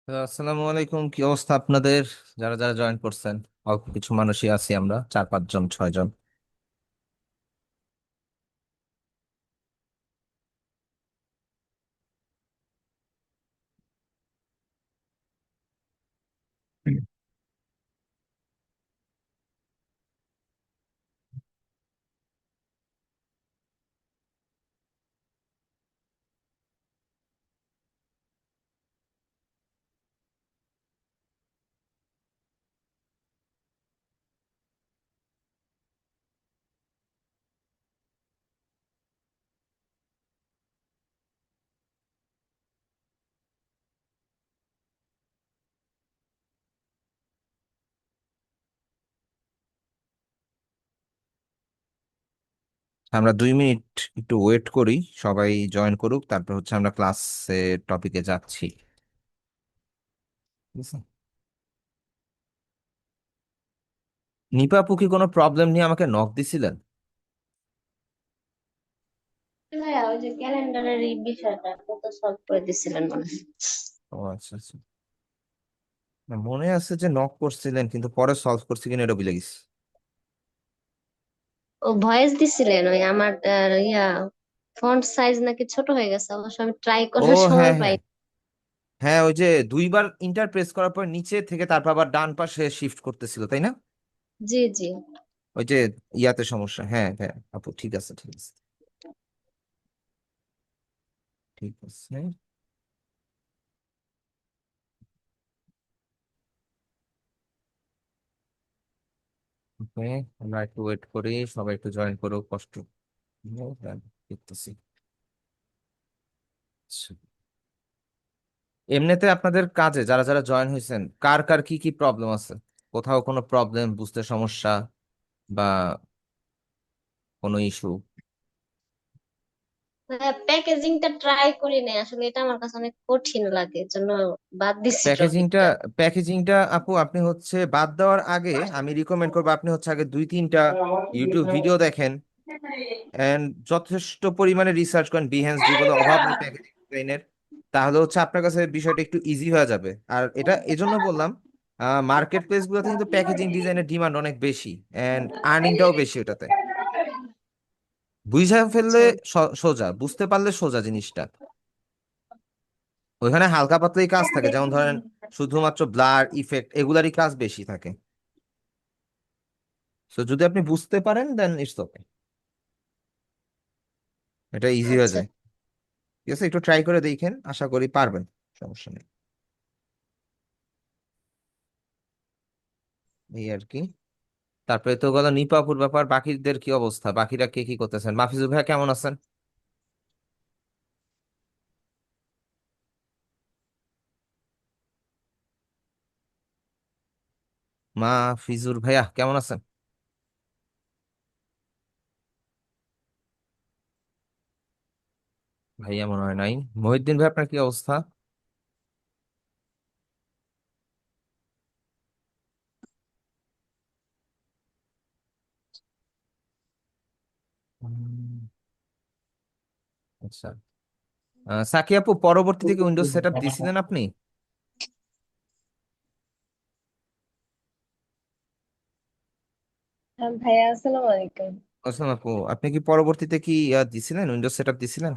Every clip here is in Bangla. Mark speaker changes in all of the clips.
Speaker 1: আসসালামু আলাইকুম, কি অবস্থা আপনাদের? যারা যারা জয়েন করছেন, অল্প কিছু মানুষই আছি, আমরা 4-5 জন 6 জন। আমরা 2 মিনিট একটু ওয়েট করি, সবাই জয়েন করুক, তারপর হচ্ছে আমরা ক্লাসে টপিকে যাচ্ছি। ঠিক আছে? নিপা আপু কি কোনো প্রবলেম নিয়ে আমাকে নক দিছিলেন?
Speaker 2: হ্যাঁ, ওই যে ক্যালেন্ডারের এই বিষয়টা আপনি তো সলভ করে দিছিলেন মনে হয়।
Speaker 1: ও আচ্ছা আচ্ছা। না, মনে আছে যে নক করছিলেন, কিন্তু পরে সলভ করছি কিনা এটা ভুলে গেছি।
Speaker 2: ও ভয়েস দিছিলেন ওই আমার ফন্ট সাইজ নাকি ছোট হয়ে গেছে, অবশ্য আমি ট্রাই
Speaker 1: ও
Speaker 2: করার সময়
Speaker 1: হ্যাঁ
Speaker 2: পাই।
Speaker 1: হ্যাঁ। হ্যাঁ, ওই যে 2বার ইন্টার প্রেস করার পর নিচে থেকে তারপর আবার ডান পাশে শিফট করতেছিল, তাই না?
Speaker 2: জি জি।
Speaker 1: ওই যে ইয়াতে সমস্যা, হ্যাঁ হ্যাঁ আপু, ঠিক আছে ঠিক আছে। ঠিক আছে। ওকে, আমরা একটু ওয়েট করি, সবাই একটু জয়েন করো, কষ্ট হ্যাঁ, দেখতেছি। আচ্ছা। এমনিতে আপনাদের কাজে যারা যারা জয়েন হয়েছেন, কার কার কি কি প্রবলেম আছে? কোথাও কোনো প্রবলেম, বুঝতে সমস্যা বা কোনো ইস্যু?
Speaker 2: প্যাকেজিংটা ট্রাই করি নাই আসলে, এটা আমার কাছে অনেক কঠিন লাগে, এর জন্য বাদ দিছি
Speaker 1: প্যাকেজিংটা
Speaker 2: টপিকটা।
Speaker 1: প্যাকেজিংটা আপু, আপনি হচ্ছে বাদ দেওয়ার আগে আমি রিকমেন্ড করবো আপনি হচ্ছে আগে 2-3টা ইউটিউব ভিডিও দেখেন, এন্ড যথেষ্ট পরিমাণে রিসার্চ করেন বিহেন্স গুগলে, অভাব নেই প্যাকেজিং ডিজাইনের। তাহলে হচ্ছে আপনার কাছে বিষয়টা একটু ইজি হয়ে যাবে। আর এটা এজন্য বললাম, মার্কেট প্লেস গুলোতে কিন্তু প্যাকেজিং ডিজাইনের ডিমান্ড অনেক বেশি, এন্ড আর্নিংটাও বেশি ওটাতে। বুঝা ফেললে
Speaker 2: আচ্ছা
Speaker 1: সোজা, বুঝতে পারলে সোজা জিনিসটা। ওইখানে হালকা পাতলাই কাজ থাকে, যেমন ধরেন শুধুমাত্র ব্লার ইফেক্ট এগুলারই কাজ বেশি থাকে। তো যদি আপনি বুঝতে পারেন দেন ইটস ওকে, এটা ইজি হয়ে
Speaker 2: আচ্ছা।
Speaker 1: যায়। ঠিক আছে, একটু ট্রাই করে দেখেন, আশা করি পারবেন, সমস্যা নেই। এই আর কি। তারপরে তো গেল নিপাপুর ব্যাপার, বাকিদের কি অবস্থা? বাকিরা কে কি করতেছেন? মাফিজুল ভাইয়া কেমন আছেন? মাফিজুর ভাইয়া কেমন আছেন? ভাইয়া মনে হয় নাই। মহিউদ্দিন ভাই আপনার কি অবস্থা? উম, আচ্ছা। সাকি আপু, পরবর্তী থেকে উইন্ডোজ সেট আপ দিছিলেন আপনি?
Speaker 3: হ্যাঁ ভাইয়া, আসসালামু আলাইকুম।
Speaker 1: আসসালাম আপু, আপনি কি পরবর্তীতে কি দিছিলেন, উইন্ডোজ সেট আপ দিছিলেন?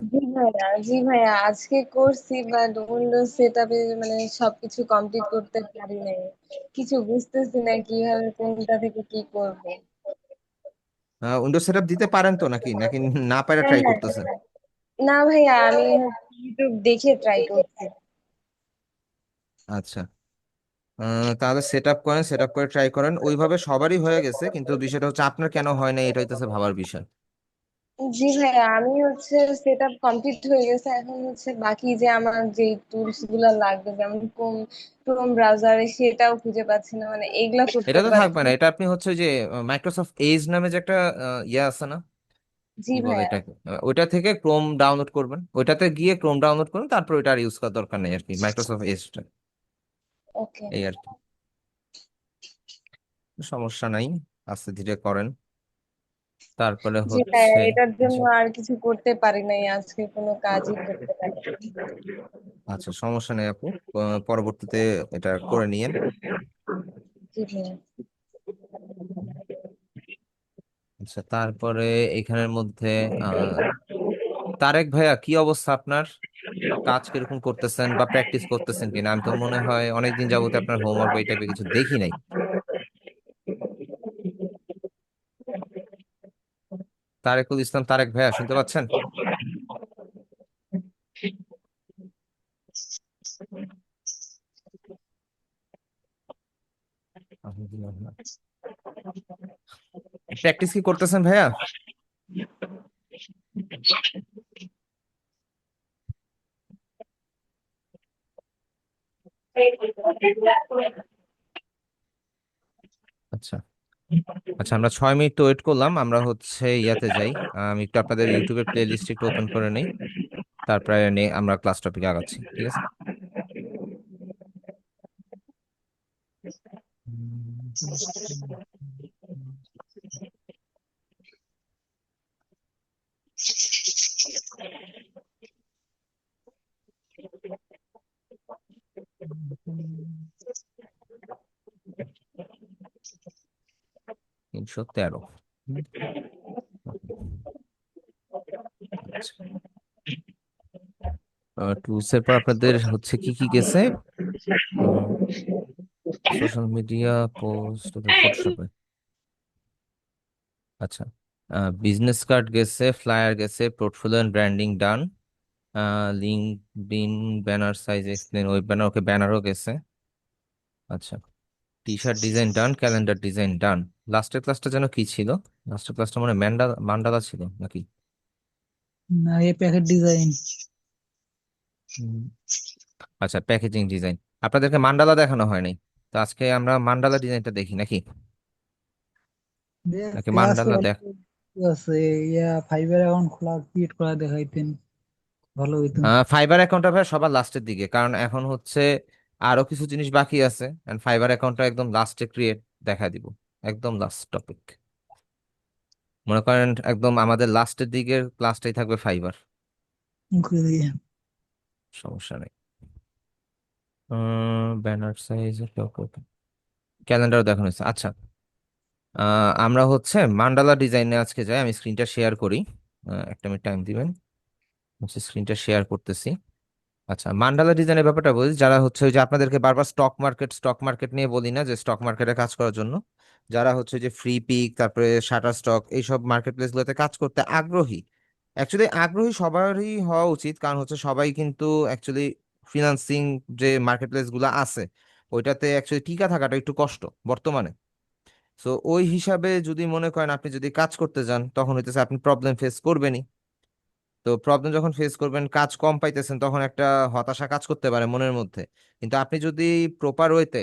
Speaker 3: জি ভাইয়া, আজকে করছি, বাট উইন্ডোজ সেটআপে মানে সবকিছু কমপ্লিট করতে পারি নাই। কিছু বুঝতেছি না কিভাবে কোনটা থেকে কি করব।
Speaker 1: উইন্ডোজ সেট আপ দিতে পারেন তো, নাকি নাকি না পারে
Speaker 3: হ্যাঁ
Speaker 1: ট্রাই
Speaker 3: হ্যাঁ
Speaker 1: করতেছেন?
Speaker 3: হ্যাঁ। না ভাইয়া, আমি ইউটিউব দেখে ট্রাই করছি।
Speaker 1: আচ্ছা। তাহলে সেট আপ করেন, সেট আপ করে ট্রাই করেন, ওইভাবে সবারই হয়ে গেছে, কিন্তু বিষয়টা হচ্ছে আপনার কেন হয় না, এটা হইতেছে ভাবার বিষয়।
Speaker 3: জি ভাইয়া, আমি সেটআপ কমপ্লিট হয়ে গেছে, এখন বাকি যে আমার যে টুলস গুলা লাগবে, যেমন ক্রোম ব্রাউজারে, সেটাও খুঁজে পাচ্ছি না, মানে এগুলা
Speaker 1: এটা
Speaker 3: করতে
Speaker 1: তো থাকবে
Speaker 3: পারছি
Speaker 1: না,
Speaker 3: না।
Speaker 1: এটা আপনি হচ্ছে যে মাইক্রোসফট এজ নামে যে একটা ইয়ে আছে না,
Speaker 3: জি
Speaker 1: কি বলে
Speaker 3: ভাইয়া।
Speaker 1: এটাকে, ওইটা থেকে ক্রোম ডাউনলোড করবেন, ওইটাতে গিয়ে ক্রোম ডাউনলোড করুন, তারপর ওইটা আর ইউজ করার দরকার নেই আর কি, মাইক্রোসফট এজটা।
Speaker 3: ওকে।
Speaker 1: এই আর কি, সমস্যা নাই, আস্তে ধীরে করেন। তারপরে
Speaker 3: জি ভাইয়া,
Speaker 1: হচ্ছে
Speaker 3: এটার জন্য
Speaker 1: আচ্ছা
Speaker 3: আর কিছু করতে পারি নাই, আজকে কোনো কাজই করতে পারি নাই।
Speaker 1: আচ্ছা, সমস্যা নেই আপু, পরবর্তীতে এটা করে নিয়েন।
Speaker 3: জি ভাইয়া।
Speaker 1: আচ্ছা, তারপরে এখানের মধ্যে আহ তারেক ভাইয়া, কি অবস্থা আপনার? কাজ কিরকম করতেছেন বা প্র্যাকটিস করতেছেন কিনা? আমি তো মনে হয় অনেকদিন যাবত আপনার হোমওয়ার্ক বা এই টাইপের কিছু দেখি নাই। তারেকুল ইসলাম, তারেক ভাইয়া শুনতে পাচ্ছেন? প্র্যাকটিস কি করতেছেন ভাইয়া? আচ্ছা আচ্ছা, আমরা 6 মিনিট তো ওয়েট করলাম, আমরা হচ্ছে ইয়াতে যাই। আমি একটু আপনাদের ইউটিউবের প্লে লিস্ট একটু ওপেন করে নেই, তারপরে আমরা ক্লাস টপিকে আগাচ্ছি, ঠিক আছে? 313। আচ্ছা, টুলস এর পর আপনাদের হচ্ছে কি কি গেছে? সোশ্যাল মিডিয়া পোস্ট, ফটোশপে। আচ্ছা, বিজনেস কার্ড গেছে, ফ্লায়ার গেছে, portfolio and branding done, LinkedIn banner size explain, web banner, okay ব্যানারও গেছে। আচ্ছা, T shirt design done, calendar design done. লাস্টের ক্লাসটা যেন কি ছিল? লাস্টের ক্লাসটা মানে মান্ডালা ছিল নাকি?
Speaker 4: না, এই প্যাকেট ডিজাইন।
Speaker 1: হুম। আচ্ছা, প্যাকেজিং ডিজাইন। আপনাদেরকে মান্ডালা দেখানো হয় নাই, তো আজকে আমরা মান্ডালা ডিজাইনটা দেখি নাকি? নাকি
Speaker 4: ক্লাসে
Speaker 1: মান্ডালা দেখ
Speaker 4: আছে, ফাইবার অ্যাকাউন্ট খোলা ক্রিয়েট করা দেখাইতেন, ভালো হইতো।
Speaker 1: ফাইবার অ্যাকাউন্টটা ভাই সবার লাস্টের দিকে, কারণ এখন হচ্ছে আরো কিছু জিনিস বাকি আছে, এন্ড ফাইবার অ্যাকাউন্টটা একদম লাস্টে ক্রিয়েট দেখা দিব, একদম লাস্ট টপিক। মনে করেন একদম আমাদের লাস্টের দিকের ক্লাসটাই থাকবে ফাইবার। সমস্যা নেই। ব্যানার সাইজ, ক্যালেন্ডার দেখানো হয়েছে। আচ্ছা, আমরা হচ্ছে মান্ডালা ডিজাইনে আজকে যাই। আমি স্ক্রিনটা শেয়ার করি, একটা মিনিট টাইম দিবেন, হচ্ছে স্ক্রিনটা শেয়ার করতেছি। আচ্ছা, মান্ডালা ডিজাইনের ব্যাপারটা বলি, যারা হচ্ছে ওই যে আপনাদেরকে বারবার স্টক মার্কেট নিয়ে বলি না, যে স্টক মার্কেটে কাজ করার জন্য যারা হচ্ছে যে ফ্রি পিক, তারপরে শাটার স্টক, এইসব মার্কেট প্লেস গুলোতে কাজ করতে আগ্রহী। অ্যাকচুয়ালি আগ্রহী সবারই হওয়া উচিত, কারণ হচ্ছে সবাই কিন্তু অ্যাকচুয়ালি ফিনান্সিং যে মার্কেট প্লেস গুলো আছে ওইটাতে অ্যাকচুয়ালি টিকা থাকাটা একটু কষ্ট বর্তমানে। সো ওই হিসাবে যদি মনে করেন আপনি যদি কাজ করতে যান, তখন হইতেছে আপনি প্রবলেম ফেস করবেনই। তো প্রবলেম যখন ফেস করবেন, কাজ কম পাইতেছেন, তখন একটা হতাশা কাজ করতে পারে মনের মধ্যে। কিন্তু আপনি যদি প্রপার ওয়েতে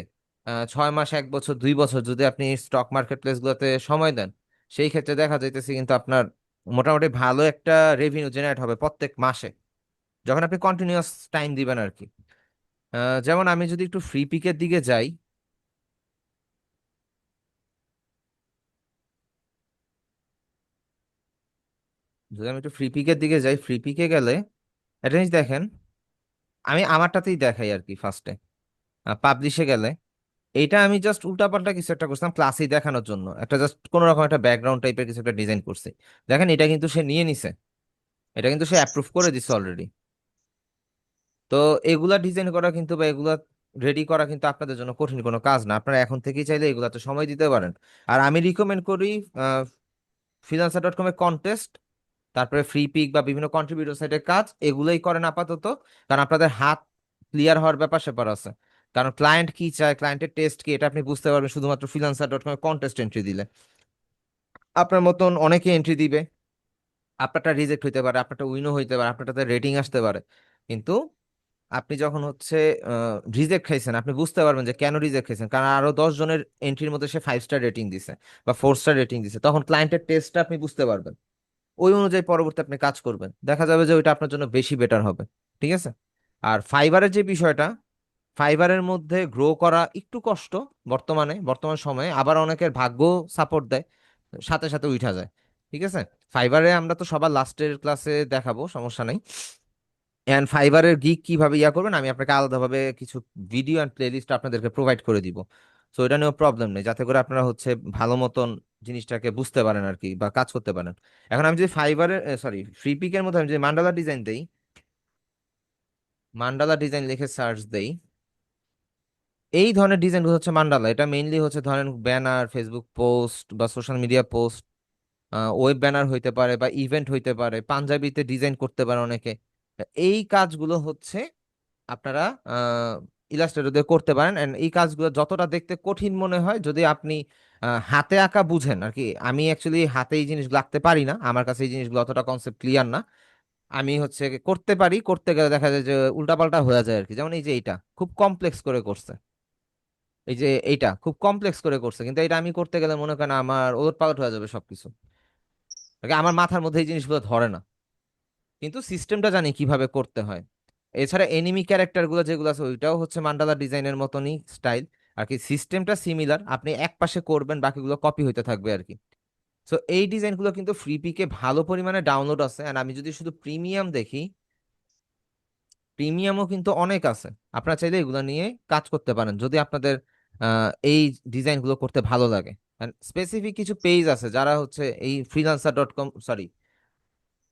Speaker 1: 6 মাস, 1 বছর, 2 বছর যদি আপনি স্টক মার্কেট প্লেস গুলোতে সময় দেন, সেই ক্ষেত্রে দেখা যাইতেছে কিন্তু আপনার মোটামুটি ভালো একটা রেভিনিউ জেনারেট হবে প্রত্যেক মাসে, যখন আপনি কন্টিনিউয়াস টাইম দিবেন আর কি। যেমন আমি যদি একটু ফ্রি পিকের দিকে যাই, ফ্রি পিকে গেলে একটা জিনিস দেখেন, আমি আমারটাতেই দেখাই আর কি ফার্স্টে। পাবলিশে গেলে এইটা আমি জাস্ট উল্টাপাল্টা কিছু একটা করছিলাম ক্লাসেই দেখানোর জন্য, একটা জাস্ট কোন রকম একটা ব্যাকগ্রাউন্ড টাইপের কিছু একটা ডিজাইন করছি। দেখেন, এটা কিন্তু সে নিয়ে নিছে, এটা কিন্তু সে অ্যাপ্রুভ করে দিছে অলরেডি। তো এগুলা ডিজাইন করা কিন্তু বা এগুলা রেডি করা কিন্তু আপনাদের জন্য কঠিন কোনো কাজ না, আপনারা এখন থেকেই চাইলে এগুলাতে সময় দিতে পারেন। আর আমি রিকমেন্ড করি freelancer.com এ কন্টেস্ট, তারপরে ফ্রি পিক বা বিভিন্ন কন্ট্রিবিউটর সাইটের কাজ, এগুলোই করেন আপাতত। কারণ আপনাদের হাত ক্লিয়ার হওয়ার ব্যাপার স্যাপার আছে, কারণ ক্লায়েন্ট কি চায়, ক্লায়েন্টের টেস্ট কি, এটা আপনি বুঝতে পারবেন শুধুমাত্র freelancer.com এ কন্টেস্ট এন্ট্রি দিলে। আপনার মতন অনেকে এন্ট্রি দিবে, আপনারটা রিজেক্ট হইতে পারে, আপনারটা উইনও হইতে পারে, আপনারটাতে রেটিং আসতে পারে। কিন্তু আপনি যখন হচ্ছে রিজেক্ট খাইছেন, আপনি বুঝতে পারবেন যে কেন রিজেক্ট খাইছেন, কারণ আরো 10 জনের এন্ট্রির মধ্যে সে 5 স্টার রেটিং দিছে বা 4 স্টার রেটিং দিছে, তখন ক্লায়েন্টের টেস্টটা আপনি বুঝতে পারবেন। ওই অনুযায়ী পরবর্তী আপনি কাজ করবেন, দেখা যাবে যে ওইটা আপনার জন্য বেশি বেটার হবে। ঠিক আছে? আর ফাইবারের যে বিষয়টা, ফাইবারের মধ্যে গ্রো করা একটু কষ্ট বর্তমান সময়ে, আবার অনেকের ভাগ্য সাপোর্ট দেয়, সাথে সাথে উঠা যায়। ঠিক আছে। ফাইবারে আমরা তো সবার লাস্টের ক্লাসে দেখাবো, সমস্যা নেই। এন্ড ফাইবারের গিগ কিভাবে ইয়া করবেন আমি আপনাকে আলাদাভাবে কিছু ভিডিও অ্যান্ড প্লেলিস্ট আপনাদেরকে প্রোভাইড করে দিব। সো এটা নিয়েও প্রবলেম নেই, যাতে করে আপনারা হচ্ছে ভালো মতন জিনিসটাকে বুঝতে পারেন আর কি, বা কাজ করতে পারেন। এখন আমি যদি ফাইবারের সরি ফ্রি পিকের মধ্যে আমি যদি মান্ডালা ডিজাইন দেই, মান্ডালা ডিজাইন লিখে সার্চ দেই, এই ধরনের ডিজাইনগুলো হচ্ছে মান্ডালা। এটা মেইনলি হচ্ছে ধরেন ব্যানার, ফেসবুক পোস্ট বা social media post, web banner হইতে পারে বা ইভেন্ট হইতে পারে, পাঞ্জাবিতে ডিজাইন করতে পারে অনেকে। এই কাজগুলো হচ্ছে আপনারা ইলাস্ট্রেটর দিয়ে করতে পারেন। এন্ড এই কাজগুলো যতটা দেখতে কঠিন মনে হয়, যদি আপনি হাতে আঁকা বুঝেন আর কি, আমি অ্যাকচুয়ালি হাতে এই জিনিসগুলো আঁকতে পারি না, আমার কাছে এই জিনিসগুলো অতটা কনসেপ্ট ক্লিয়ার না। আমি হচ্ছে করতে পারি, করতে গেলে দেখা যায় যে উল্টাপাল্টা হয়ে যায় আর কি। যেমন এই যে এইটা খুব কমপ্লেক্স করে করছে, এই যে এইটা খুব কমপ্লেক্স করে করছে, কিন্তু এটা আমি করতে গেলে মনে করেন আমার ওলটপালট হয়ে যাবে সবকিছু। আর কি আমার মাথার মধ্যে এই জিনিসগুলো ধরে না, কিন্তু সিস্টেমটা জানি কিভাবে করতে হয়। এছাড়া এনিমি ক্যারেক্টার গুলো যেগুলো আছে ওইটাও হচ্ছে মান্ডালা ডিজাইনের মতনই স্টাইল আর কি, সিস্টেমটা সিমিলার, আপনি এক পাশে করবেন বাকিগুলো কপি হইতে থাকবে আর কি। সো এই ডিজাইনগুলো কিন্তু ফ্রি পিকে ভালো পরিমাণে ডাউনলোড আছে। আর আমি যদি শুধু প্রিমিয়াম দেখি, প্রিমিয়ামও কিন্তু অনেক আছে। আপনারা চাইলে এগুলো নিয়ে কাজ করতে পারেন যদি আপনাদের এই ডিজাইনগুলো করতে ভালো লাগে। স্পেসিফিক কিছু পেজ আছে যারা হচ্ছে এই freelancer.com, সরি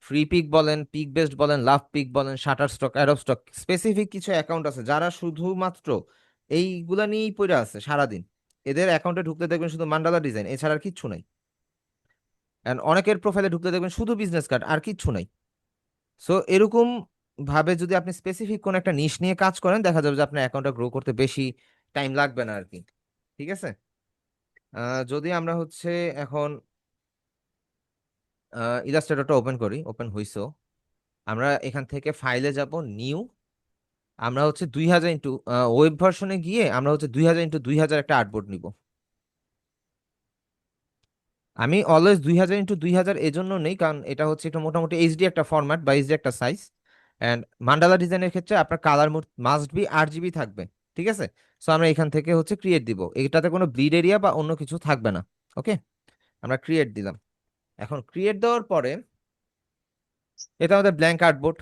Speaker 1: ফ্রি পিক বলেন, পিক বেস্ট বলেন, লাভ পিক বলেন, shutter stock, Adobe stock, specific কিছু অ্যাকাউন্ট আছে যারা শুধুমাত্র এইগুলা নিয়েই পড়ে আছে সারাদিন। এদের অ্যাকাউন্টে ঢুকতে দেখবেন শুধু মান্ডালা ডিজাইন, এছাড়া আর কিচ্ছু নাই। এন্ড অনেকের প্রোফাইলে ঢুকতে দেখবেন শুধু বিজনেস কার্ড, আর কিচ্ছু নাই। সো এরকম ভাবে যদি আপনি স্পেসিফিক কোন একটা নিশ নিয়ে কাজ করেন, দেখা যাবে যে আপনার অ্যাকাউন্টটা গ্রো করতে বেশি টাইম লাগবে না আর কি। ঠিক আছে। যদি আমরা হচ্ছে এখন ইলাস্ট্রেটরটা ওপেন করি, ওপেন হইছো, আমরা এখান থেকে ফাইলে যাব, নিউ, আমরা হচ্ছে 2000 ইন্টু ওয়েব ভার্সনে গিয়ে আমরা হচ্ছে 2000 ইন্টু 2000 একটা আর্টবোর্ড নিব। আমি অলওয়েজ 2000 ইন্টু 2000 এজন্য নেই কারণ এটা হচ্ছে একটু মোটামুটি এইচডি একটা ফরম্যাট বা এইচডি একটা সাইজ। অ্যান্ড মান্ডালা ডিজাইনের ক্ষেত্রে আপনার colour mode must be 8 GB থাকবে। ঠিক আছে। সো আমরা এখান থেকে হচ্ছে ক্রিয়েট দিব, এটাতে কোনো ব্লিড এরিয়া বা অন্য কিছু থাকবে না। ওকে, আমরা ক্রিয়েট দিলাম। এখন ক্রিয়েট দেওয়ার পরে এটা আমাদের ব্ল্যাঙ্ক আর্টবোর্ড।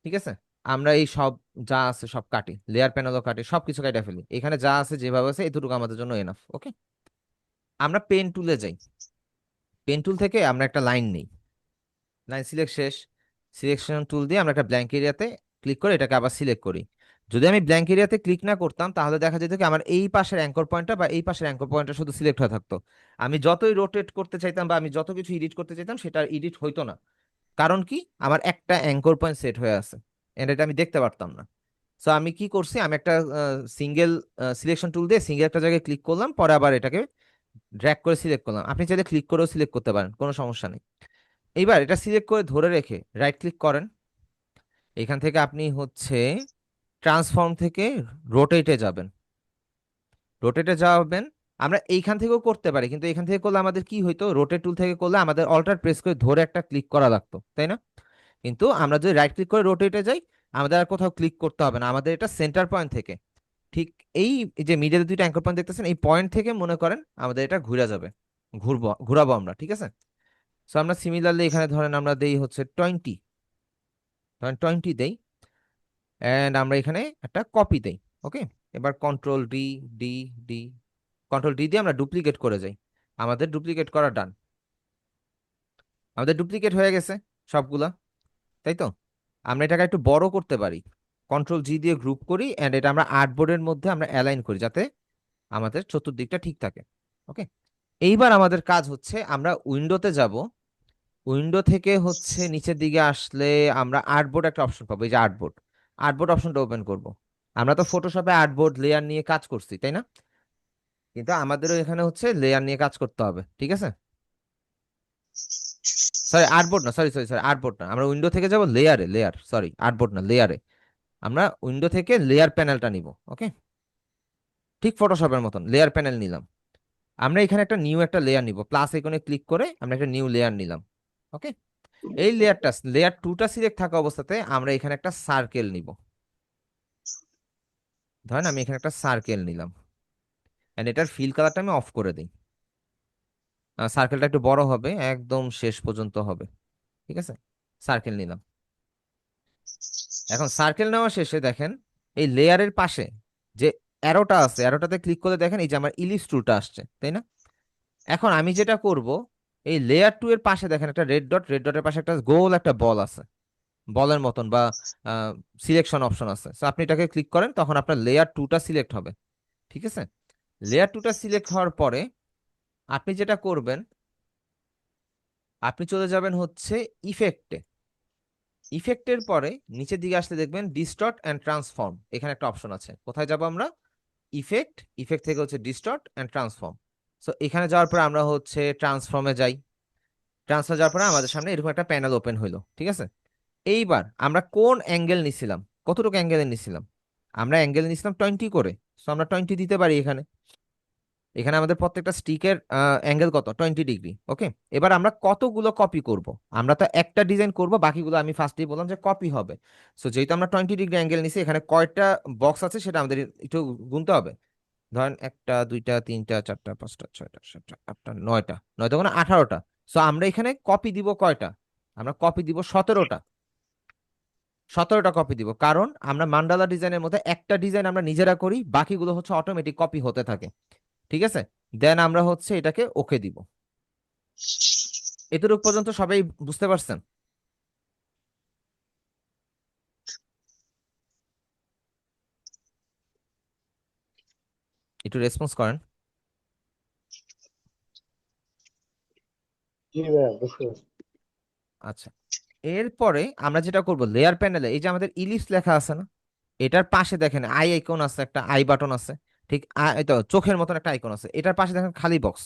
Speaker 1: ঠিক আছে। আমরা এই সব যা আছে সব কাটি, লেয়ার প্যানেলও কাটি, সবকিছু কাটা ফেলি, এখানে যা আছে যেভাবে আছে এতটুকু আমাদের জন্য এনাফ। ওকে, আমরা পেন টুলে যাই, পেন টুল থেকে আমরা একটা লাইন নেই, লাইন সিলেক্ট শেষ, সিলেকশন টুল দিয়ে আমরা একটা ব্ল্যাঙ্ক এরিয়াতে ক্লিক করে এটাকে আবার সিলেক্ট করি। যদি আমি ব্ল্যাঙ্ক এরিয়াতে ক্লিক না করতাম তাহলে দেখা যেত কি আমার এই পাশের অ্যাঙ্কর পয়েন্টটা বা এই পাশের অ্যাঙ্কর পয়েন্টটা শুধু সিলেক্ট হয়ে থাকতো। আমি যতই রোটেট করতে চাইতাম বা আমি যত কিছু এডিট করতে চাইতাম সেটা এডিট হইতো না। কারণ কি, আমার একটা অ্যাঙ্কর পয়েন্ট সেট হয়ে আছে, এটা আমি দেখতে পারতাম না। সো আমি কি করছি, আমি একটা সিঙ্গেল সিলেকশন টুল দিয়ে সিঙ্গেল একটা জায়গায় ক্লিক করলাম, পরে আবার এটাকে ড্র্যাগ করে সিলেক্ট করলাম। আপনি চাইলে ক্লিক করেও সিলেক্ট করতে পারেন, কোনো সমস্যা নেই। এইবার এটা সিলেক্ট করে ধরে রেখে রাইট ক্লিক করেন, এখান থেকে আপনি হচ্ছে ট্রান্সফর্ম থেকে রোটেটে যাবেন, রোটেটে যাবেন। আমরা এইখান থেকেও করতে পারি, কিন্তু এখান থেকে করলে আমাদের কি হইতো, রোটেট টুল থেকে করলে আমাদের অল্টার প্রেস করে ধরে একটা ক্লিক করা লাগতো, তাই না? কিন্তু আমরা যদি রাইট ক্লিক করে রোটেটে যাই, আমাদের আর কোথাও ক্লিক করতে হবে না, আমাদের এটা সেন্টার পয়েন্ট থেকে ঠিক এই যে মিডলে দুইটা অ্যাঙ্কর পয়েন্ট দেখতেছেন এই পয়েন্ট থেকে মনে করেন আমাদের এটা ঘুরে যাবে, ঘুরাবো আমরা। ঠিক আছে। সো আমরা সিমিলারলি এখানে ধরেন আমরা দেই হচ্ছে 20, ধরেন 20 দেই, এন্ড আমরা এখানে একটা কপি দেই। ওকে, এবার control D, D, D, control D দিয়ে আমরা ডুপ্লিকেট করে যাই, আমাদের ডুপ্লিকেট করা ডান, আমাদের ডুপ্লিকেট হয়ে গেছে সবগুলা, তাই তো? আমরা এটাকে একটু বড় করতে পারি, কন্ট্রোল জি দিয়ে গ্রুপ করি এন্ড এটা আমরা আর্টবোর্ডের মধ্যে আমরা অ্যালাইন করি যাতে আমাদের চতুর্দিকটা ঠিক থাকে। ওকে, এইবার আমাদের কাজ হচ্ছে আমরা উইন্ডোতে যাব, উইন্ডো থেকে হচ্ছে নিচের দিকে আসলে আমরা আর্টবোর্ড একটা অপশন পাবো, এই যে আর্টবোর্ড, আর্টবোর্ড অপশনটা ওপেন করব। আমরা তো ফটোশপে আর্টবোর্ড লেয়ার নিয়ে কাজ করছি, তাই না? কিন্তু আমাদেরও এখানে হচ্ছে লেয়ার নিয়ে কাজ করতে হবে। ঠিক আছে। সরি আর্টবোর্ড না, সরি সরি সরি আর্টবোর্ড না, আমরা উইন্ডো থেকে যাব লেয়ারে, লেয়ার, সরি আর্টবোর্ড না, লেয়ারে। আমরা উইন্ডো থেকে লেয়ার প্যানেলটা নিব। ওকে, ঠিক ফটোশপের মতন লেয়ার প্যানেল নিলাম। আমরা এখানে একটা নিউ একটা লেয়ার নিব, প্লাস আইকনে ক্লিক করে আমরা একটা নিউ লেয়ার নিলাম। ওকে, এই লেয়ারটা লেয়ার টুটা সিলেক্ট থাকা অবস্থাতে আমরা এখানে একটা সার্কেল নিব, ধরেন আমি এখানে একটা সার্কেল নিলাম, এন্ড এটার ফিল কালারটা আমি অফ করে দিই। সার্কেলটা একটু বড় হবে, একদম শেষ পর্যন্ত হবে। ঠিক আছে, সার্কেল নিলাম। এখন সার্কেল নেওয়া শেষে দেখেন এই লেয়ারের পাশে যে অ্যারোটা আছে, অ্যারোটাতে ক্লিক করে দেখেন এই যে আমার ইলিপস টুলটা আসছে, তাই না? এখন আমি যেটা করব, এই লেয়ার 2 এর পাশে দেখেন একটা রেড ডট, রেড ডটের পাশে একটা গোল একটা বল আছে, বলের মতন বা সিলেকশন অপশন আছে। তো আপনি এটাকে ক্লিক করেন, তখন আপনার লেয়ার 2টা সিলেক্ট হবে। ঠিক আছে, লেয়ার 2টা সিলেক্ট হওয়ার পরে আপনি যেটা করবেন, আপনি চলে যাবেন হচ্ছে ইফেক্টে। ইফেক্টের পরে নিচের দিকে আসলে দেখবেন ডিস্টর্ট অ্যান্ড ট্রান্সফর্ম, এখানে একটা অপশন আছে। কোথায় যাব আমরা? ইফেক্ট, ইফেক্ট থেকে হচ্ছে ডিস্টর্ট অ্যান্ড ট্রান্সফর্ম। সো এখানে যাওয়ার পরে আমরা হচ্ছে ট্রান্সফর্মে যাই। ট্রান্সফার যাওয়ার পরে আমাদের সামনে এরকম একটা প্যানেল ওপেন হইলো। ঠিক আছে, এইবার আমরা কোন অ্যাঙ্গেল নিছিলাম, কতটুকু অ্যাঙ্গেলে নিছিলাম? আমরা অ্যাঙ্গেল নিছিলাম 20 করে। সো আমরা 20 দিতে পারি এখানে। এখানে আমাদের প্রত্যেকটা স্টিকের অ্যাঙ্গেল কত? 20 ডিগ্রি। ওকে, এবার আমরা কতগুলো কপি করব? আমরা তো একটা ডিজাইন করব, বাকিগুলো আমি ফার্স্টেই বললাম যে কপি হবে। সো যেহেতু আমরা 20 ডিগ্রি অ্যাঙ্গেল নিছি, এখানে কয়টা বক্স আছে সেটা আমাদের একটু গুনতে হবে। ধরেন একটা, দুইটা, তিনটা, চারটা, পাঁচটা, ছয়টা, সাতটা, আটটা, নয়টা, নয়টা কোনো 18টা। সো আমরা এখানে কপি দিব কয়টা? আমরা কপি দিব 17টা। 17টা কপি দিব, কারণ আমরা মান্ডালা ডিজাইনের মধ্যে একটা ডিজাইন আমরা নিজেরা করি, বাকিগুলো হচ্ছে অটোমেটিক কপি হতে থাকে। ঠিক আছে, দেন আমরা হচ্ছে এটাকে ওকে দিব। এতটুকু পর্যন্ত সবাই বুঝতে পারছেন? একটু রেসপন্স করেন।
Speaker 5: জি ভাইয়া বুঝতে পারছি।
Speaker 1: আচ্ছা, এরপরে আমরা যেটা করব, লেয়ার প্যানেলে এই যে আমাদের ইলিপস লেখা আছে না, এটার পাশে দেখেন আই আইকন আছে, একটা আই বাটন আছে। ঠিক এই তো চোখের মতন একটা আইকন আছে, এটার পাশে দেখেন খালি বক্স।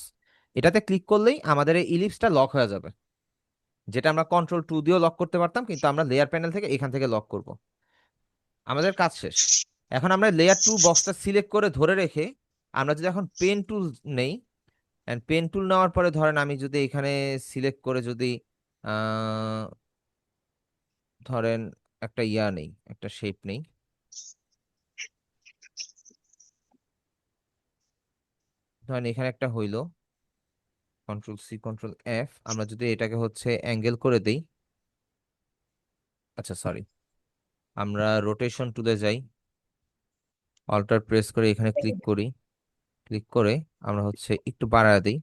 Speaker 1: এটাতে ক্লিক করলেই আমাদের এই ইলিপসটা লক হয়ে যাবে, যেটা আমরা কন্ট্রোল 2 দিয়েও লক করতে পারতাম, কিন্তু আমরা লেয়ার প্যানেল থেকে এখান থেকে লক করব। আমাদের কাজ শেষ। এখন আমরা লেয়ার 2 বক্সটা সিলেক্ট করে ধরে রেখে আমরা যদি এখন পেন টুল নেই, এন্ড পেন টুল নেওয়ার পরে ধরেন আমি যদি এখানে সিলেক্ট করে যদি আহ ধরেন একটা ইয়া নেই, একটা শেপ নেই, ধরেন এখানে একটা হইলো Ctrl+C Ctrl+F, আমরা যদি এটাকে হচ্ছে অ্যাঙ্গেল করে দেই, আচ্ছা সরি, আমরা রোটেশন টুলে যাই, অল্টার প্রেস করে এখানে ক্লিক করি, ক্লিক করে আমরা হচ্ছে একটু বাড়ায় দিই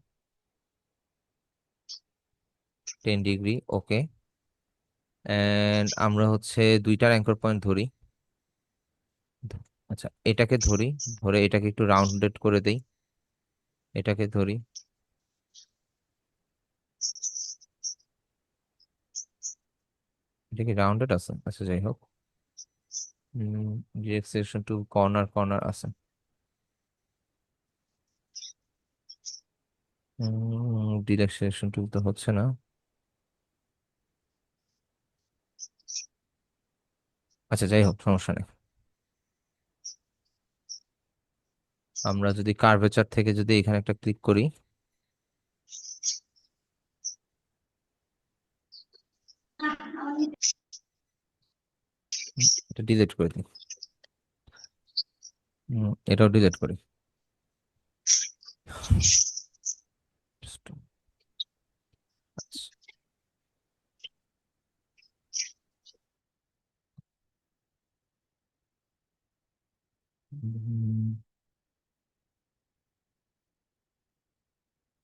Speaker 1: 10 ডিগ্রি। ওকে, এন্ড আমরা হচ্ছে দুইটার অ্যাঙ্কর পয়েন্ট ধরি। আচ্ছা, এটাকে ধরি, ধরে এটাকে একটু রাউন্ডেড করে দেই, এটাকে ধরি, এটা কি রাউন্ডেড আছে? আচ্ছা যাই হোক, ডিরেকশন টু কর্নার কর্নার আছে, ডিরেকশন টুল তো হচ্ছে না। আচ্ছা যাই হোক, সমস্যা নেই। আমরা যদি কার্ভেচার থেকে যদি এখানে একটা ক্লিক করি, এটা ডিলিট করে দিই, এটাও ডিলিট করি। আচ্ছা,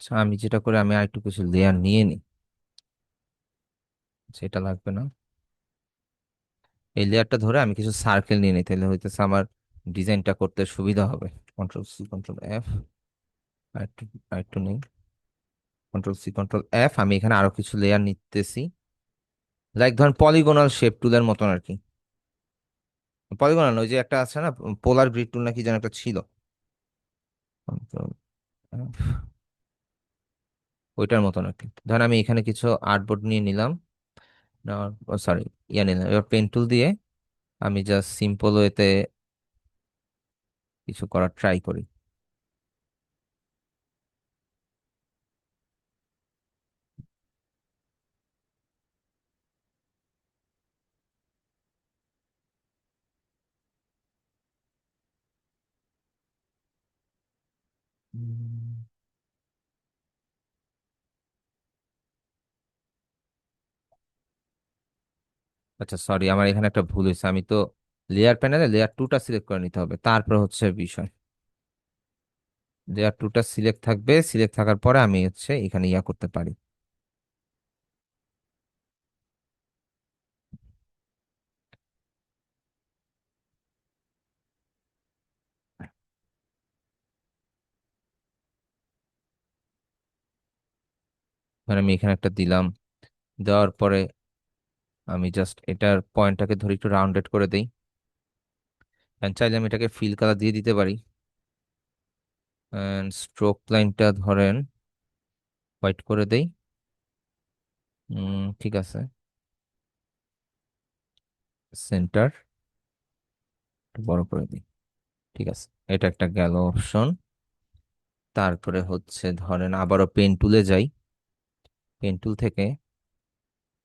Speaker 1: আচ্ছা, আমি যেটা করি, আমি আরেকটু কিছু লেয়ার নিয়ে নিই। আচ্ছা, এটা লাগবে না। এই লেয়ারটা ধরে আমি কিছু সার্কেল নিয়ে নিই, তাহলে হইতেছে আমার ডিজাইনটা করতে সুবিধা হবে। Ctrl+C Ctrl+F, আরেকটু আরেকটু নেই, Ctrl+C Ctrl+F, আমি এখানে আরো কিছু লেয়ার নিতেছি, লাইক ধরেন পলিগোনাল শেপ টুলের মতন আর কি। পলিগোনাল ওই যে একটা আছে না, পোলার গ্রিড টুল নাকি যেন একটা ছিল, Ctrl+F, ওইটার মতন আর কি। ধরেন আমি এখানে কিছু আর্টবোর্ড নিয়ে নিলাম, সরি, ইয়া নিলাম। এবার পেন টুল দিয়ে আমি জাস্ট সিম্পল ওয়েতে কিছু করার ট্রাই করি। উম, আচ্ছা সরি, আমার এখানে একটা ভুল হয়েছে। আমি তো লেয়ার প্যানেলে লেয়ার টুটা সিলেক্ট করে নিতে হবে, তারপর হচ্ছে বিষয়। লেয়ার টুটা সিলেক্ট থাকবে, সিলেক্ট থাকার পরে আমি হচ্ছে এখানে ইয়া করতে পারি। ধর আমি এখানে একটা দিলাম, দেওয়ার পরে আমি জাস্ট এটার পয়েন্টটাকে ধরে একটু রাউন্ডেড করে দিই। And চাইলে আমি এটাকে ফিল কালার দিয়ে দিতে পারি। অ্যান্ড স্ট্রোক লাইনটা ধরেন হোয়াইট করে দেই। ঠিক আছে। সেন্টার বড় করে দিই। ঠিক আছে, এটা একটা গেল অপশন। তারপরে হচ্ছে ধরেন আবারও পেন টুলে যাই। পেন টুল থেকে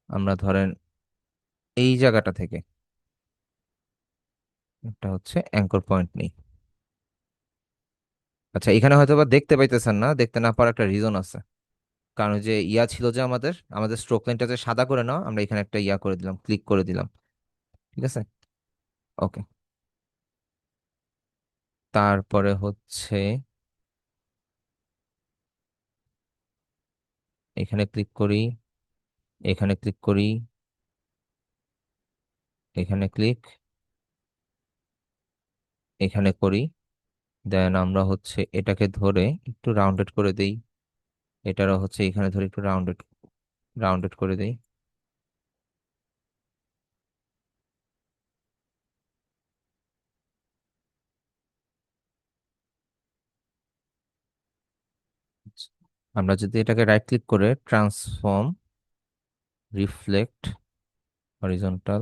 Speaker 1: আমরা ধরেন এই জায়গাটা থেকে একটা হচ্ছে অ্যাঙ্কর পয়েন্ট নেই। আচ্ছা, এখানে হয়তো বা দেখতে পাইতেছেন না, দেখতে না পারার একটা রিজন আছে। কারণ ওই যে ইয়া ছিল যে আমাদের আমাদের স্ট্রোক লাইনটা যে সাদা করে নাও, আমরা এখানে একটা ইয়া করে দিলাম, ক্লিক করে দিলাম। ঠিক আছে, ওকে। তারপরে হচ্ছে এখানে ক্লিক করি, এখানে ক্লিক করি, এখানে ক্লিক, এখানে করি। দেন আমরা হচ্ছে এটাকে ধরে একটু রাউন্ডেড করে দেই। এটারও হচ্ছে এখানে ধরে একটু রাউন্ডেড রাউন্ডেড করে দেই। আমরা যদি এটাকে রাইট ক্লিক করে ট্রান্সফর্ম, রিফ্লেক্ট, হরিজন্টাল,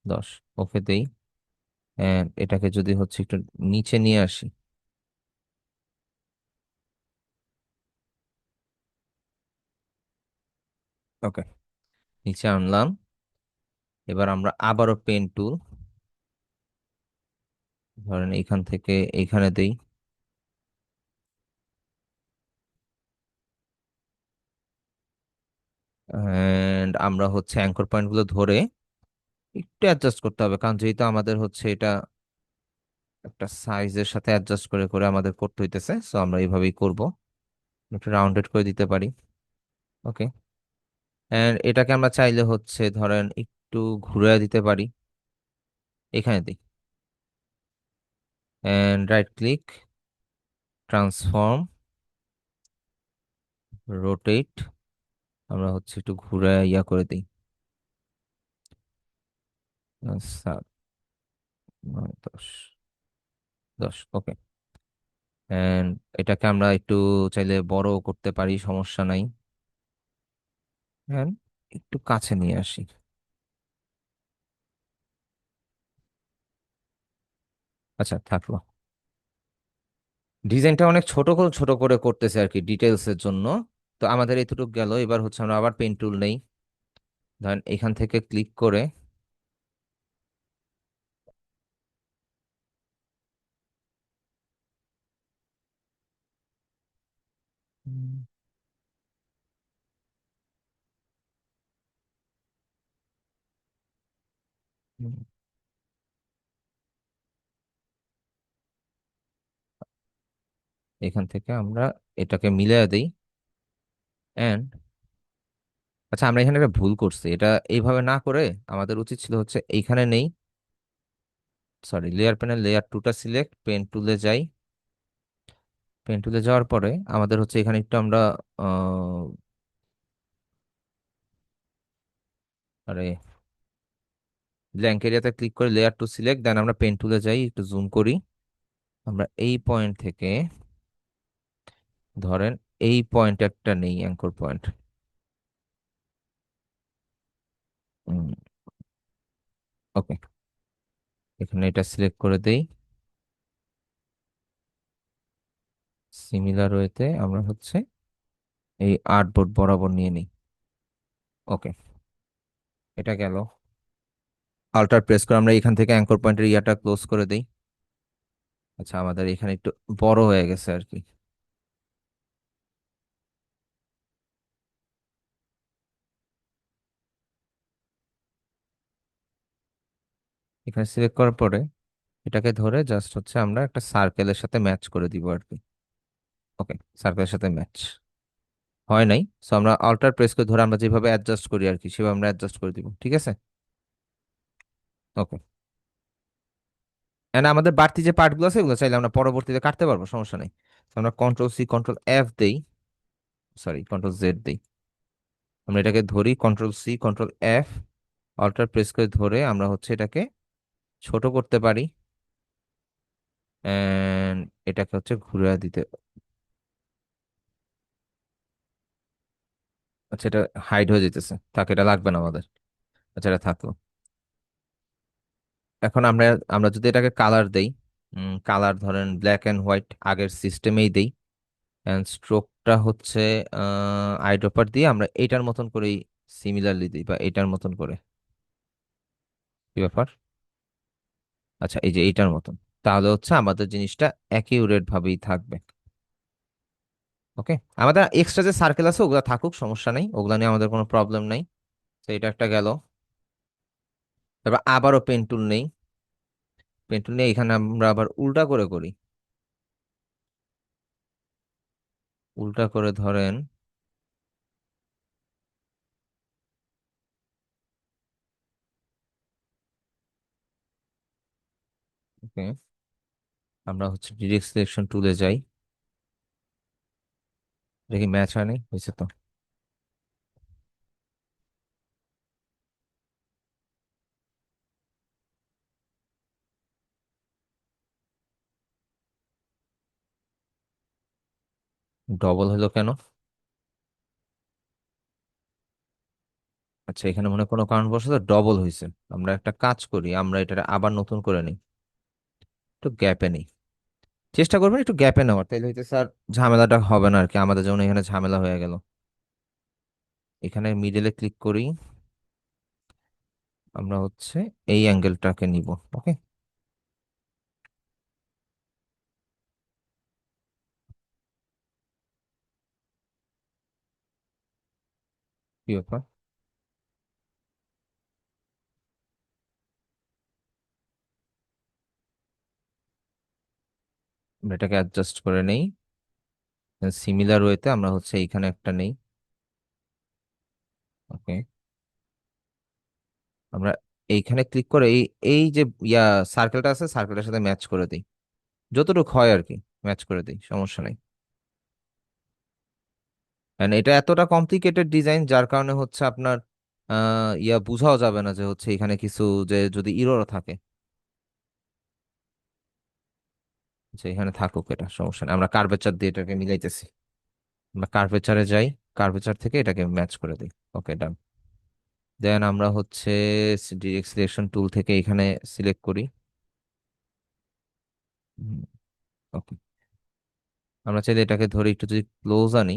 Speaker 1: 10 ওকে দেই। And এটাকে যদি হচ্ছে একটু নিচে নিয়ে আসি, ওকে, নিচে আনলাম। এবার আমরা আবারও পেন টুল ধরেন এখান থেকে এইখানে দেই। এন্ড আমরা হচ্ছে অ্যাঙ্কর পয়েন্ট গুলো ধরে একটু অ্যাডজাস্ট করতে হবে, কারণ যেহেতু আমাদের হচ্ছে এটা একটা সাইজের সাথে অ্যাডজাস্ট করে করে আমাদের করতে হইতেছে, সো আমরা এইভাবেই করব। একটু রাউন্ডেড করে দিতে পারি। ওকে। এন্ড এটাকে আমরা চাইলে হচ্ছে ধরেন একটু ঘুরে দিতে পারি, এখানে দিই। And right click, transform, rotate, আমরা হচ্ছে একটু ঘুরে ইয়া করে দিই। 7, 9, 10, 10, ওকে। এন্ড এটাকে আমরা একটু চাইলে বড় করতে পারি, সমস্যা নাই। এন্ড একটু কাছে নিয়ে আসি। আচ্ছা থাকলো। ডিজাইনটা অনেক ছোট করে করতেছে আর কি, ডিটেলস এর জন্য। তো আমাদের এতটুকু গেল। এবার হচ্ছে আমরা আবার পেন টুল নেই, ধরেন এখান থেকে ক্লিক করে উম, উম, এখান থেকে আমরা এটাকে মিলিয়ে দিই। এন্ড আচ্ছা, আমরা এখানে একটা ভুল করছি, এটা এইভাবে না করে আমাদের উচিত ছিল হচ্ছে এইখানে নেই, সরি, লেয়ার প্যানেল লেয়ার টুটা সিলেক্ট, পেন টুলে যাই। পেন টুলে যাওয়ার পরে আমাদের হচ্ছে এখানে একটু আমরা আহ, আরে ব্ল্যাঙ্ক এরিয়াতে ক্লিক করে লেয়ার টু সিলেক্ট, দেন আমরা পেন টুলে যাই, একটু জুম করি। আমরা এই পয়েন্ট থেকে ধরেন এই পয়েন্ট একটা নেই, অ্যাঙ্কর পয়েন্ট। ওকে, এখানে এটা সিলেক্ট করে দেই। সিমিলার ওয়েতে আমরা হচ্ছে এই আর্টবোর্ড বরাবর নিয়ে নিই। ওকে, এটা গেল। আল্টার প্রেস করে আমরা এখান থেকে অ্যাঙ্কর পয়েন্টের ইয়াটা ক্লোজ করে দেই। আচ্ছা, আমাদের এখানে একটু বড় হয়ে গেছে আর কি। এখানে সিলেক্ট করার পরে এটাকে ধরে জাস্ট হচ্ছে আমরা একটা সার্কেলের সাথে ম্যাচ করে দিব আর কি। ওকে, সার্কেলের সাথে ম্যাচ হয় নাই, সো আমরা অল্টার প্রেস করে ধরে আমরা যেভাবে অ্যাডজাস্ট করি আর কি সেভাবে আমরা অ্যাডজাস্ট করে দিব, ঠিক আছে। ওকে, এন্ড আমাদের বাড়তি যে পার্টগুলো আছে এগুলো চাইলে আমরা পরবর্তীতে কাটতে পারবো, সমস্যা নেই। So আমরা কন্ট্রোল সি কন্ট্রোল এফ দেই, সরি কন্ট্রোল জেড দেই। আমরা এটাকে ধরি control C control F, alter press করে ধরে আমরা হচ্ছে এটাকে ছোট করতে পারি, এন্ড এটাকে হচ্ছে ঘুরে দিতে। আচ্ছা, এটা হাইড হয়ে যেতেছে, তাকে এটা লাগবে না আমাদের। আচ্ছা, এটা থাকলো। এখন আমরা আমরা যদি এটাকে কালার দেই, কালার ধরেন ব্ল্যাক এন্ড হোয়াইট আগের সিস্টেমেই দেই, এন্ড স্ট্রোকটা হচ্ছে আইড্রপার দিয়ে আমরা এইটার মতন করেই সিমিলারলি দিই, বা এইটার মতন করে। কি ব্যাপার? আচ্ছা, এই যে এইটার মতন, তাহলে হচ্ছে আমাদের জিনিসটা অ্যাকিউরেট ভাবেই থাকবে। ওকে, আমাদের এক্সট্রা যে সার্কেল আছে ওগুলা থাকুক, সমস্যা নেই, ওগুলা নিয়ে আমাদের কোনো প্রবলেম নাই। তো এটা একটা গেল। তারপর আবারও পেন টুল নেই, পেন টুল নিয়ে এখানে আমরা আবার উল্টা করে করি। উল্টা করে ধরেন, ওকে, আমরা হচ্ছে ডিরেক্ট সিলেকশন টুলে যাই। দেখি ম্যাচ হয় নাই, হয়েছে তো। ডবল হলো কেন? আচ্ছা, এখানে মনে হয় কোনো কারণবশত ডবল হয়েছে। আমরা একটা কাজ করি, আমরা এটা আবার নতুন করে নিই, একটু গ্যাপে নিই। চেষ্টা করবেন একটু গ্যাপে নেওয়ার, তাইলে হইতে স্যার ঝামেলাটা হবে না আর কি, আমাদের যেমন এখানে ঝামেলা হয়ে গেল। এখানে মিডলে ক্লিক করি, আমরা হচ্ছে এই অ্যাঙ্গেলটাকে নিব। ওকে, কি ব্যাপার? আমরা এটাকে অ্যাডজাস্ট করে নেই, সিমিলার ওয়েতে আমরা হচ্ছে এইখানে একটা নেই। ওকে, আমরা এইখানে ক্লিক করে এই এই যে ইয়া সার্কেলটা আছে সার্কেলটার সাথে ম্যাচ করে দিই, যতটুকু হয় আর কি ম্যাচ করে দিই, সমস্যা নেই। And এটা এতটা কমপ্লিকেটেড ডিজাইন যার কারণে হচ্ছে আপনার ইয়া বুঝাও যাবে না যে হচ্ছে এখানে কিছু, যে যদি ইরর থাকে যে এখানে থাকুক, এটা সমস্যা নেই। আমরা কার্ভেচার দিয়ে এটাকে মিলাইতেছি, আমরা কার্ভেচারে যাই, কার্ভেচার থেকে এটাকে ম্যাচ করে দিই। ওকে, ডান। দেন আমরা হচ্ছে ডিরেক্ট সিলেকশন টুল থেকে এখানে সিলেক্ট করি। ওকে, আমরা চাইলে এটাকে ধরে একটু যদি ক্লোজ আনি,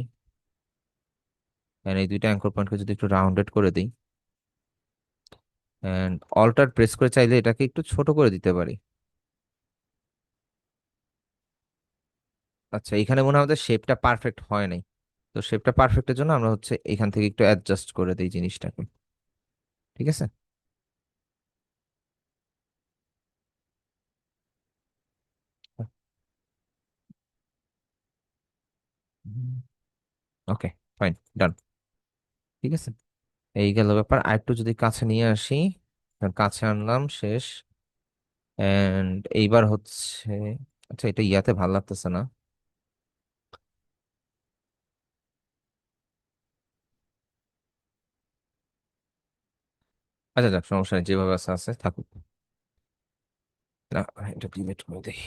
Speaker 1: and এই দুইটা অ্যাঙ্কর পয়েন্টকে যদি একটু রাউন্ডেড করে দিই, এন্ড অল্টার প্রেস করে চাইলে এটাকে একটু ছোট করে দিতে পারি। আচ্ছা, এখানে মনে হয় আমাদের শেপটা পারফেক্ট হয় নাই, তো শেপটা পারফেক্টের জন্য আমরা হচ্ছে এখান থেকে একটু অ্যাডজাস্ট করে দিই জিনিসটাকে, ঠিক আছে। ওকে, ফাইন, ডান, ঠিক আছে। এই গেল ব্যাপার, আরেকটু যদি কাছে নিয়ে আসি, কাছে আনলাম, শেষ। এন্ড এইবার হচ্ছে, আচ্ছা এটা ইয়াতে ভালো লাগতেছে না। আচ্ছা যাক, সমস্যা নেই, যেভাবে আছে আছে থাকুক। না, এটা ডিলিট করে দিই।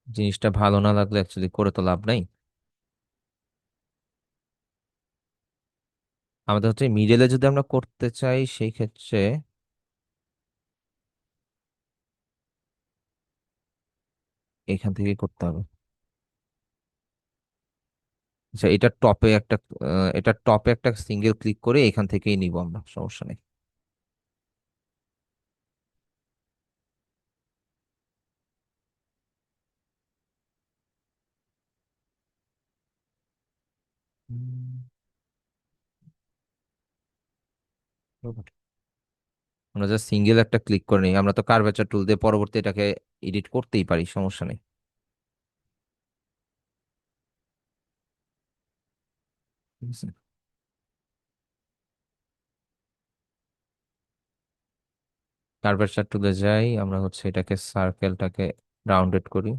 Speaker 1: জিনিসটা ভালো না লাগলে অ্যাকচুয়ালি করে তো লাভ নাই। আমাদের হচ্ছে মিডলে যদি আমরা করতে চাই সেই ক্ষেত্রে এখান থেকে করতে হবে। আচ্ছা, এটা টপে একটা এটা টপে একটা সিঙ্গেল ক্লিক করে এখান থেকেই নিব আমরা, সমস্যা নেই। হুম, আমরা জাস্ট সিঙ্গেল একটা ক্লিক করে নিই, আমরা তো কার্ভেচার টুল দিয়ে পরবর্তী এটাকে এডিট করতেই পারি, সমস্যা নেই। ঠিক আছে, কার্ভেচার টুলে যাই, আমরা হচ্ছে এটাকে সার্কেলটাকে রাউন্ডেড করি।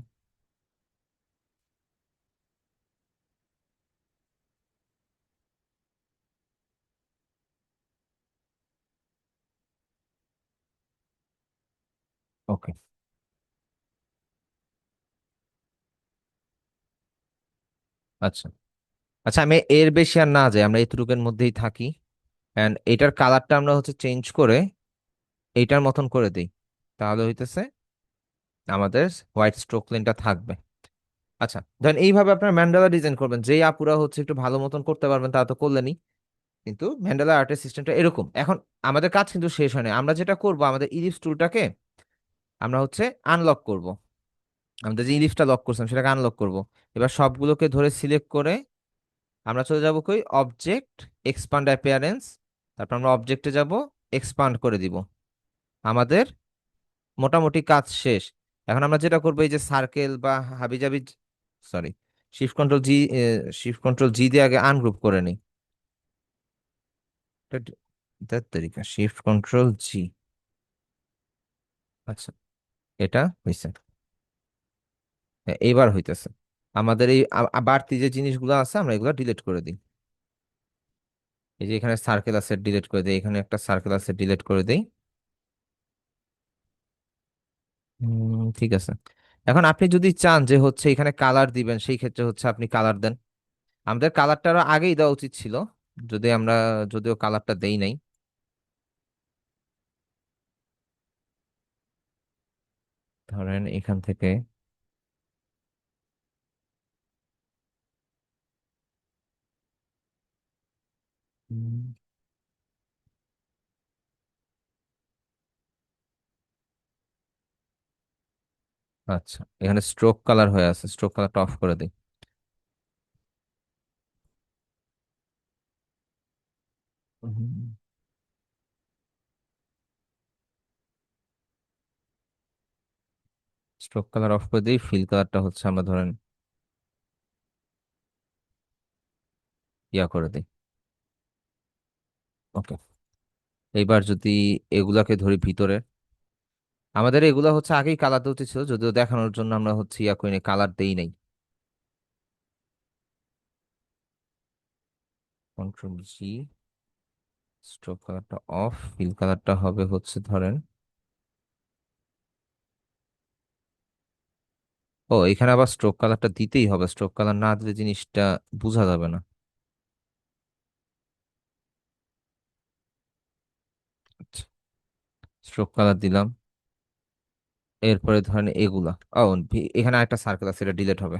Speaker 1: ওকে, আচ্ছা আচ্ছা, আমি এর বেশি আর না যাই, আমরা এতটুকুর মধ্যেই থাকি। এন্ড এটার কালারটা আমরা হচ্ছে চেঞ্জ করে এইটার মতন করে দিই, তাহলে হইতেছে আমাদের হোয়াইট স্ট্রোক লাইনটা থাকবে। আচ্ছা, দেন এইভাবে আপনার ম্যান্ডালা ডিজাইন করবেন, যেই আপুরা হচ্ছে একটু ভালো মতন করতে পারবেন তারা তো করলেনই, কিন্তু ম্যান্ডালা আর্টের সিস্টেমটা এরকম। এখন আমাদের কাজ কিন্তু শেষ হয় না, আমরা যেটা করব আমাদের ইলিপস টুলটাকে আমরা হচ্ছে আনলক করব, আমাদের যে ইলিপসটা লক করছিলাম সেটাকে আনলক করব। এবার সবগুলোকে ধরে সিলেক্ট করে আমরা চলে যাব কই, অবজেক্ট, এক্সপান্ড অ্যাপিয়ারেন্স, তারপর আমরা অবজেক্টে যাব, এক্সপান্ড করে দিব। আমাদের মোটামুটি কাজ শেষ। এখন আমরা যেটা করবো, এই যে সার্কেল বা হাবিজাবি, sorry, shift control G, shift control G দিয়ে আগে আনগ্রুপ করে নিই। এটার তরিকা শিফট কন্ট্রোল জি। আচ্ছা, এটা হয়েছে, এইবার হইতেছে। আমাদের এই বাড়তি যে জিনিসগুলো আছে আমরা এগুলো ডিলিট করে দিই। এই যে এখানে সার্কেল আছে, ডিলিট করে দিই, এখানে একটা সার্কেল আছে, ডিলিট করে দিই। ঠিক আছে। এখন আপনি যদি চান যে হচ্ছে এখানে কালার দিবেন, সেই ক্ষেত্রে হচ্ছে আপনি কালার দেন। আমাদের কালারটা আরো আগেই দেওয়া উচিত ছিল, যদি আমরা, যদিও কালারটা দেই নাই। ধরেন এখান থেকে, উম, আচ্ছা, এখানে স্ট্রোক কালার হয়ে আছে, স্ট্রোক কালারটা অফ করে দিই। স্ট্রোক কালার অফ করে দিই, ফিল কালারটা হচ্ছে আমরা ধরেন ইয়া করে দিই। ওকে, এইবার যদি এগুলাকে ধরি ভিতরে, আমাদের এগুলা হচ্ছে আগেই কালার দিতে ছিল, যদিও দেখানোর জন্য আমরা হচ্ছে ইয়া করিনি, কালার দেই নাই। কন্ট্রোল জি, স্ট্রোক কালারটা অফ, ফিল কালারটা হবে হচ্ছে ধরেন, ও এখানে আবার স্ট্রোক কালারটা দিতেই হবে, স্ট্রোক কালার না দিলে জিনিসটা বোঝা যাবে না। স্ট্রোক কালার দিলাম, এরপরে ধরেন এগুলা, ও এখানে একটা সার্কেল আছে, এটা ডিলিট হবে।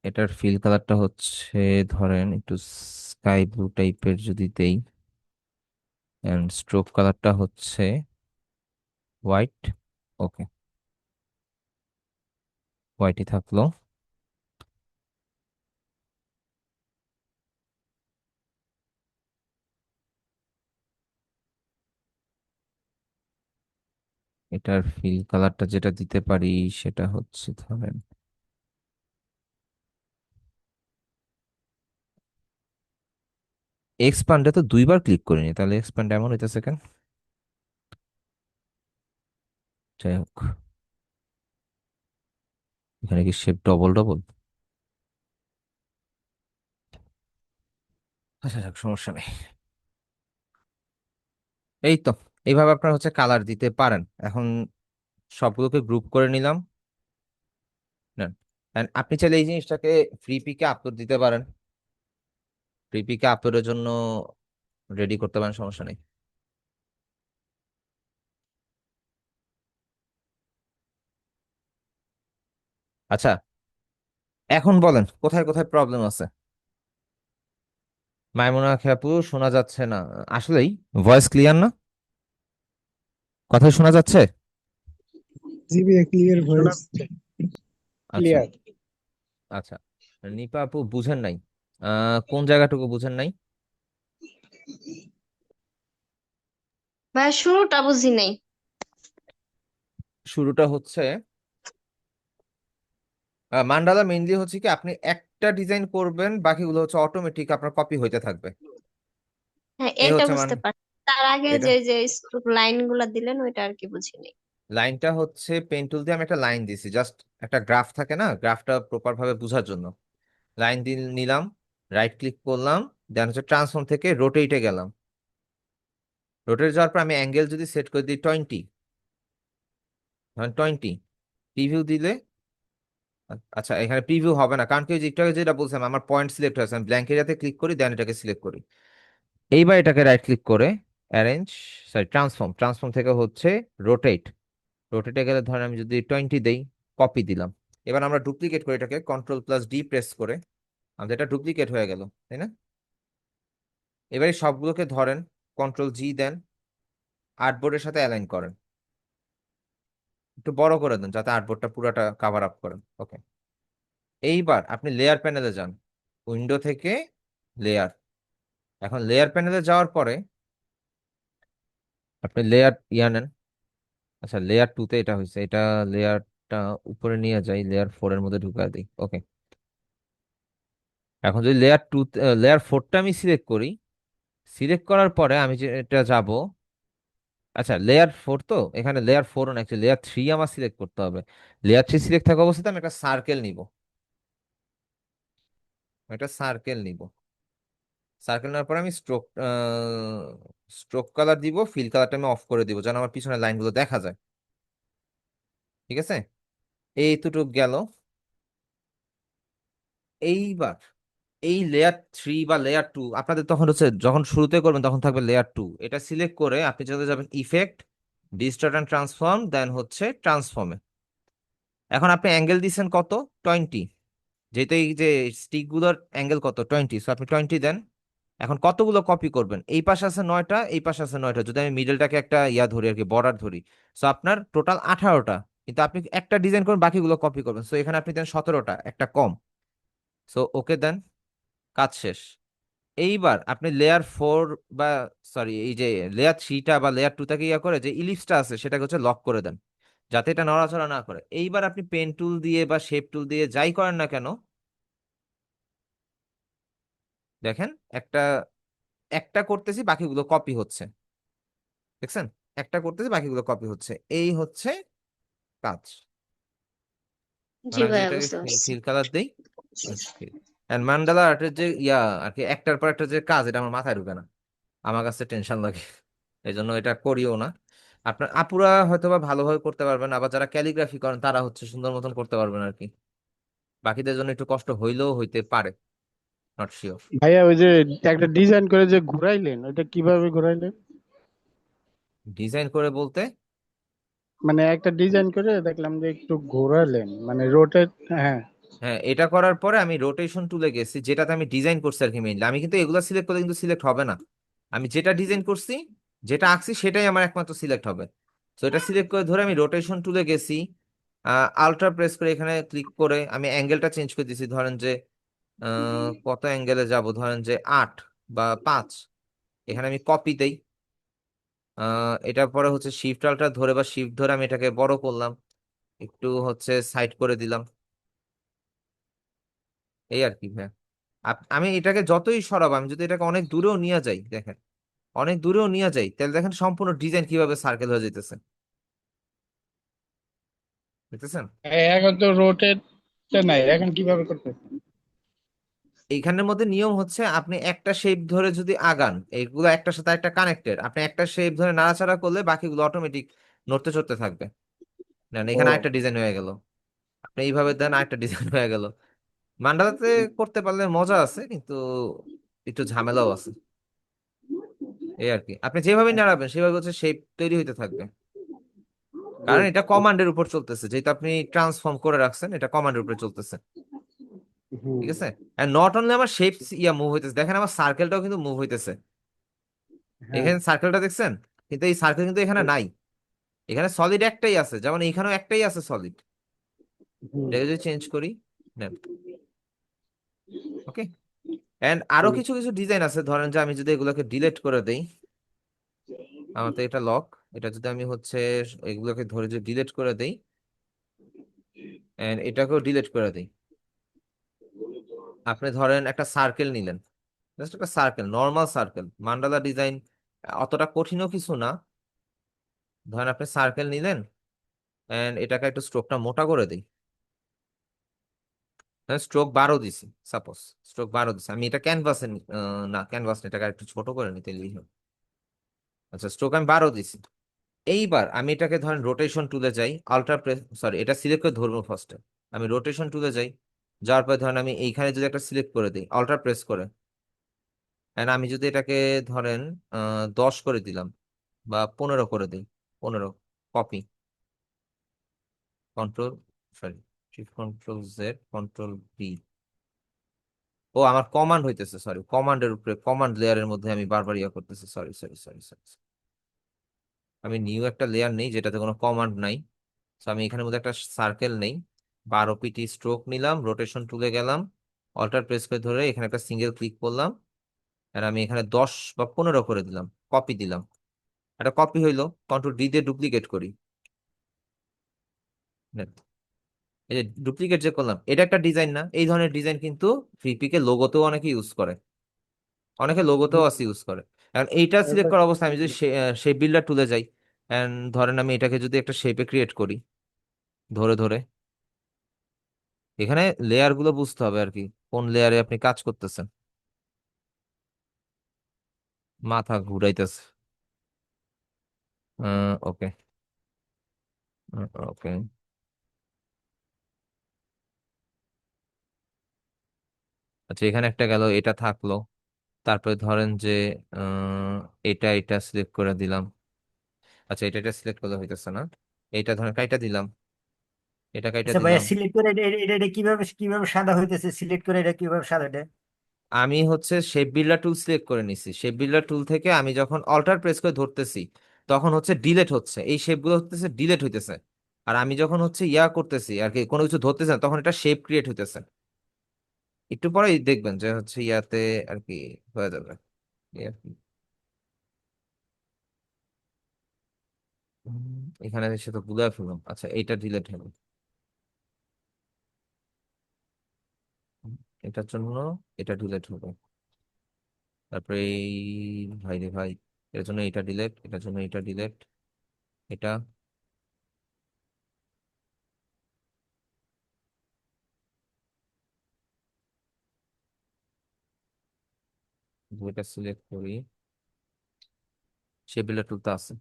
Speaker 1: এটার ফিল কালারটা হচ্ছে ধরেন একটু স্কাই ব্লু টাইপের যদি দেই, এন্ড স্ট্রোক কালারটা হচ্ছে হোয়াইট। ওকে, হোয়াইটই থাকলো। এটার ফিল কালারটা যেটা দিতে পারি সেটা হচ্ছে ধরেন, এক্সপান্ডে তো দুইবার ক্লিক করিনি, তাহলে এক্সপান্ড এমন হইতেছে কেন? যাই হোক, এখানে কি শেপ ডবল ডবল? আচ্ছা যাক, সমস্যা নেই। এই তো, এইভাবে আপনারা হচ্ছে কালার দিতে পারেন। এখন সবগুলোকে গ্রুপ করে নিলাম। নেন। And আপনি চাইলে এই জিনিসটাকে ফ্রি পিকে আপলোড দিতে পারেন, ফ্রি পিকে আপলোডের জন্য রেডি করতে পারেন, সমস্যা নেই। আচ্ছা, এখন বলেন কোথায় কোথায় প্রবলেম আছে। মাইমুনা খেপু, শোনা যাচ্ছে না আসলেই, ভয়েস ক্লিয়ার না, কথা শোনা যাচ্ছে?
Speaker 4: জি ভাইয়া ক্লিয়ার
Speaker 5: শোনা
Speaker 4: ভয়েস।
Speaker 5: যাচ্ছে?
Speaker 1: আচ্ছা
Speaker 5: ক্লিয়ার।
Speaker 1: আচ্ছা, নিপা আপু বুঝেন নাই, কোন জায়গাটুকু বুঝেন নাই?
Speaker 2: ভাইয়া শুরুটা বুঝি নাই।
Speaker 1: শুরুটা হচ্ছে মান্ডালা মেইনলি হচ্ছে কি আপনি একটা ডিজাইন করবেন, বাকিগুলো হচ্ছে অটোমেটিক আপনার কপি হইতে থাকবে।
Speaker 2: হ্যাঁ,
Speaker 1: এই
Speaker 2: এটা
Speaker 1: হচ্ছে
Speaker 2: বুঝতে পারছি, তার আগে
Speaker 1: এটা
Speaker 2: যে যে লাইন গুলা দিলেন ওইটা আর কি বুঝিনি।
Speaker 1: লাইনটা হচ্ছে পেন টুল দিয়ে আমি একটা লাইন দিছি, জাস্ট একটা গ্রাফ থাকে না, গ্রাফটা প্রপার ভাবে বোঝার জন্য লাইন দিয়ে নিলাম, রাইট ক্লিক করলাম, দেন হচ্ছে ট্রান্সফর্ম থেকে রোটেটে গেলাম। রোটেট যাওয়ার পর আমি অ্যাঙ্গেল যদি সেট করে দিই 20, ধরেন 20, প্রিভিউ দিলে আচ্ছা এখানে প্রিভিউ হবে না, কারণ কি ওই যে একটু আগে যেটা বলছিলাম আমার পয়েন্ট সিলেক্ট হয়েছে, আমি ব্ল্যাঙ্ক এরিয়াতে ক্লিক করি দেন এটাকে সিলেক্ট করি। এইবার এটাকে রাইট ক্লিক করে অ্যারেঞ্জ, সরি ট্রান্সফর্ম, ট্রান্সফর্ম থেকে হচ্ছে রোটেট, রোটেটে গেলে ধরেন আমি যদি 20 দেই, কপি দিলাম। এবার আমরা ডুপ্লিকেট করি এটাকে Ctrl+D প্রেস করে, আমাদের এটা ডুপ্লিকেট হয়ে গেল, তাই না? এবারে সবগুলোকে ধরেন Ctrl+G দেন, আর্টবোর্ডের সাথে অ্যালাইন করেন, একটু বড় করে দেন যাতে আর্টবোর্ডটা পুরোটা কাভার আপ করেন। ওকে, এইবার আপনি লেয়ার প্যানেলে যান, উইন্ডো থেকে লেয়ার। এখন লেয়ার প্যানেলে যাওয়ার পরে আপনি লেয়ার নেন। আচ্ছা লেয়ার 2তে এটা হয়েছে, এটা লেয়ারটা উপরে নিয়ে যাই, লেয়ার 4 এর মধ্যে ঢুকাই দিই। ওকে, এখন যদি লেয়ার 4টা আমি সিলেক্ট করি, সিলেক্ট করার পরে আমি যেটা যাব, আচ্ছা লেয়ার 4 তো এখানে লেয়ার 4 না, অ্যাকচুয়ালি লেয়ার 3 আমার সিলেক্ট করতে হবে। লেয়ার 3 সিলেক্ট থাকা অবস্থাতে আমি একটা সার্কেল নিব, একটা সার্কেল নিব। সার্কেল নেওয়ার পরে আমি স্ট্রোক কালার দিব, ফিল কালারটা আমি অফ করে দিব যেন আমার পিছনের লাইনগুলো দেখা যায়। ঠিক আছে, এইটুকু গেল। এইবার এই লেয়ার 3 বা লেয়ার 2 আপনাদের তখন হচ্ছে যখন শুরুতে করবেন তখন থাকবে লেয়ার 2, এটা সিলেক্ট করে আপনি চলে যাবেন ইফেক্ট, ডিস্টর্ট অ্যান্ড ট্রান্সফর্ম, দেন হচ্ছে ট্রান্সফর্মে। এখন আপনি অ্যাঙ্গেল দিচ্ছেন কত? 20, যেহেতু এই যে স্টিক গুলোর অ্যাঙ্গেল কত? 20, সো আপনি 20 দেন। এখন কতগুলো কপি করবেন? এই পাশে আছে 9টা, এই পাশে আছে 9টা, যদি আমি মিডলটাকে একটা ইয়া ধরি আর কি, বর্ডার ধরি, সো আপনার টোটাল 18টা, কিন্তু আপনি একটা ডিজাইন করবেন বাকিগুলো কপি করবেন, সো এখানে আপনি দেন 17টা, একটা কম। সো ওকে দেন, কাজ শেষ। এইবার আপনি লেয়ার 4 বা সরি এই যে লেয়ার 3টা বা লেয়ার 2টাকে ইয়া করে যে ইলিপসটা আছে সেটাকে হচ্ছে লক করে দেন, যাতে এটা নড়াচড়া না করে। এইবার আপনি পেন টুল দিয়ে বা শেপ টুল দিয়ে যাই করেন না কেন, দেখেন একটা একটা করতেছি বাকিগুলো কপি হচ্ছে, দেখছেন? একটা করতেছি বাকিগুলো কপি হচ্ছে, এই হচ্ছে কাজ।
Speaker 2: জি
Speaker 1: মানে আমি যদি
Speaker 2: ভাইয়া
Speaker 1: এটাকে
Speaker 2: বুঝতে পারছি।
Speaker 1: ফিল কালার দেই, এন্ড মান্ডালা আর্টের যে ইয়া আর কি, একটার পর একটা যে কাজ, এটা আমার মাথায় ঢুকে না, আমার কাছে টেনশন লাগে, এই জন্য এটা করিও না। আপনার আপুরা হয়তোবা ভালোভাবে করতে পারবেন, আবার যারা ক্যালিগ্রাফি করেন তারা হচ্ছে সুন্দর মতন করতে পারবেন আর কি, বাকিদের জন্য একটু কষ্ট হইলেও হইতে পারে, নট শিওর।
Speaker 5: ভাইয়া ওই যে একটা ডিজাইন করে যে ঘুরাইলেন, ওইটা কিভাবে ঘুরাইলেন?
Speaker 1: ডিজাইন করে বলতে?
Speaker 5: মানে একটা ডিজাইন করে দেখলাম যে একটু ঘোরালেন, মানে রোটেট। হ্যাঁ।
Speaker 1: হ্যাঁ, এটা করার পরে আমি রোটেশন টুলে গেছি, যেটাতে আমি ডিজাইন করছি আর কি মেইনলি। আমি কিন্তু এগুলো সিলেক্ট করলে কিন্তু সিলেক্ট হবে না, আমি যেটা ডিজাইন করছি, যেটা আঁকছি সেটাই আমার একমাত্র সিলেক্ট হবে। তো এটা সিলেক্ট করে ধরে আমি রোটেশন টুলে গেছি, আল্ট্রা প্রেস করে এখানে ক্লিক করে আমি অ্যাঙ্গেলটা চেঞ্জ করে দিছি, ধরেন যে কত অ্যাঙ্গেলে যাব, ধরেন যে 8 বা 5, এখানে আমি কপি দেই। এটার পরে হচ্ছে শিফট আল্ট্রা ধরে বা শিফট ধরে আমি এটাকে বড় করলাম, একটু হচ্ছে সাইড করে দিলাম, এই আর কি। হ্যাঁ, আমি এটাকে যতই সরাবো, আমি যদি এটাকে অনেক দূরেও নিয়ে যাই, দেখেন অনেক দূরেও নিয়ে যাই, তাহলে দেখেন সম্পূর্ণ ডিজাইন কিভাবে সার্কেল হয়ে যেতেছে, দেখতেছেন?
Speaker 5: এখন তো রোটেট নাই, এখন কিভাবে করতেছেন?
Speaker 1: এইখানের মধ্যে নিয়ম হচ্ছে আপনি একটা শেপ ধরে যদি আগান, এইগুলো একটার সাথে একটা কানেক্টেড, আপনি একটা শেপ ধরে নাড়াচাড়া করলে বাকিগুলো অটোমেটিক নড়তে চড়তে থাকবে। না এখানে
Speaker 5: ও।
Speaker 1: একটা ডিজাইন হয়ে গেল, আপনি এইভাবে দেন আরেকটা ডিজাইন হয়ে গেল। মান্ডালাতে করতে পারলে মজা আছে, কিন্তু একটু ঝামেলাও আছে, এই আর কি। আপনি যেভাবে নাড়াবেন সেভাবে হচ্ছে শেপ তৈরি হইতে থাকবে, কারণ এটা কমান্ডের উপর চলতেছে, যেহেতু আপনি ট্রান্সফর্ম করে রাখছেন, এটা কমান্ডের উপরে চলতেছে।
Speaker 5: হুম।
Speaker 1: ঠিক আছে, এন্ড নট অনলি আমার শেপ ইয়া মুভ হইতেছে, দেখেন আমার সার্কেলটাও কিন্তু মুভ হইতেছে,
Speaker 5: হ্যাঁ।
Speaker 1: এখানে সার্কেলটা দেখছেন, কিন্তু এই সার্কেল কিন্তু এখানে নাই। এখানে সলিড একটাই আছে, যেমন এখানেও একটাই আছে সলিড।
Speaker 5: হুম।
Speaker 1: এটাকে যদি চেঞ্জ করি, নেন, ওকে। এন্ড আরো কিছু কিছু ডিজাইন আছে, ধরেন যে আমি যদি এগুলোকে ডিলিট করে দেই, আমার তো এটা লক, এটা যদি আমি হচ্ছে এগুলোকে ধরে যদি ডিলিট করে দেই, এন্ড এটাকেও ডিলিট করে দেই, আপনি ধরেন একটা সার্কেল নিলেন, জাস্ট একটা circle, normal circle, mandala design অতটা কঠিনও কিছু না। ধরেন আপনি সার্কেল নিলেন, এন্ড এটাকে একটু স্ট্রোকটা মোটা করে দিই, স্ট্রোক 12 দিছি, সাপোজ স্ট্রোক 12 দিছি, আমি এটা ক্যানভাসে, না ক্যানভাস না, এটাকে একটু ছোট করে নিতে লিখে, আচ্ছা স্ট্রোক আমি 12 দিছি। এইবার আমি এটাকে ধরেন রোটেশন টুলে যাই, আল্ট্রা প্রেস, সরি এটা সিলেক্ট করে ধরবো ফার্স্টে, আমি রোটেশন টুলে যাই, যাওয়ার পর ধরেন আমি এইখানে যদি একটা সিলেক্ট করে দিই আল্ট্রা প্রেস করে, এন্ড আমি যদি এটাকে ধরেন 10 করে দিলাম বা 15 করে দিই, 15, copy, control, sorry shift control Z control B, ও আমার কমান্ড হইতেছে, সরি কমান্ডের উপরে, কমান্ড লেয়ারের মধ্যে আমি বারবার ইয়া করতেছি, সরি সরি সরি সরি, আমি নিউ একটা লেয়ার নেই যেটাতে কোনো কমান্ড নাই। তো আমি এখানের মধ্যে একটা সার্কেল নেই, 12 পিটি স্ট্রোক নিলাম, রোটেশন টুলে গেলাম, অল্টার প্রেস করে ধরে এখানে একটা সিঙ্গেল ক্লিক করলাম, আর আমি এখানে 10 বা 15 করে দিলাম, কপি দিলাম, একটা কপি হইলো, কন্ট্রোল ডি দিয়ে ডুপ্লিকেট করি, নেন। এই যে ডুপ্লিকেট যে করলাম, এটা একটা ডিজাইন না? এই ধরনের ডিজাইন কিন্তু ফ্রিপিকে লোগোতেও অনেকে ইউজ করে, অনেকে লোগোতেও আছে ইউজ করে। এখন এইটা সিলেক্ট
Speaker 5: এটা
Speaker 1: করা অবস্থায় আমি যদি শেপ বিল্ডার টুলে যাই, এন্ড ধরেন আমি এটাকে যদি একটা শেপে ক্রিয়েট করি, ধরে ধরে, এখানে লেয়ার গুলো বুঝতে হবে আর কি, কোন লেয়ারে আপনি কাজ করতেছেন, মাথা ঘুরাইতেছে, ওকে, ওকে, আচ্ছা এখানে একটা গেল, এটা থাকলো, তারপরে ধরেন যে এটা সিলেক্ট করে দিলাম, আচ্ছা এটা সিলেক্ট করলে হইতেছে না, এটা ধরেন কাইটা দিলাম, এটা কাইটা
Speaker 6: আচ্ছা ভাইয়া,
Speaker 1: দিলাম।
Speaker 6: সিলেক্ট করে এটা কিভাবে কিভাবে সাদা হইতেছে? সিলেক্ট করে এটা কিভাবে সাদা এটা?
Speaker 1: আমি হচ্ছে শেপ বিল্ডার টুল সিলেক্ট করে নিছি, শেপ বিল্ডার টুল থেকে আমি যখন অল্টার প্রেস করে ধরতেছি, তখন হচ্ছে ডিলেট হচ্ছে, এই শেপগুলো হচ্ছে ডিলেট হইতেছে, আর আমি যখন হচ্ছে ইয়া করতেছি আর কি, কোনো কিছু ধরতেছি না, তখন এটা শেপ ক্রিয়েট হইতেছে। একটু পরেই দেখবেন যে হচ্ছে ইয়াতে আর কি হয়ে যাবে, এই আর কি। এখানে এসে তো গুলা ফেললাম, আচ্ছা এইটা ডিলেট হলো, এটার জন্য এটা ডিলেট হবে, তারপরে এই, ভাই রে ভাই, এর জন্য এটা ডিলেট, এটার জন্য এটা ডিলেট, এটা, এটা সিলেক্ট করি, সে বিল্ডার টুল তো আছে,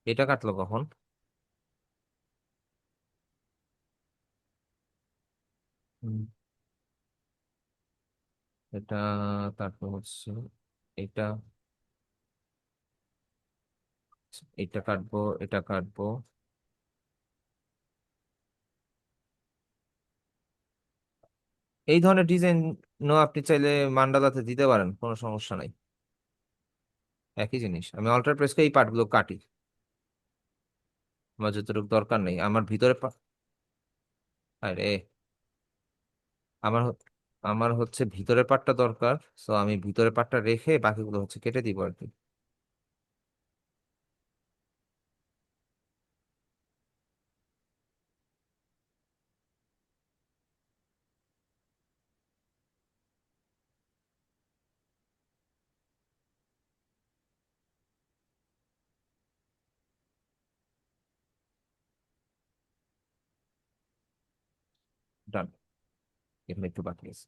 Speaker 1: এটা কাটলো কখন? হুম, এটা, তারপর হচ্ছে এটা, এটা কাটবো, এটা কাটবো, এই ধরনের ডিজাইন আপনি চাইলে মান্ডালাতে দিতে পারেন, কোনো সমস্যা নাই, একই জিনিস। আমি অল্টার প্রেস করে এই পার্টগুলো কাটি, আমার যতটুকু দরকার নেই, আমার ভিতরে আরে আমার আমার হচ্ছে ভিতরের পার্টটা দরকার, সো আমি ভিতরের পার্টটা রেখে বাকিগুলো হচ্ছে কেটে দিব আর কি। ডান, এখানে একটু বাকি আছে।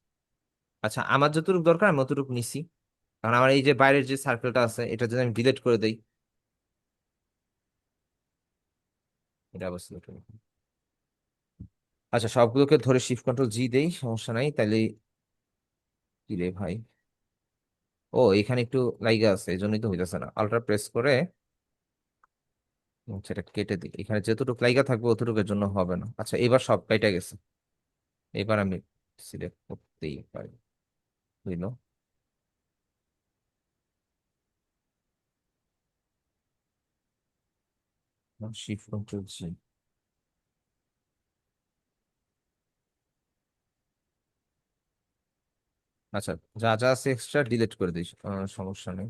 Speaker 1: আচ্ছা আমার যতটুকু দরকার আমি অতটুকু নিছি, কারণ আমার এই যে বাইরের যে সার্কেলটা আছে এটা যদি আমি ডিলিট করে দেই, এটা অবশ্যই delete করে দিই। আচ্ছা সবগুলোকে ধরে শিফট কন্ট্রোল জি দেই, সমস্যা নাই তাইলে, কি রে ভাই, ও এখানে একটু লাইগা আছে এই জন্যই তো হইতেছে না, আল্ট্রা প্রেস করে সেটা কেটে দিই, এখানে যতটুকু লাইগা থাকবে অতটুকুর জন্য হবে না। আচ্ছা এবার সব কাইটা গেছে, এবার আমি সিলেক্ট করতেই পারি, বুঝলো? শিফট কন্ট্রোল জি। আচ্ছা, যা যা আছে এক্সট্রা ডিলিট করে দিই, সমস্যা নেই।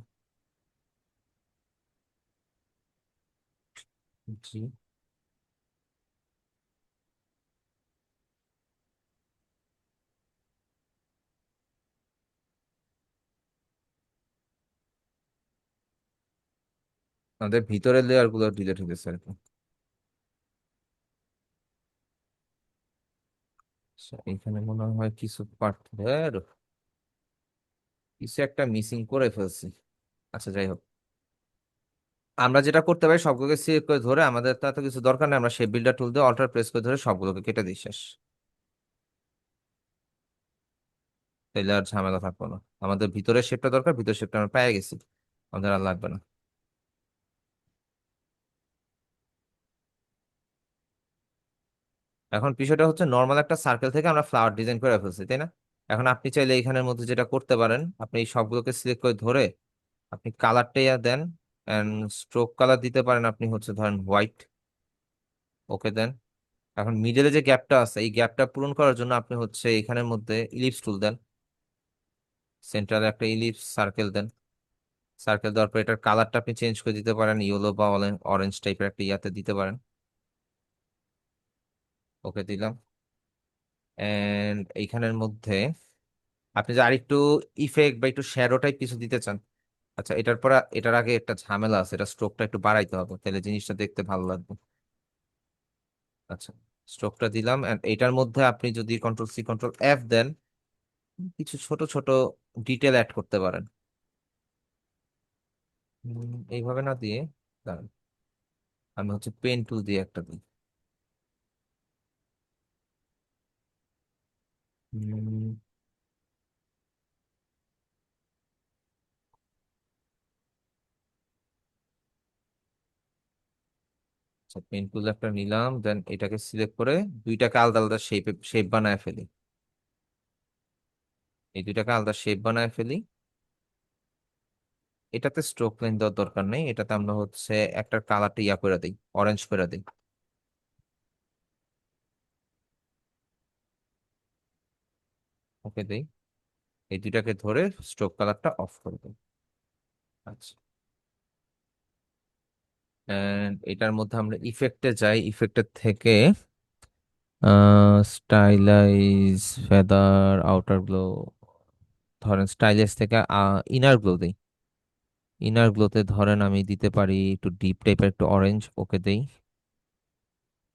Speaker 1: জি। আমাদের ভিতরের লেয়ার গুলো ডিলিট হয়ে গেছে আর কি। আচ্ছা, এখানে মনে হয় কিছু পার্ট, কিছু একটা মিসিং করে ফেলছি। আচ্ছা, যাই হোক, আমরা যেটা করতে পারি সবগুলোকে সিলেক্ট করে ধরে, আমাদের তো এত কিছু দরকার নেই, আমরা শেপ বিল্ডার টুল দিয়ে অল্টার প্রেস করে ধরে সবগুলোকে কেটে দিই, শেষ। তাইলে আর ঝামেলা থাকবো না। আমাদের ভিতরের শেপটা দরকার, ভিতরের শেপটা আমরা পেয়ে গেছি, আমাদের আর লাগবে না। এখন বিষয়টা হচ্ছে নর্মাল একটা সার্কেল থেকে আমরা ফ্লাওয়ার ডিজাইন করে ফেলছি, তাই না? এখন আপনি চাইলে এখানের মধ্যে যেটা করতে পারেন, আপনি এই সবগুলোকে সিলেক্ট করে ধরে আপনি কালারটা দেন, এন্ড স্ট্রোক কালার দিতে পারেন আপনি হচ্ছে ধরেন হোয়াইট। ওকে দেন। এখন মিডলে যে গ্যাপটা আছে, এই গ্যাপটা পূরণ করার জন্য আপনি হচ্ছে এখানের মধ্যে ইলিপস টুল দেন, সেন্ট্রালে একটা ইলিপস সার্কেল দেন। সার্কেল দেওয়ার পর এটার কালারটা আপনি চেঞ্জ করে দিতে পারেন, ইয়েলো বা অরেঞ্জ টাইপের একটা ইয়াতে দিতে পারেন। ওকে দিলাম। এন্ড এইখানের মধ্যে আপনি যে আরেকটু ইফেক্ট বা একটু শ্যাডো টাইপ কিছু দিতে চান, আচ্ছা, এটার পর এটার আগে একটা ঝামেলা আছে, এটা স্ট্রোকটা একটু বাড়াইতে হবে, তাহলে জিনিসটা দেখতে ভালো লাগবে। আচ্ছা, স্ট্রোকটা দিলাম, এন্ড এটার মধ্যে আপনি যদি কন্ট্রোল সি কন্ট্রোল এফ দেন, কিছু ছোট ছোট ডিটেল অ্যাড করতে পারেন। এইভাবে না দিয়ে, দাঁড়ান, আমি হচ্ছে পেন টুল দিয়ে একটা দিই। উম, আচ্ছা, পেন টুল একটা নিলাম, দেন এটাকে সিলেক্ট করে দুইটাকে আলাদা আলাদা শেপ বানায় ফেলি। এই দুইটাকে আলাদা শেপ বানায় ফেলি। এটাতে স্ট্রোক লাইন দেওয়ার দরকার নেই, এটাতে আমরা হচ্ছে একটা কালারটা ইয়া করে দিই, অরেঞ্জ করে দিই। ওকে দিই। এই দুইটাকে ধরে স্ট্রোক কালারটা অফ করে দিই। আচ্ছা, and এটার মধ্যে আমরা ইফেক্টে যাই, ইফেক্টের থেকে স্টাইলাইজ ফেদার আউটার গ্লো, ধরেন স্টাইলাইজ থেকে ইনার গ্লো দিই। ইনার গ্লোতে ধরেন আমি দিতে পারি একটু ডিপ টাইপের একটু অরেঞ্জ। ওকে দেই।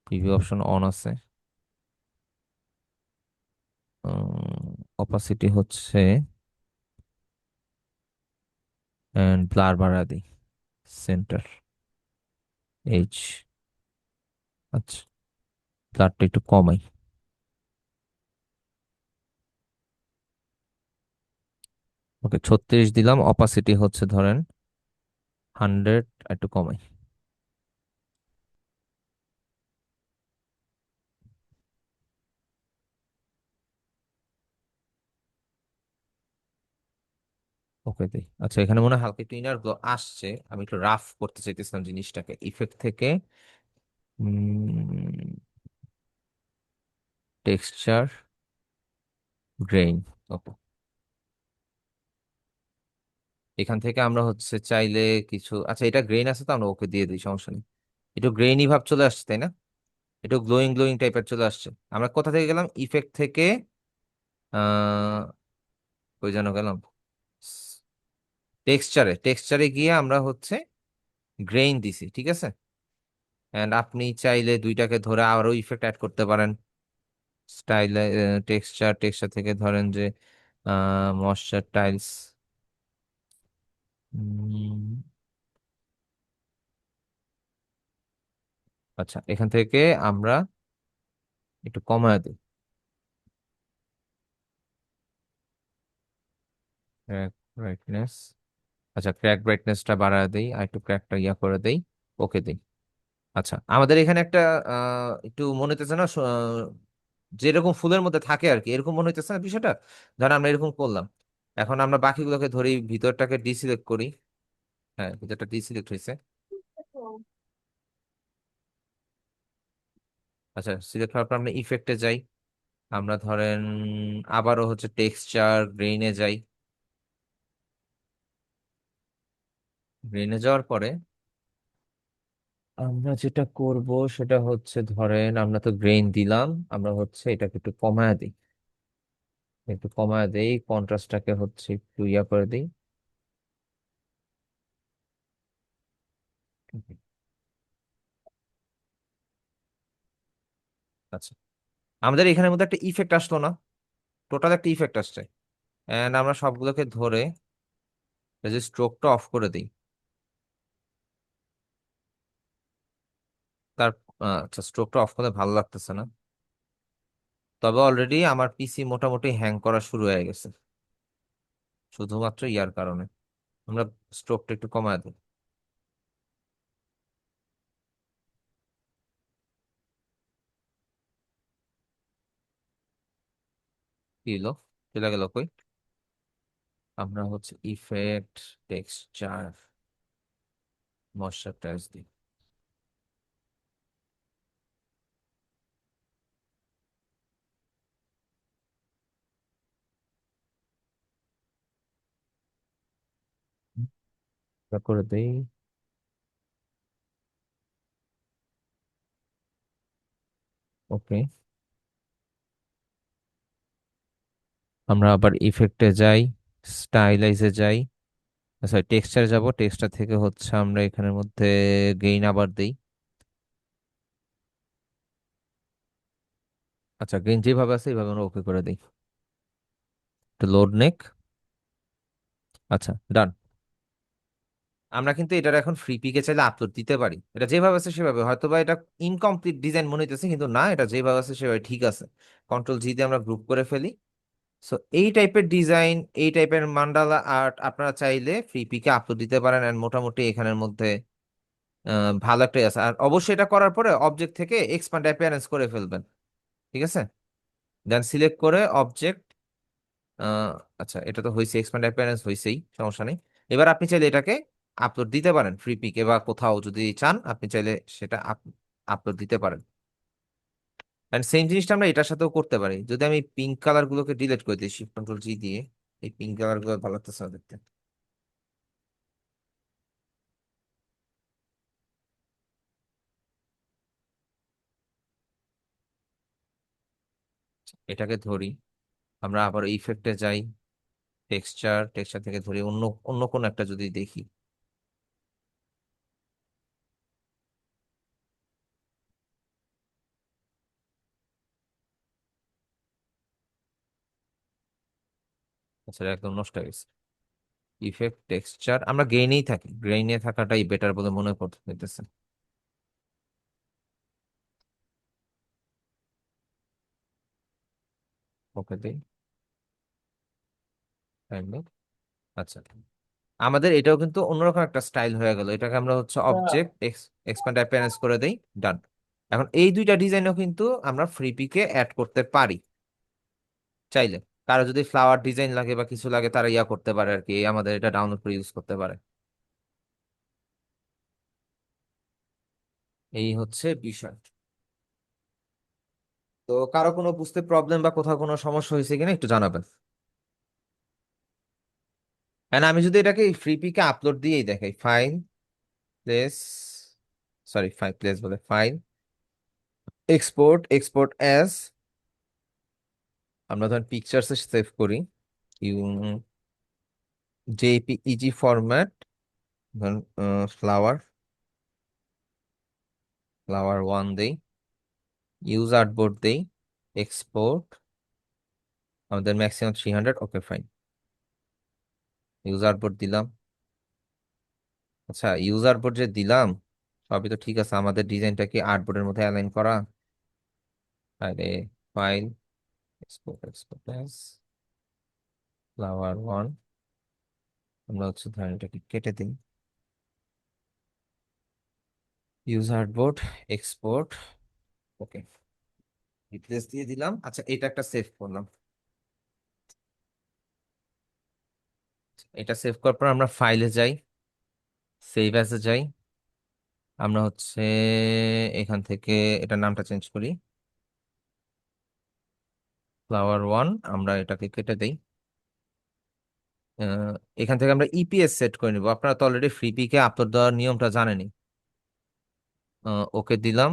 Speaker 1: প্রিভিউ অপশন অন আছে। অপাসিটি হচ্ছে এন্ড ব্লার বাড়া দিই, সেন্টার এইচ। আচ্ছা, ব্লারটা একটু কমাই। ওকে, 36 দিলাম, অপাসিটি হচ্ছে ধরেন 100, একটু কমাই। ওকে দিই। আচ্ছা, এখানে মনে হয় হালকা একটু ইনার গ্লো আসছে, আমি একটু রাফ করতে চাইতেছিলাম জিনিসটাকে, ইফেক্ট থেকে টেক্সচার গ্রেইন। ওকে, এখান থেকে আমরা হচ্ছে চাইলে কিছু, আচ্ছা এটা গ্রেইন আছে তো আমরা ওকে দিয়ে দিই, সমস্যা নেই। একটু গ্রেইনি ভাব চলে আসছে, তাই না? একটু গ্লোয়িং গ্লোয়িং টাইপের চলে আসছে। আমরা কোথা থেকে গেলাম? ইফেক্ট থেকে আহ কই যেন গেলাম, টেক্সচারে, টেক্সচারে গিয়ে আমরা হচ্ছে গ্রেইন দিছি, ঠিক আছে। এন্ড আপনি চাইলে দুইটাকে ধরে আরো ইফেক্ট অ্যাড করতে পারেন। স্টাইল, টেক্সচার, টেক্সচার থেকে ধরেন যে ময়শ্চার টাইলস, আচ্ছা, এখান থেকে আমরা একটু কমায় দিই, ক্র্যাক ব্রাইটনেস। আচ্ছা, ক্র্যাক ব্রাইটনেসটা বাড়ায় দিই, আর একটু ক্র্যাকটা ইয়া করে দেই। ওকে দিই। আচ্ছা, আমাদের এখানে একটা একটু মনে হইতেছে না, যেরকম ফুলের মধ্যে থাকে আর কি, এরকম মনে হইতেছে না বিষয়টা? ধরেন আমরা এরকম করলাম, এখন আমরা বাকিগুলোকে ধরি, ভিতরটাকে ডিসিলেক্ট করি। হ্যাঁ, ভিতরটা ডিসিলেক্ট হয়েছে। আচ্ছা, সিলেক্ট করার পর আমরা ইফেক্টে যাই। আমরা ধরেন আবারও হচ্ছে টেক্সচার গ্রেইনে যাই। গ্রেইনে যাওয়ার পরে আমরা যেটা করব সেটা হচ্ছে ধরেন আমরা তো গ্রেইন দিলাম, আমরা হচ্ছে এটাকে একটু কমায় দিই। একটু কমায় দেই, কন্ট্রাস্টটাকে হচ্ছে একটু ইয়া করে দিই। আচ্ছা, আমাদের এখানের মধ্যে একটা ইফেক্ট আসলো না? টোটাল একটা ইফেক্ট আসছে। এন্ড আমরা সবগুলোকে ধরে এই যে স্ট্রোকটা অফ করে দিই। তার আচ্ছা, স্ট্রোকটা অফ করলে ভালো লাগতেছে না, তবে অলরেডি আমার পিসি মোটামুটি হ্যাং করা শুরু হয়ে গেছে, শুধুমাত্র ইয়ার কারণে। আমরা স্ট্রোকটা একটু কমায় দিই। কি হলো? চলে গেল কই? আমরা হচ্ছে ইফেক্ট, টেক্সচার, ময়শ্চার টাচ দিই। এটা করে দেই। ওকে, আমরা আবার ইফেক্টে যাই, স্টাইলাইজে যাই, সরি টেক্সচারে যাব। টেক্সচার থেকে হচ্ছে আমরা এখানের মধ্যে গেইন আবার দেই। আচ্ছা, গেইন যেভাবে আছে এইভাবে আমরা ওকে করে দিই। একটু লোড নেক। আচ্ছা, ডান। আমরা কিন্তু এটার এখন ফ্রি পিকে চাইলে আপলোড দিতে পারি। এটা যেভাবে আছে সেভাবে, হয়তো বা এটা ইনকমপ্লিট ডিজাইন মনে হইতেছে, কিন্তু না, এটা যেভাবে আছে সেভাবে ঠিক আছে। কন্ট্রোল জি দিয়ে আমরা গ্রুপ করে ফেলি। সো এই টাইপের ডিজাইন, এই টাইপের মান্ডালা আর্ট আপনারা চাইলে ফ্রি পিকে আপলোড দিতে পারেন। এন্ড মোটামুটি এখানের মধ্যে ভালো একটা আছে। আর অবশ্যই এটা করার পরে অবজেক্ট থেকে এক্সপ্যান্ড অ্যাপিয়ারেন্স করে ফেলবেন, ঠিক আছে? দেন সিলেক্ট করে অবজেক্ট। আচ্ছা, এটা তো হয়েছে, এক্সপ্যান্ড অ্যাপিয়ারেন্স হয়েছেই, সমস্যা নেই। এবার আপনি চাইলে এটাকে আপলোড দিতে পারেন ফ্রি পিকে, বা কোথাও যদি চান আপনি চাইলে সেটা আপলোড দিতে পারেন। এন্ড সেম জিনিসটা আমরা এটার সাথেও করতে পারি। যদি আমি পিঙ্ক কালার গুলোকে ডিলিট করে দিই শিফট কন্ট্রোল জি দিয়ে, এই পিঙ্ক কালার গুলো ভালো লাগতেছে না দেখতে। এটাকে ধরি, আমরা আবার ইফেক্টে যাই, টেক্সচার, টেক্সচার থেকে ধরি অন্য অন্য কোন একটা যদি দেখি। আচ্ছা, এটা একদম নষ্ট হয়ে গেছে। ইফেক্ট, টেক্সচার, আমরা গেইনেই থাকি, গ্রেইনে থাকাটাই বেটার বলে মনে করতে হইতেছে। ওকে দিই, kind of। আচ্ছা, আমাদের এটাও কিন্তু অন্যরকম একটা স্টাইল হয়ে গেল। এটাকে আমরা হচ্ছে অবজেক্ট এক্সপ্যান্ড অ্যাপিয়ারেন্স করে দেই, ডান। এখন এই দুইটা ডিজাইনও কিন্তু আমরা ফ্রি পিকে অ্যাড করতে পারি চাইলে। কারো যদি ফ্লাওয়ার ডিজাইন লাগে বা কিছু লাগে, তারা ইয়া করতে পারে আর কি, আমাদের এটা ডাউনলোড করে ইউজ করতে পারে। এই হচ্ছে বিষয়। তো কারো কোনো বুঝতে প্রবলেম বা কোথাও কোনো সমস্যা হয়েছে কিনা একটু জানাবেন। হ্যাঁ, আমি যদি এটাকে ফ্রি পিকে আপলোড দিয়েই দেখাই, file, place, sorry file place বলে, ফাইল, এক্সপোর্ট, এক্সপোর্ট অ্যাজ, আমরা ধরেন পিকচার্সে সেভ করি, জেপিইজি ফরম্যাট, ধরুন ফ্লাওয়ার, ফ্লাওয়ার ওয়ান দেই, ইউজ আর্টবোর্ড দেই, এক্সপোর্ট, আমাদের maximum 300, okay fine. Use artboard দিলাম। আচ্ছা, ইউজ আর্টবোর্ড যে দিলাম, সবই তো ঠিক আছে, আমাদের ডিজাইনটা কি আর্টবোর্ডের মধ্যে অ্যালাইন করা? আরে, file, export, export as, flower one, আমরা হচ্ছে ধরেন এটাকে কেটে দিই, ইউজ আর্টবোর্ড, এক্সপোর্ট, ওকে, রিপ্লেস দিয়ে দিলাম। আচ্ছা, এটা একটা সেভ করলাম। এটা সেভ করার পর আমরা ফাইলে যাই, সেভ অ্যাজে যাই। আমরা হচ্ছে এখান থেকে এটার নামটা চেঞ্জ করি, ফ্লাওয়ার 1 আমরা এটাকে কেটে দেই। আহ, এখান থেকে আমরা ইপিএস সেট করে নিব। আপনারা তো অলরেডি ফ্রি পিকে আপলোড দেওয়ার নিয়মটা জানেনই। ওকে দিলাম।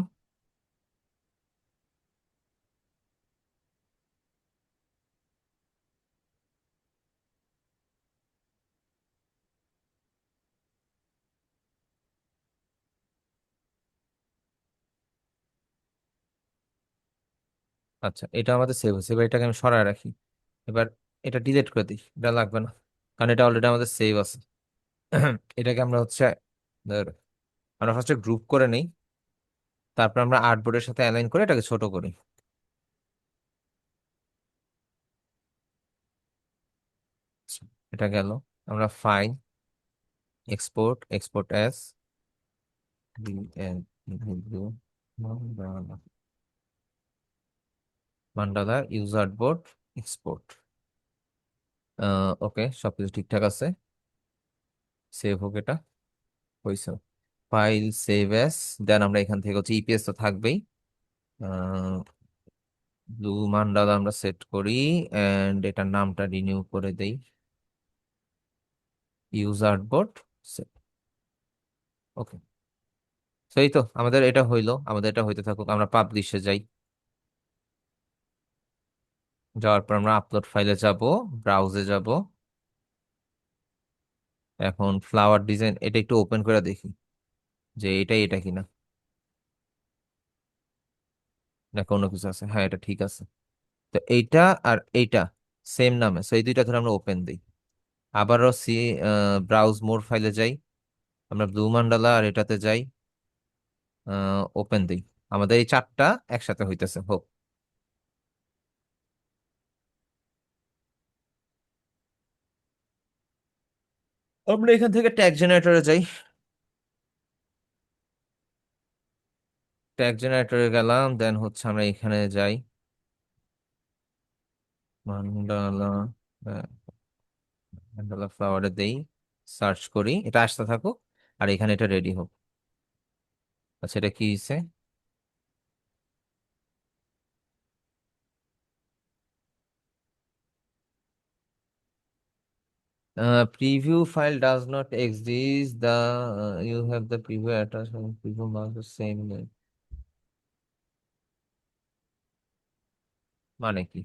Speaker 1: আচ্ছা, এটা আমাদের সেভ হয়েছে। এবার এটাকে আমি সরায় রাখি। এবার এটা ডিলিট করে দিই, এটা লাগবে না, কারণ এটা অলরেডি আমাদের সেভ আছে। এটাকে আমরা হচ্ছে ধর, আমরা ফার্স্টে গ্রুপ করে নেই, তারপর আমরা আর্টবোর্ডের সাথে অ্যালাইন করে এটাকে ছোট করি। আচ্ছা, এটা গেল। আমরা file, export, export as mandala user board export. Okay, সবকিছু ঠিকঠাক আছে। সেভ হোক, এটা হয়েছে। ফাইল সেভ এস, দেন আমরা এখান থেকে হচ্ছে ইপিএস তো থাকবেই। ব্লু মান্ডালা আমরা সেট করি, এন্ড এটার নামটা রিনিউ করে দেই, ইউজার বোর্ড। ওকে, সেই তো আমাদের এটা হইলো। আমাদের এটা হইতে থাকুক, আমরা পাবলিশে যাই। যাওয়ার পর আমরা আপলোড ফাইলে যাব, ব্রাউজে যাব। এখন ফ্লাওয়ার ডিজাইন এটা একটু ওপেন করে দেখি যে এটা কিনা, নাকি অন্য কিছু আছে। হ্যাঁ, এটা ঠিক আছে। তো এইটা আর এইটা সেম নামে, সেই দুইটা ধরে আমরা ওপেন দিই। আবারও ব্রাউজ মোর ফাইলে যাই, আমরা ব্লু মান্ডালা আর এটাতে যাই, ওপেন দিই। আমাদের এই চারটা একসাথে হইতেছে, হোক। আমরা এখান থেকে ট্যাগ জেনারেটরে যাই। ট্যাগ জেনারেটরে গেলাম, দেন হচ্ছে আমরা এখানে যাই, মান্ডালা, মান্ডালা ফ্লাওয়ারে দেই, সার্চ করি, এটা আসতে থাকুক, আর এখানে এটা রেডি হোক। আচ্ছা, এটা কি হয়েছে? Preview file does not exist. You have the preview attachment. Preview must be same name. মানে কি?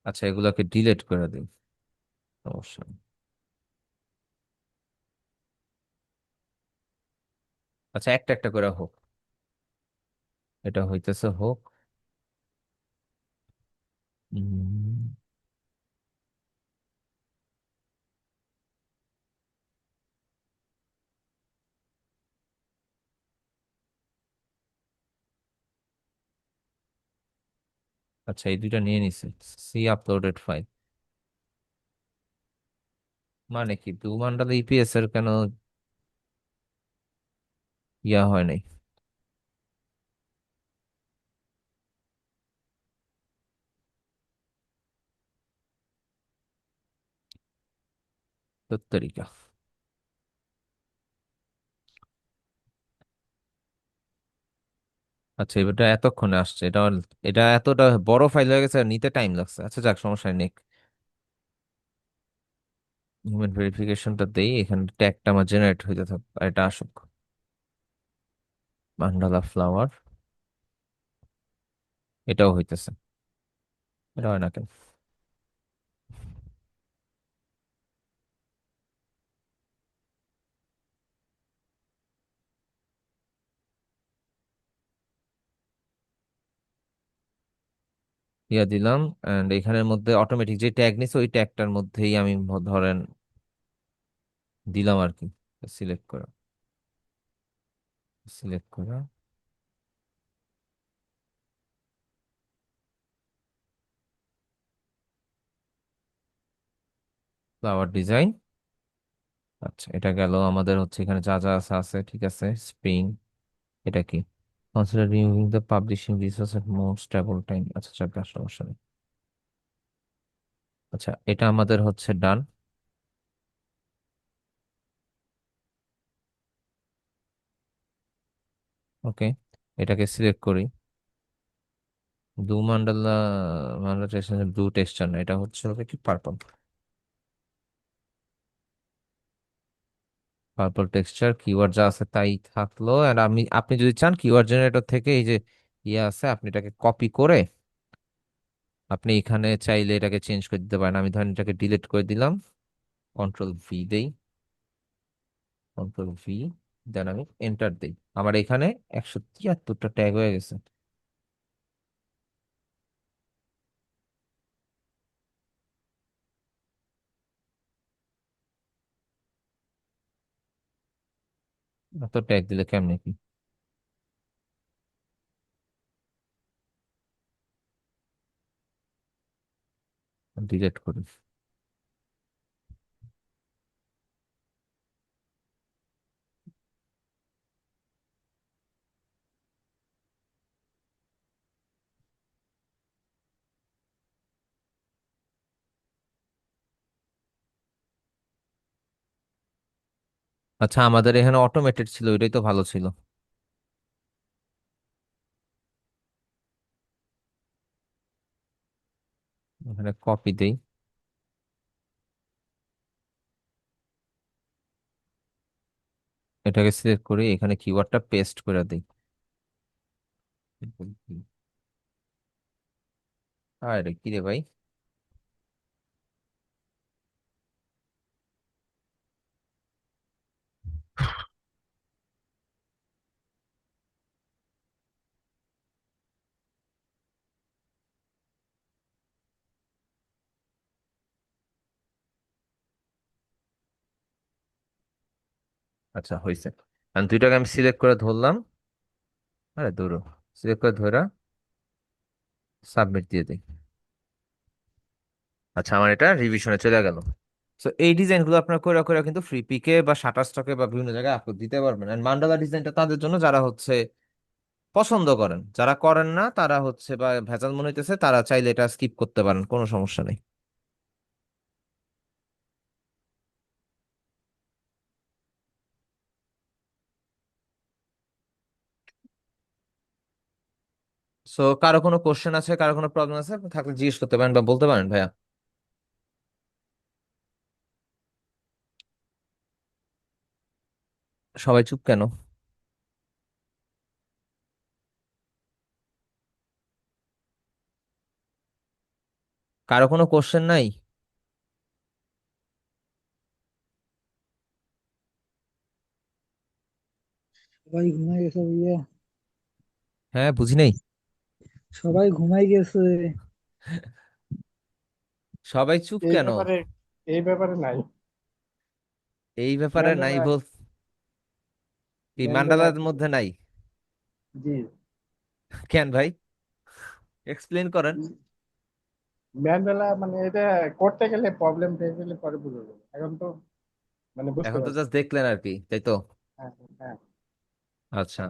Speaker 1: আচ্ছা, এগুলোকে ডিলিট করে দিন, সমস্যা নেই। আচ্ছা, একটা একটা করে হোক, এটা হইতেছে হোক। উম, আচ্ছা, এই দুইটা নিয়ে নিছে। সি আপলোডেড ফাইল মানে কি? ব্লু মান্ডালা ইপিএস এর কেন ইয়া হয় নাই? তরিকা। আচ্ছা, এটা এতক্ষণে আসছে। এটা এতটা বড় ফাইল হয়ে গেছে, আর নিতে টাইম লাগছে। আচ্ছা, যাক, সমস্যা নেই। হিউম্যান ভেরিফিকেশনটা দেই, এখানে ট্যাগটা আমার জেনারেট হইতে থাক, আর এটা আসুক। মান্ডালা ফ্লাওয়ার, এটাও হইতেছে। এটা হয় না কেন? ইয়া দিলাম, এন্ড এখানের মধ্যে অটোমেটিক যে ট্যাগ নিছে ওই ট্যাগটার মধ্যেই আমি ধরেন দিলাম আর কি। সিলেক্ট করা, সিলেক্ট করা, ফ্লাওয়ার ডিজাইন। আচ্ছা, এটা গেল। আমাদের হচ্ছে এখানে যা যা আছে আছে, ঠিক আছে। স্প্রিং, এটা কি? Consider removing the publishing resource at more stable time. আচ্ছা, যাক, সমস্যা নেই। আচ্ছা, এটা আমাদের হচ্ছে ডান। ওকে, এটাকে সিলেক্ট করি, blue mandala, mandala texture blue texture না, এটা হচ্ছে হবে কি পার্পল। পার্পল টেক্সচার কিওয়ার্ড যা আছে তাই থাকলো। আর আপনি যদি চান কিওয়ার্ড জেনারেটর থেকে এই যে ইয়ে আছে, আপনি এটাকে কপি করে আপনি এখানে চাইলে এটাকে চেঞ্জ করে দিতে পারেন। আমি ধরেন এটাকে ডিলিট করে দিলাম, কন্ট্রোল ভি দেই, কন্ট্রোল ভি, দেন আমি এন্টার দেই। আমার এখানে 173টা ট্যাগ হয়ে গেছে। এত ট্যাগ দিলে কেমনে কি? ডিলিট করি। আচ্ছা, আমাদের এখানে অটোমেটেড ছিল, এটাই তো ভালো ছিল। এখানে কপি দেই, এটাকে সিলেক্ট করি, এখানে কিওয়ার্ডটা পেস্ট করে দিই। আরে কি রে ভাই! আচ্ছা, হয়েছে। আমি দুইটাকে আমি সিলেক্ট করে ধরলাম। আরে দূর, সিলেক্ট করে ধরা সাবমিট দিয়ে দিই। আচ্ছা, আমার এটা রিভিশনে চলে গেল। তো এই ডিজাইন গুলো আপনার করে করে কিন্তু ফ্রি পিকে বা শাটার স্টকে বা বিভিন্ন জায়গায় আপলোড দিতে পারবেন। আর মান্ডালা ডিজাইনটা তাদের জন্য যারা হচ্ছে পছন্দ করেন, যারা করেন না তারা হচ্ছে বা ভেজাল মনে হইতেছে তারা চাইলে এটা স্কিপ করতে পারেন, কোনো সমস্যা নেই। সো কারো কোনো কোশ্চেন আছে, কারো কোনো প্রবলেম আছে থাকলে জিজ্ঞেস করতে পারেন বা বলতে পারেন ভাইয়া। সবাই চুপ কেন? কারো কোনো কোশ্চেন নাই?
Speaker 4: সবাই ঘুমাই গেছে ভাইয়া।
Speaker 1: হ্যাঁ, বুঝি নাই।
Speaker 4: সবাই ঘুমাই গেছে।
Speaker 1: সবাই চুপ
Speaker 5: এই
Speaker 1: কেন?
Speaker 5: ব্যাপারে এই ব্যাপারে নাই।
Speaker 1: এই ব্যাপারে নাই
Speaker 5: ম্যান্ডেলা
Speaker 1: বল? কি
Speaker 5: ম্যান্ডেলা
Speaker 1: মান্ডালার মধ্যে নাই?
Speaker 5: জি,
Speaker 1: কেন ভাই, এক্সপ্লেন করেন।
Speaker 5: ম্যান্ডেলা মানে এটা করতে গেলে প্রবলেম পেয়ে গেলে পরে বুঝে যাবে, এখন তো মানে বুঝতে
Speaker 1: এখন তো
Speaker 5: পারছি।
Speaker 1: জাস্ট দেখলেন আর কি, তাই তো?
Speaker 5: হ্যাঁ, হ্যাঁ।
Speaker 1: আচ্ছা,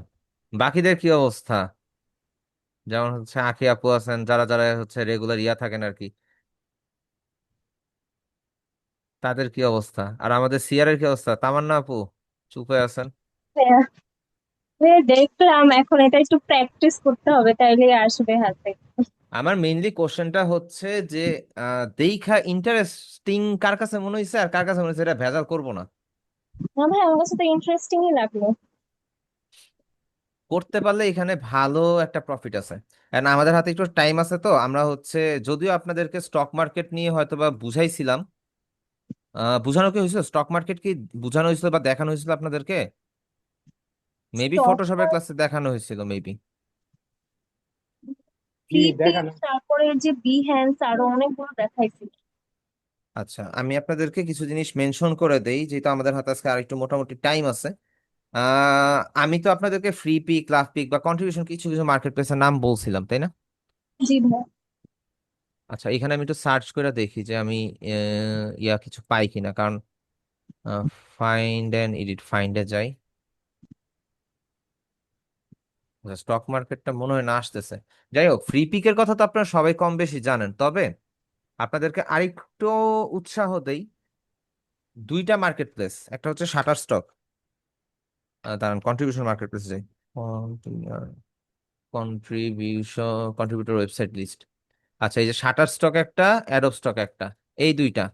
Speaker 1: বাকিদের কি অবস্থা? যেমন হচ্ছে আঁখি আপু আছেন, যারা যারা হচ্ছে রেগুলার ইয়া থাকেন আর কি, তাদের কি অবস্থা? আর আমাদের সিয়ারের কি অবস্থা? তামান্না আপু চুপ হয়ে আছেন।
Speaker 7: হ্যাঁ, দেখলাম এখন এটা একটু প্র্যাকটিস করতে হবে তাইলে আসবে হাতে।
Speaker 1: আমার মেইনলি কোশ্চেনটা হচ্ছে যে দেইখা ইন্টারেস্টিং কার কাছে মনে হয়েছে আর কার কাছে মনে হয়েছে এটা ভেজাল করবো না।
Speaker 7: না ভাই, আমার কাছে তো ইন্টারেস্টিংই লাগলো।
Speaker 1: করতে পারলে এখানে ভালো একটা প্রফিট আছে। এন্ড আমাদের হাতে একটু টাইম আছে, তো আমরা হচ্ছে যদিও আপনাদেরকে স্টক মার্কেট নিয়ে হয়তো বা বুঝাইছিলাম, বুঝানো কি হয়েছিল? স্টক মার্কেট কি বুঝানো হয়েছিল বা দেখানো হয়েছিল আপনাদেরকে? মেবি
Speaker 7: স্টক,
Speaker 1: ফটোশপের ক্লাসে দেখানো হয়েছিল মেবি।
Speaker 5: জি,
Speaker 7: ফ্লিপি,
Speaker 5: দেখানো।
Speaker 7: তারপরে যে বিহ্যান্স, আরো অনেকগুলো দেখাইছিল।
Speaker 1: আচ্ছা, আমি আপনাদেরকে কিছু জিনিস মেনশন করে দেই যেহেতু আমাদের হাতে আজকে আরেকটু মোটামুটি টাইম আছে। আমি তো আপনাদেরকে ফ্রি পিক, লাভ পিক বা কন্ট্রিবিউশন কিছু কিছু মার্কেট প্লেসের নাম বলছিলাম, তাই না?
Speaker 7: জি ভাই।
Speaker 1: আচ্ছা, এখানে আমি একটু সার্চ করে দেখি যে আমি ইয়া কিছু পাই কিনা, কারণ ফাইন্ড অ্যান্ড এডিট, ফাইন্ডে যাই। স্টক মার্কেটটা মনে হয় না আসতেছে। যাই হোক, ফ্রি পিকের কথা তো আপনারা সবাই কম বেশি জানেন, তবে আপনাদেরকে আরেকটু উৎসাহ দেই। দুইটা মার্কেট প্লেস, একটা হচ্ছে শাটার স্টক, দাঁড়ান কন্ট্রিবিউশন মার্কেট প্লেসে যাই। Contributor website list. আচ্ছা, এই যে শাটার স্টক একটা, অ্যাডোব স্টক একটা, এই দুইটা।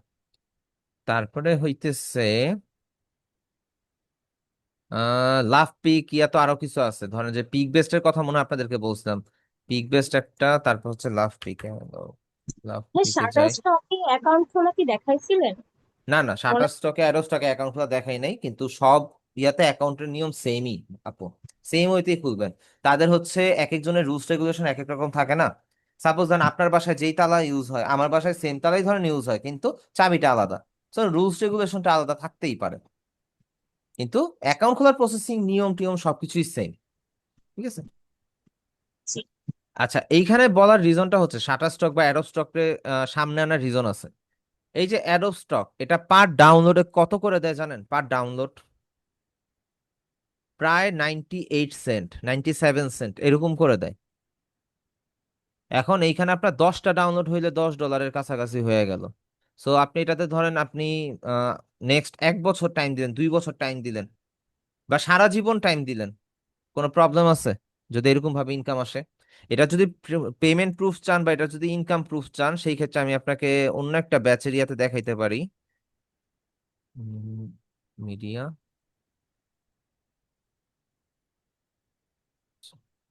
Speaker 1: তারপরে হইতেছে লাভ পিক, ইয়া তো আরো কিছু আছে, ধরেন যে পিক বেস্টের কথা মনে হয় আপনাদেরকে বলছিলাম। পিক বেস্ট একটা, তারপর হচ্ছে লাভ পিক। লাভ
Speaker 7: হ্যাঁ,
Speaker 1: পিকে
Speaker 7: শাটার
Speaker 1: যাই।
Speaker 7: স্টকে অ্যাকাউন্ট খোলা কি দেখাইছিলেন?
Speaker 1: না না,
Speaker 7: মনে
Speaker 1: শাটার স্টকে অ্যারো স্টকে অ্যাকাউন্ট খোলা দেখাই নাই, কিন্তু সব ইয়াতে অ্যাকাউন্টের নিয়ম সেমই আপু, সেম ওইতেই খুলবেন। তাদের হচ্ছে এক একজনের রুলস রেগুলেশন এক এক রকম থাকে না। সাপোজ ধরেন আপনার বাসায় যেই তালা ইউজ হয়, আমার বাসায় সেম তালাই ধরেন ইউজ হয়, কিন্তু চাবিটা আলাদা। তো রুলস রেগুলেশনটা আলাদা থাকতেই পারে, কিন্তু অ্যাকাউন্ট খোলার প্রসেসিং নিয়ম টিয়ম সবকিছুই সেম। ঠিক আছে।
Speaker 7: জি।
Speaker 1: আচ্ছা, এইখানে বলার রিজনটা হচ্ছে শাটার স্টক বা অ্যাডোব স্টকে সামনে আনার রিজন আছে। এই যে অ্যাডোব স্টক, এটা পার ডাউনলোডে কত করে দেয় জানেন? পার ডাউনলোড প্রায় 98 সেন্ট, 97 সেন্ট এরকম করে দেয়। এখন এইখানে আপনার 10টা ডাউনলোড হইলে $10 কাছাকাছি হয়ে গেল। সো আপনি এটাতে ধরেন আপনি নেক্সট 1 বছর টাইম দিলেন, 2 বছর টাইম দিলেন, বা সারা জীবন টাইম দিলেন, কোনো প্রবলেম আছে যদি এরকম ভাবে ইনকাম আসে? এটা যদি পেমেন্ট প্রুফ চান বা এটা যদি ইনকাম প্রুফ চান, সেই ক্ষেত্রে আমি আপনাকে অন্য একটা ব্যাচের ইয়াতে দেখাইতে পারি। মিডিয়া,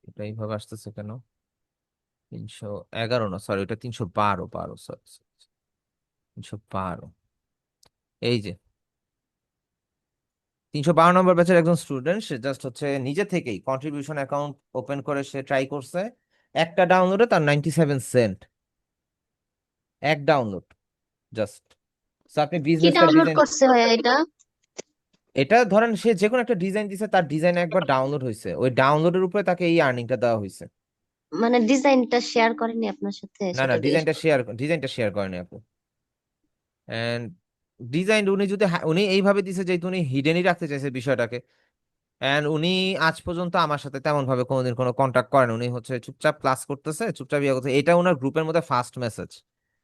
Speaker 1: এটা এইভাবে আসতেছে কেন? 311 না, সরি, ওটা 312, সরি, 312। এই যে 312 নম্বর ব্যাচের একজন স্টুডেন্ট, সে জাস্ট হচ্ছে নিজে থেকেই কন্ট্রিবিউশন অ্যাকাউন্ট ওপেন করে সে ট্রাই করছে। একটা ডাউনলোডে তার 97 সেন্ট, এক ডাউনলোড জাস্ট। আপনি
Speaker 2: কি
Speaker 1: বিজনেসটা
Speaker 2: ডাউনলোড
Speaker 1: ডিজাইন,
Speaker 2: করছে ভাইয়া এটা?
Speaker 1: এটা ধরেন সে যে কোনো একটা ডিজাইন দিছে, তার ডিজাইন একবার ডাউনলোড হয়েছে, ওই ডাউনলোডের উপরে তাকে এই আর্নিংটা দেওয়া হয়েছে।
Speaker 2: মানে ডিজাইনটা শেয়ার করেনি আপনার সাথে,
Speaker 1: না না,
Speaker 2: সেটা জিজ্ঞেস করছি।
Speaker 1: ডিজাইনটা শেয়ার করেনি আপু। এন্ড ডিজাইন উনি যদি উনি এইভাবে দিছে যে উনি হিডেনই রাখতে চাইছে বিষয়টাকে। এন্ড উনি আজ পর্যন্ত আমার সাথে তেমন ভাবে কোনোদিন কোনো কন্ট্যাক্ট করেন, উনি হচ্ছে চুপচাপ ক্লাস করতেছে, চুপচাপ ইয়ে করতেছে। এটা ওনার গ্রুপের মধ্যে ফার্স্ট মেসেজ,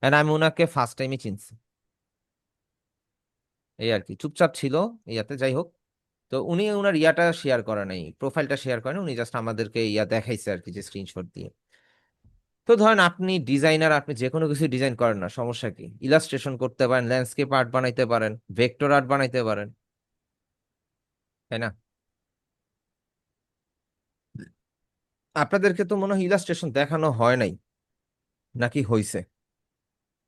Speaker 1: এন্ড আমি ওনাকে ফার্স্ট টাইমই চিনছি। এই আর কি, চুপচাপ ছিল ইয়াতে, যাই হোক। তো উনি ওনার ইয়াটা শেয়ার করে নাই, প্রোফাইলটা শেয়ার করেন, উনি জাস্ট আমাদেরকে ইয়া দেখাইছে আর কি, যে স্ক্রিনশট দিয়ে। তো ধরেন আপনি ডিজাইনার, আপনি যে কোনো কিছু ডিজাইন করেন না, সমস্যা কি? ইলাস্ট্রেশন করতে পারেন, ল্যান্ডস্কেপ আর্ট বানাইতে পারেন, ভেক্টর আর্ট বানাইতে পারেন, তাই না? আপনাদেরকে তো মনে হয় ইলাস্ট্রেশন দেখানো হয় নাই, নাকি হইছে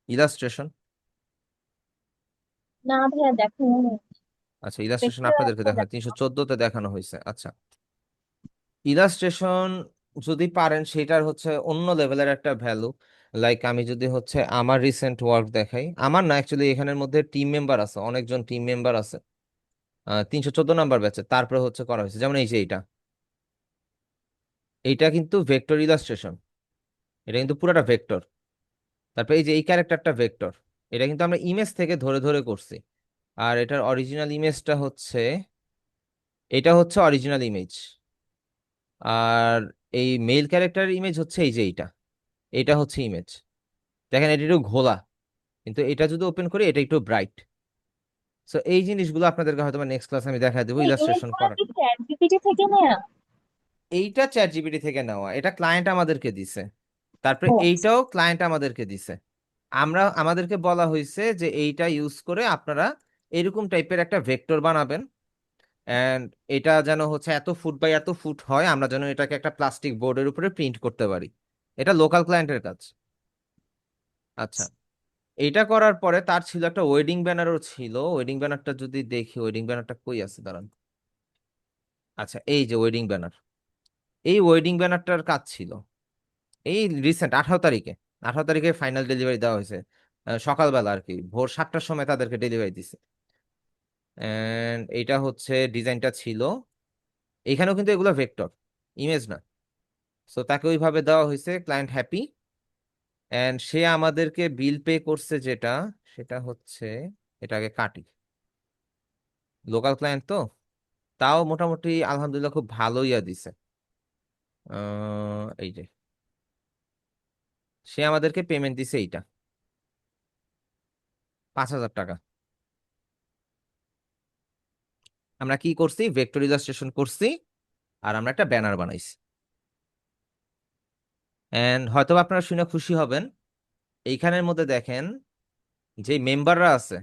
Speaker 1: ইলাস্ট্রেশন?
Speaker 7: না ভাইয়া, দেখুন।
Speaker 1: আচ্ছা, ইলাস্ট্রেশন
Speaker 7: ভেক্টর
Speaker 1: আপনাদেরকে
Speaker 7: আর্টটা
Speaker 1: দেখা,
Speaker 7: দেখো।
Speaker 1: 314-তে দেখানো হয়েছে। আচ্ছা, ইলাস্ট্রেশন যদি পারেন সেটার হচ্ছে অন্য লেভেলের একটা ভ্যালু। লাইক আমি যদি হচ্ছে আমার রিসেন্ট ওয়ার্ক দেখাই, আমার না অ্যাকচুয়ালি এখানের মধ্যে টিম মেম্বার আছে, অনেকজন টিম মেম্বার আছে। 314 নাম্বার ব্যাচে তারপরে হচ্ছে করা হয়েছে, যেমন এই যে এইটা, এইটা কিন্তু ভেক্টর ইলাস্ট্রেশন, এটা কিন্তু পুরোটা ভেক্টর। তারপরে এই যে এই ক্যারেক্টারটা ভেক্টর, এটা কিন্তু আমরা ইমেজ থেকে ধরে ধরে করছি। আর এটার অরিজিনাল ইমেজটা হচ্ছে, এটা হচ্ছে অরিজিনাল ইমেজ। আর এই মেল ক্যারেক্টার ইমেজ হচ্ছে এই যে এইটা, এটা হচ্ছে ইমেজ। দেখেন এটা একটু ঘোলা, কিন্তু এটা যদি ওপেন করি এটা একটু ব্রাইট। সো এই জিনিসগুলো আপনাদেরকে হয়তো নেক্সট ক্লাস আমি দেখা দেবো
Speaker 7: এই
Speaker 1: ইলাস্ট্রেশন
Speaker 7: ইমেজগুলো
Speaker 1: করার।
Speaker 7: কি চ্যাট জিপিটি থেকে নেয়া?
Speaker 1: এইটা চ্যাট জিপিটি থেকে নেওয়া, এটা ক্লায়েন্ট আমাদেরকে দিছে। তারপরে
Speaker 7: ও আচ্ছা।
Speaker 1: এইটাও ক্লায়েন্ট আমাদেরকে দিছে। আমাদেরকে বলা হয়েছে যে এইটা ইউজ করে আপনারা এরকম টাইপের একটা ভেক্টর বানাবেন, এন্ড এটা যেন হচ্ছে এত ফুট বাই এত ফুট হয়, আমরা যেন এটাকে একটা প্লাস্টিক বোর্ডের উপরে প্রিন্ট করতে পারি। এটা লোকাল ক্লায়েন্টের কাজ। আচ্ছা, এটা করার পরে তার ছিল একটা ওয়েডিং ব্যানারও ছিল। ওয়েডিং ব্যানারটা যদি দেখি, ওয়েডিং ব্যানারটা কই আছে দাঁড়ান। আচ্ছা, এই যে ওয়েডিং ব্যানার, এই ওয়েডিং ব্যানারটার কাজ ছিল এই রিসেন্ট 18 তারিখে। 18 তারিখে ফাইনাল ডেলিভারি দেওয়া হয়েছে, সকালবেলা আর কি, ভোর 7টার সময় তাদেরকে ডেলিভারি দিছে। এন্ড এইটা হচ্ছে ডিজাইনটা ছিল। এখানেও কিন্তু এগুলো ভেক্টর, ইমেজ না। সো তাকে ওইভাবে দেওয়া হয়েছে, ক্লায়েন্ট হ্যাপি। এন্ড সে আমাদেরকে বিল পে করছে যেটা, সেটা হচ্ছে, এটা আগে কাটি, লোকাল ক্লায়েন্ট তো, তাও মোটামুটি আলহামদুলিল্লাহ খুব ভালো ইয়া দিছে। এই যে সে আমাদেরকে পেমেন্ট দিছে এইটা, 5,000 টাকা। আমরা কি করছি? ভেক্টর ইলাস্ট্রেশন করছি, আর আমরা একটা ব্যানার বানাইছি। এন্ড হয়তো আপনারা শুনে খুশি হবেন, এইখানের মধ্যে দেখেন যে মেম্বাররা আছে,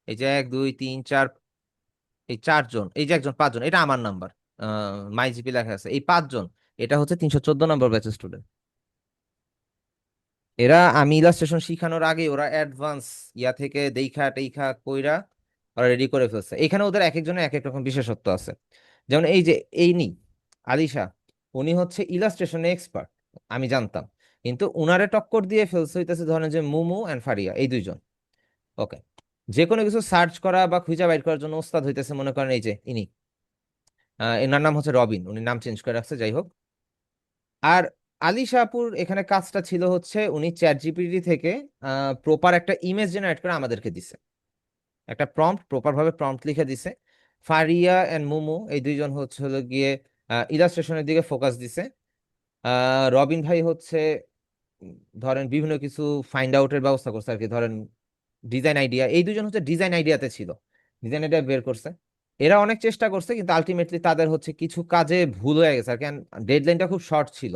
Speaker 1: এই যে 1 2 3 4, এই 4 জন, এই যে একজন 5 জন, এটা আমার নাম্বার, মাই জিপি লেখা আছে, এই 5 জন এটা হচ্ছে 314 নম্বর ব্যাচের স্টুডেন্ট। এরা আমি ইলাস্ট্রেশন শিখানোর আগে ওরা অ্যাডভান্স ইয়া থেকে দেখা টেখা কইরা ওরা রেডি করে ফেলছে। এখানে ওদের এক একজনের এক এক রকম বিশেষত্ব আছে। যেমন এই যে আলিশা, উনি হচ্ছে ইলাস্ট্রেশনে এক্সপার্ট, আমি জানতাম, কিন্তু উনারে টক্কর দিয়ে ফেলছে হইতেছে ধরেন যে মুমু এন্ড ফারিয়া, এই 2 জন। ওকে, যে কোনো কিছু সার্চ করা বা খুঁজে বাইর করার জন্য ওস্তাদ হইতেছে মনে করেন এই যে এনার নাম হচ্ছে রবিন, উনি নাম চেঞ্জ করে রাখছে, যাই হোক। আর আলিশা আপুর এখানে কাজটা ছিল হচ্ছে উনি চ্যাট জিপিটি থেকে প্রপার একটা ইমেজ জেনারেট করে আমাদেরকে দিছে, একটা প্রপার ভাবে প্রম্পট লিখে দিছে। ফারিয়া এন্ড মুমু এই 2 জন হচ্ছে হলো গিয়ে ইলাস্ট্রেশনের দিকে ফোকাস দিছে। রবিন ভাই হচ্ছে উম, ধরেন বিভিন্ন কিছু ফাইন্ড আউটের ব্যবস্থা করছে আর কি, ধরেন ডিজাইন আইডিয়া, এই 2 জন হচ্ছে ডিজাইন আইডিয়াতে ছিল, ডিজাইন আইডিয়া বের করছে। এরা অনেক চেষ্টা করছে কিন্তু আলটিমেটলি তাদের হচ্ছে কিছু কাজে ভুল হয়ে গেছে আর কি, ডেডলাইনটা খুব শর্ট ছিল।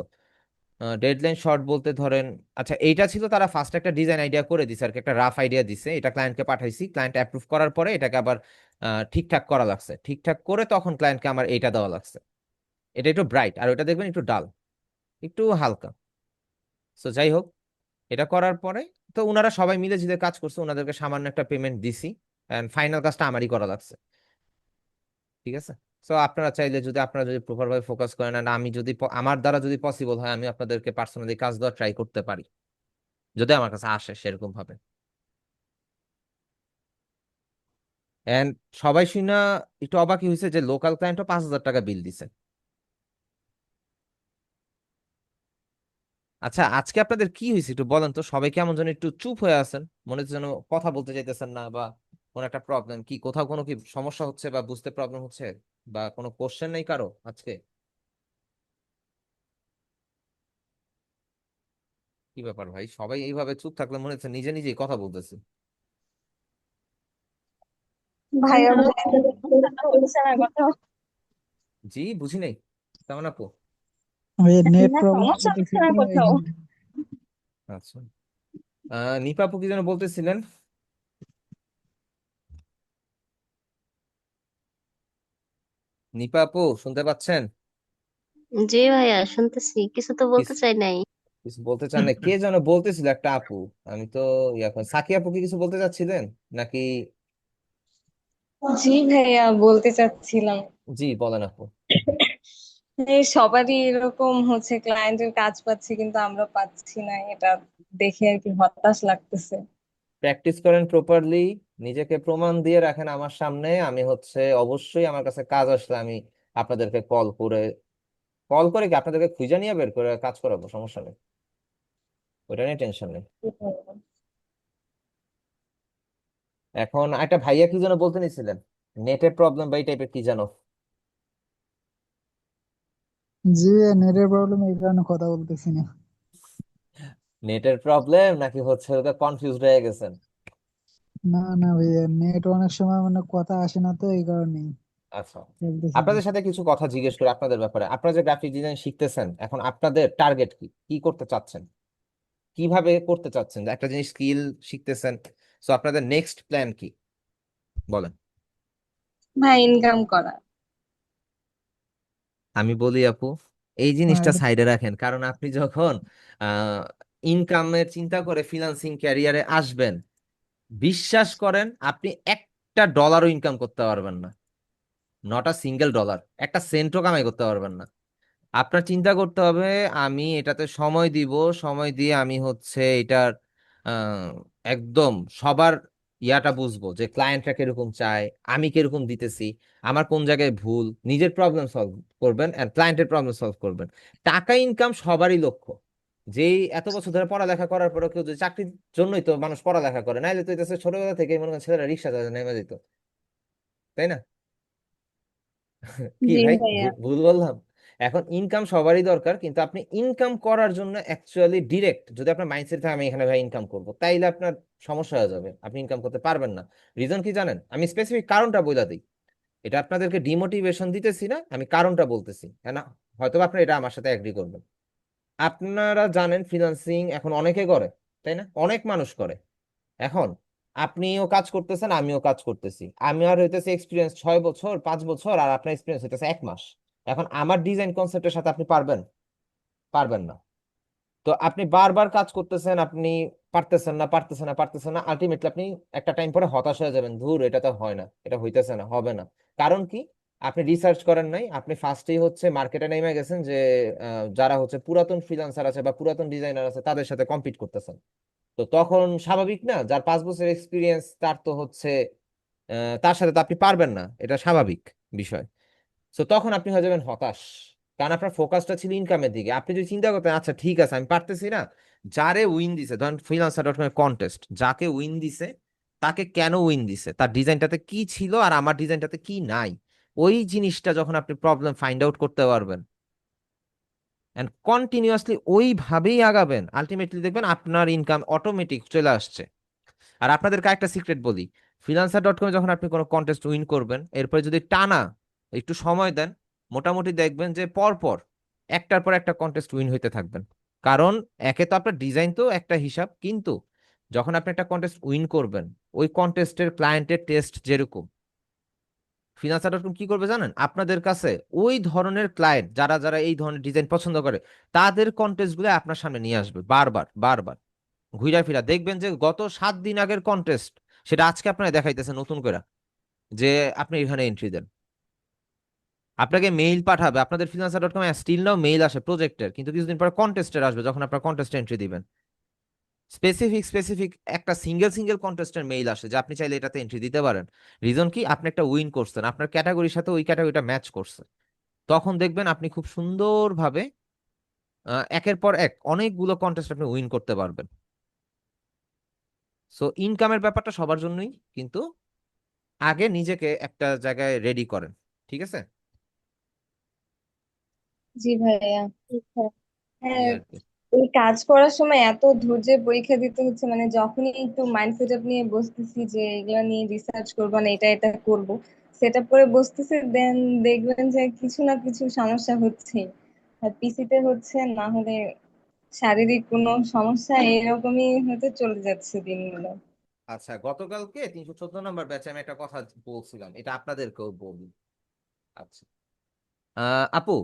Speaker 1: ডেডলাইন শর্ট বলতে ধরেন, আচ্ছা এইটা ছিল, তারা ফার্স্ট একটা ডিজাইন আইডিয়া করে দিছে আর কি, একটা রাফ আইডিয়া দিছে, এটা ক্লায়েন্টকে পাঠাইছি, ক্লায়েন্ট অ্যাপ্রুভ করার পরে এটাকে আবার ঠিকঠাক করা লাগছে, ঠিকঠাক করে তখন ক্লায়েন্টকে আমার এইটা দেওয়া লাগছে। এটা একটু ব্রাইট আর ওটা দেখবেন একটু ডাল, একটু হালকা। সো যাই হোক, এটা করার পরে তো ওনারা সবাই মিলে যে কাজ করছে, ওনাদেরকে সামান্য একটা পেমেন্ট দিছি, এন্ড ফাইনাল কাজটা আমারই করা লাগছে। ঠিক আছে। সো আপনারা চাইলে যদি আপনারা যদি প্রপার ভাবে ফোকাস করেন, আর আমি যদি আমার দ্বারা যদি পসিবল হয়, আমি আপনাদেরকে পার্সোনালি কাজ দেওয়া ট্রাই করতে পারি, যদি আমার কাছে আসে সেরকম ভাবে। এন্ড সবাই শুনা একটু অবাকই হয়েছে যে লোকাল ক্লায়েন্টও 5,000 টাকা বিল দিছে। আচ্ছা, আজকে আপনাদের কি হয়েছে একটু বলেন তো, সবাই কেমন যেন একটু চুপ হয়ে আছেন, মনে হচ্ছে যেন কথা বলতে চাইতেছেন না, বা কোন একটা প্রবলেম, কি কোথাও কোনো কি সমস্যা হচ্ছে বা বুঝতে প্রবলেম হচ্ছে, বা কোনো কোশ্চেন নেই কারো আজকে? কি ব্যাপার ভাই, সবাই এইভাবে চুপ থাকলে মনে হচ্ছে নিজে নিজেই কথা বলতেছি।
Speaker 3: ভাইয়া
Speaker 7: না, বলছে না কথা।
Speaker 1: জি, বুঝি নাই তেমন আপু।
Speaker 4: ওই নেট
Speaker 7: না,
Speaker 4: প্রবলেম
Speaker 7: সমস্যা
Speaker 4: হইতেছে
Speaker 7: হচ্ছে না
Speaker 4: তো এই
Speaker 7: কোথাও।
Speaker 4: জন্য।
Speaker 1: আচ্ছা, নিপা আপু কি যেন বলতেছিলেন? নিপা আপু শুনতে পাচ্ছেন?
Speaker 2: জি ভাইয়া, শুনতেছি, কিছু তো বলতে
Speaker 1: কিছু
Speaker 2: চাই নাই।
Speaker 1: কিছু বলতে চান না? কে যেন বলতেছিল একটা আপু, আমি তো সাকি আপু কি কিছু বলতে চাচ্ছিলেন নাকি?
Speaker 3: জি ভাইয়া, বলতে চাচ্ছিলাম,
Speaker 1: জি বলেন আপু।
Speaker 3: এই সবারই এরকম হচ্ছে, ক্লায়েন্টের কাজ পাচ্ছে কিন্তু আমরা পাচ্ছি না, এটা দেখে আর কি হতাশ লাগতেছে।
Speaker 1: প্র্যাকটিস করেন প্রপারলি, নিজেকে প্রমাণ দিয়ে রাখেন আমার সামনে, আমি হচ্ছে অবশ্যই আমার কাছে কাজ আসলে আমি আপনাদেরকে কল করে কি আপনাদেরকে খুঁজে নিয়ে বের করে কাজ করাবো, সমস্যা নেই, ওইটা নিয়ে টেনশন নেই। এখন একটা ভাইয়া কি যেন বলতে নিছিলেন, নেটের প্রবলেম বা এই টাইপের কি জানো?
Speaker 4: জি, নেটের প্রবলেম এই কারণে কথা বলতেছি না।
Speaker 1: নেটের প্রবলেম নাকি হচ্ছে ওটা কনফিউজড হয়ে গেছেন?
Speaker 4: না না ভাইয়া, নেট অনেক সময় মানে কথা আসে না তো এই কারণেই
Speaker 1: আচ্ছা,
Speaker 4: বলতেছি না।
Speaker 1: আপনাদের সাথে কিছু কথা জিজ্ঞেস করি আপনাদের ব্যাপারে। আপনারা যে গ্রাফিক ডিজাইন শিখতেছেন, এখন আপনাদের টার্গেট কি, কি করতে চাচ্ছেন, কিভাবে করতে চাচ্ছেন? একটা জিনিস স্কিল শিখতেছেন, সো আপনাদের নেক্সট প্ল্যান কি বলেন?
Speaker 3: ভাই, ইনকাম করা।
Speaker 1: আমি বলি আপু, এই
Speaker 4: হ্যাঁ,
Speaker 1: জিনিসটা সাইডে রাখেন, কারণ আপনি যখন ইনকামের চিন্তা করে ফ্রিল্যান্সিং ক্যারিয়ারে আসবেন, বিশ্বাস করেন আপনি একটা ডলারও ইনকাম করতে পারবেন না, নট আ সিঙ্গেল ডলার, একটা সেন্টও কামাই করতে পারবেন না। আপনার চিন্তা করতে হবে আমি এটাতে সময় দিব, সময় দিয়ে আমি হচ্ছে এটার আহ, একদম সবার ইয়াটা বুঝবো যে ক্লায়েন্টরা কিরকম চায়, আমি কিরকম দিতেছি, আমার কোন জায়গায় ভুল, নিজের প্রবলেম সলভ করবেন এন্ড ক্লায়েন্টের প্রবলেম সলভ করবেন। টাকা ইনকাম সবারই লক্ষ্য, যেই এত বছর ধরে পড়ালেখা করার পরে কেউ যদি চাকরির জন্যই তো মানুষ পড়ালেখা করে, নাইলে তো এটা ছোটবেলা থেকে মনে করেন ছেলেরা রিক্সা চালাতে নেমে যেত, তাই না? কি
Speaker 3: জি
Speaker 1: ভাই,
Speaker 3: ভাইয়া।
Speaker 1: ভুল বললাম? এখন ইনকাম সবারই দরকার, কিন্তু আপনি ইনকাম করার জন্য অ্যাকচুয়ালি ডিরেক্ট যদি আপনার মাইন্ডসেট থাকে আমি এখানে ভাই ইনকাম করবো, তাইলে আপনার সমস্যা হয়ে যাবে, আপনি ইনকাম করতে পারবেন না। রিজন কি জানেন? আমি স্পেসিফিক কারণটা বলে দিই, এটা আপনাদেরকে ডিমোটিভেশন দিতেছি না, আমি কারণটা বলতেছি, হ্যাঁ না? হয়তো আপনি এটা আমার সাথে এগ্রি করবেন। আপনারা জানেন ফ্রিল্যান্সিং এখন অনেকে করে, তাই না? অনেক মানুষ করে। এখন আপনিও কাজ করতেছেন, আমিও কাজ করতেছি। আমি আর হইতেছে এক্সপিরিয়েন্স 6 বছর 5 বছর, আর আপনার এক্সপিরিয়েন্স হইতেছে 1 মাস। এখন আমার ডিজাইন কনসেপ্টের সাথে আপনি পারবেন? পারবেন না। তো আপনি বারবার কাজ করতেছেন, আপনি পারতেছেন না, আলটিমেটলি আপনি একটা টাইম পরে হতাশ হয়ে যাবেন, ধুর এটা তো হয় না, এটা হইতেছে না, হবে না। কারণ কি? আপনি রিসার্চ করেন নাই, আপনি ফার্স্টেই হচ্ছে মার্কেটে নেমে গেছেন যে যারা হচ্ছে পুরাতন ফ্রিল্যান্সার আছে বা পুরাতন ডিজাইনার আছে তাদের সাথে কম্পিট করতেছেন। তো তখন স্বাভাবিক না, যার 5 বছর এক্সপিরিয়েন্স তার তো হচ্ছে তার সাথে তো আপনি পারবেন না, এটা স্বাভাবিক বিষয়। তো তখন আপনি হয়ে যাবেন হতাশ, কারণ আপনার ফোকাসটা ছিল ইনকামের দিকে। আপনি যদি চিন্তা করতেন আচ্ছা ঠিক আছে আমি পারতেছি না, যারে উইন দিছে, ধরেন freelancer.com কন্টেস্ট, যাকে উইন দিছে তাকে কেন উইন দিছে, তার ডিজাইনটাতে কি ছিল আর আমার ডিজাইনটাতে কি নাই, ওই জিনিসটা যখন আপনি প্রবলেম ফাইন্ড আউট করতে পারবেন এন্ড কন্টিনিউয়াসলি ওইভাবেই আগাবেন, আলটিমেটলি দেখবেন আপনার ইনকাম অটোমেটিক চলে আসছে। আর আপনাদেরকে একটা সিক্রেট বলি, freelancer.com যখন আপনি কোনো কন্টেস্ট উইন করবেন, এরপরে যদি টানা একটু সময় দেন, মোটামুটি দেখবেন যে পরপর একটার পর একটা কন্টেস্ট উইন হইতে থাকবেন। কারণ একে তো আপনার ডিজাইন তো একটা হিসাব, কিন্তু যখন আপনি একটা কন্টেস্ট উইন করবেন, ওই কন্টেস্টের ক্লায়েন্টের টেস্ট যেরকম, freelancer.com কি করবে জানেন? আপনাদের কাছে ওই ধরনের ক্লায়েন্ট যারা যারা এই ধরনের ডিজাইন পছন্দ করে, তাদের কন্টেস্ট গুলো আপনার সামনে নিয়ে আসবে বারবার বারবার। ঘুরা ফিরা দেখবেন যে গত 7 দিন আগের কন্টেস্ট, সেটা আজকে আপনারা দেখাইতেছে নতুন করে, যে আপনি এখানে এন্ট্রি দেন। আপনাকে মেইল পাঠাবে, আপনাদের freelancer.com স্টিল নাও মেইল আসে প্রজেক্টের, কিন্তু কিছুদিন পরে কন্টেস্টের আসবে যখন আপনার কন্টেস্টে এন্ট্রি দিবেন। স্পেসিফিক একটা সিঙ্গেল সিঙ্গেল কন্টেস্টের মেইল আসে যে আপনি চাইলে এটাতে এন্ট্রি দিতে পারেন। রিজন কি? আপনি একটা উইন করছেন, আপনার ক্যাটাগরির সাথে ওই ক্যাটাগরিটা ম্যাচ করছে। তখন দেখবেন আপনি খুব সুন্দরভাবে একের পর এক অনেকগুলো কন্টেস্ট আপনি উইন করতে পারবেন। সো ইনকামের ব্যাপারটা সবার জন্যই, কিন্তু আগে নিজেকে একটা জায়গায় রেডি করেন, ঠিক আছে?
Speaker 3: জি ভাইয়া।
Speaker 7: আচ্ছা।
Speaker 1: এই
Speaker 3: হ্যাঁ,
Speaker 1: আর কি।
Speaker 3: এই কাজ করার সময় এত ধৈর্যের পরীক্ষা দিতে হচ্ছে, মানে যখনই একটু মাইন্ড সেট আপ নিয়ে বসতেছি যে এগুলা নিয়ে রিসার্চ করবো না, এটা এটা করব, সেট আপ করে বসতেছি, দেন দেখবেন যে কিছু না কিছু সমস্যা হচ্ছে। আর পিসিতে হচ্ছে, না হলে শারীরিক কোনো সমস্যা, এরকমই হতে চলে যাচ্ছে দিনগুলো।
Speaker 1: আচ্ছা, গতকালকে 314 নম্বর ব্যাচে আমি একটা কথা বলছিলাম, এটা আপনাদেরকেও বলি। আচ্ছা, আপু,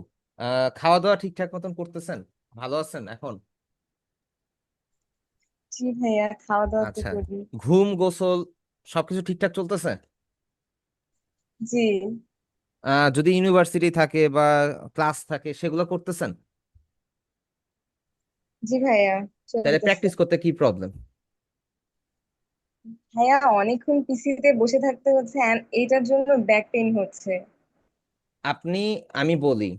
Speaker 1: খাওয়া দাওয়া ঠিকঠাক মতন করতেছেন? ভালো আছেন এখন?
Speaker 3: জি ভাইয়া, খাওয়া দাওয়া তো
Speaker 1: আচ্ছা,
Speaker 3: করি।
Speaker 1: ঘুম গোসল সবকিছু ঠিকঠাক চলতেছে?
Speaker 3: জি।
Speaker 1: যদি ইউনিভার্সিটি থাকে বা ক্লাস থাকে সেগুলো করতেছেন?
Speaker 3: জি ভাইয়া,
Speaker 1: তাহলে
Speaker 3: চলতেছে।
Speaker 1: প্র্যাকটিস করতে কি প্রবলেম?
Speaker 3: ভাইয়া অনেকক্ষণ পিসিতে বসে থাকতে হচ্ছে, and এটার জন্য ব্যাক পেইন হচ্ছে।
Speaker 1: আপনি, আমি বলি,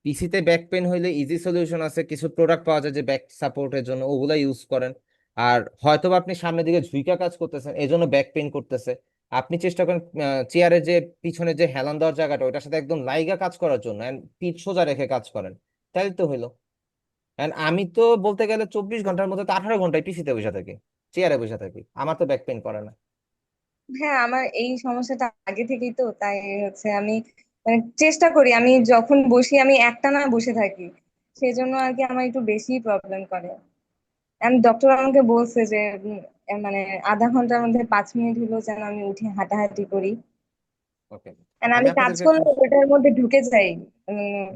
Speaker 1: পিসিতে ব্যাক পেন হইলে ইজি সলিউশন আছে, কিছু প্রোডাক্ট পাওয়া যায় যে ব্যাক সাপোর্টের জন্য, ওগুলা ইউজ করেন। আর হয়তোবা আপনি সামনের দিকে ঝুঁকা কাজ করতেছেন এই জন্য ব্যাক পেন করতেছে, আপনি চেষ্টা করেন চেয়ারের যে পিছনে যে হেলান দেওয়ার জায়গাটা ওটার সাথে একদম লাইগা কাজ করার জন্য, and পিঠ সোজা রেখে কাজ করেন, তাই তো হইলো। And আমি তো বলতে গেলে 24 ঘন্টার মধ্যে তো 18 ঘন্টায় পিসিতে বসে থাকি, চেয়ারে বসে থাকি, আমার তো ব্যাক পেন করে না।
Speaker 3: হ্যাঁ, আমার এই সমস্যাটা আগে থেকেই, তো তাই হচ্ছে আমি মানে চেষ্টা করি, আমি যখন বসি আমি একটানা বসে থাকি, সেই জন্য আর কি আমার একটু বেশি প্রবলেম করে। আমি ডক্টর আমাকে বলছে যে মানে আধা ঘন্টার মধ্যে 5 মিনিট হলেও যেন আমি উঠে হাঁটাহাঁটি করি।
Speaker 1: ওকে,
Speaker 3: And
Speaker 1: আমি
Speaker 3: আমি কাজ
Speaker 1: আপনাদেরকে
Speaker 3: করলে ওটার মধ্যে ঢুকে যাই, উম,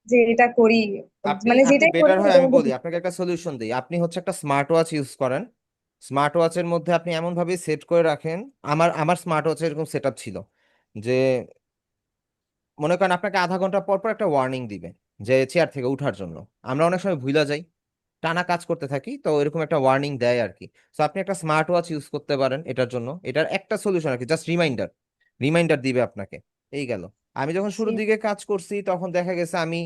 Speaker 3: যে এটা করি,
Speaker 1: আপনি
Speaker 3: মানে
Speaker 1: আপনি
Speaker 3: যেটাই করি
Speaker 1: বেটার হয়
Speaker 3: ওটার
Speaker 1: আমি
Speaker 3: মধ্যে
Speaker 1: বলি আপনাকে একটা সলিউশন দিই, আপনি হচ্ছে একটা স্মার্ট ওয়াচ ইউজ করেন। স্মার্ট ওয়াচের মধ্যে আপনি এমন ভাবে সেট করে রাখেন, আমার স্মার্ট ওয়াচে এরকম সেট আপ ছিল যে মনে করেন আপনাকে আধা ঘন্টা পর পর একটা ওয়ার্নিং দিবে যে চেয়ার থেকে উঠার জন্য। আমরা অনেক সময় ভুলা যাই, টানা কাজ করতে থাকি, তো এরকম একটা ওয়ার্নিং দেয় আর কি। তো আপনি একটা স্মার্ট ওয়াচ ইউজ করতে পারেন এটার জন্য, এটার একটা সলিউশন আর কি, জাস্ট রিমাইন্ডার, রিমাইন্ডার দিবে আপনাকে। এই গেল। আমি যখন শুরুর
Speaker 3: জি।
Speaker 1: দিকে কাজ করছি তখন দেখা গেছে আমি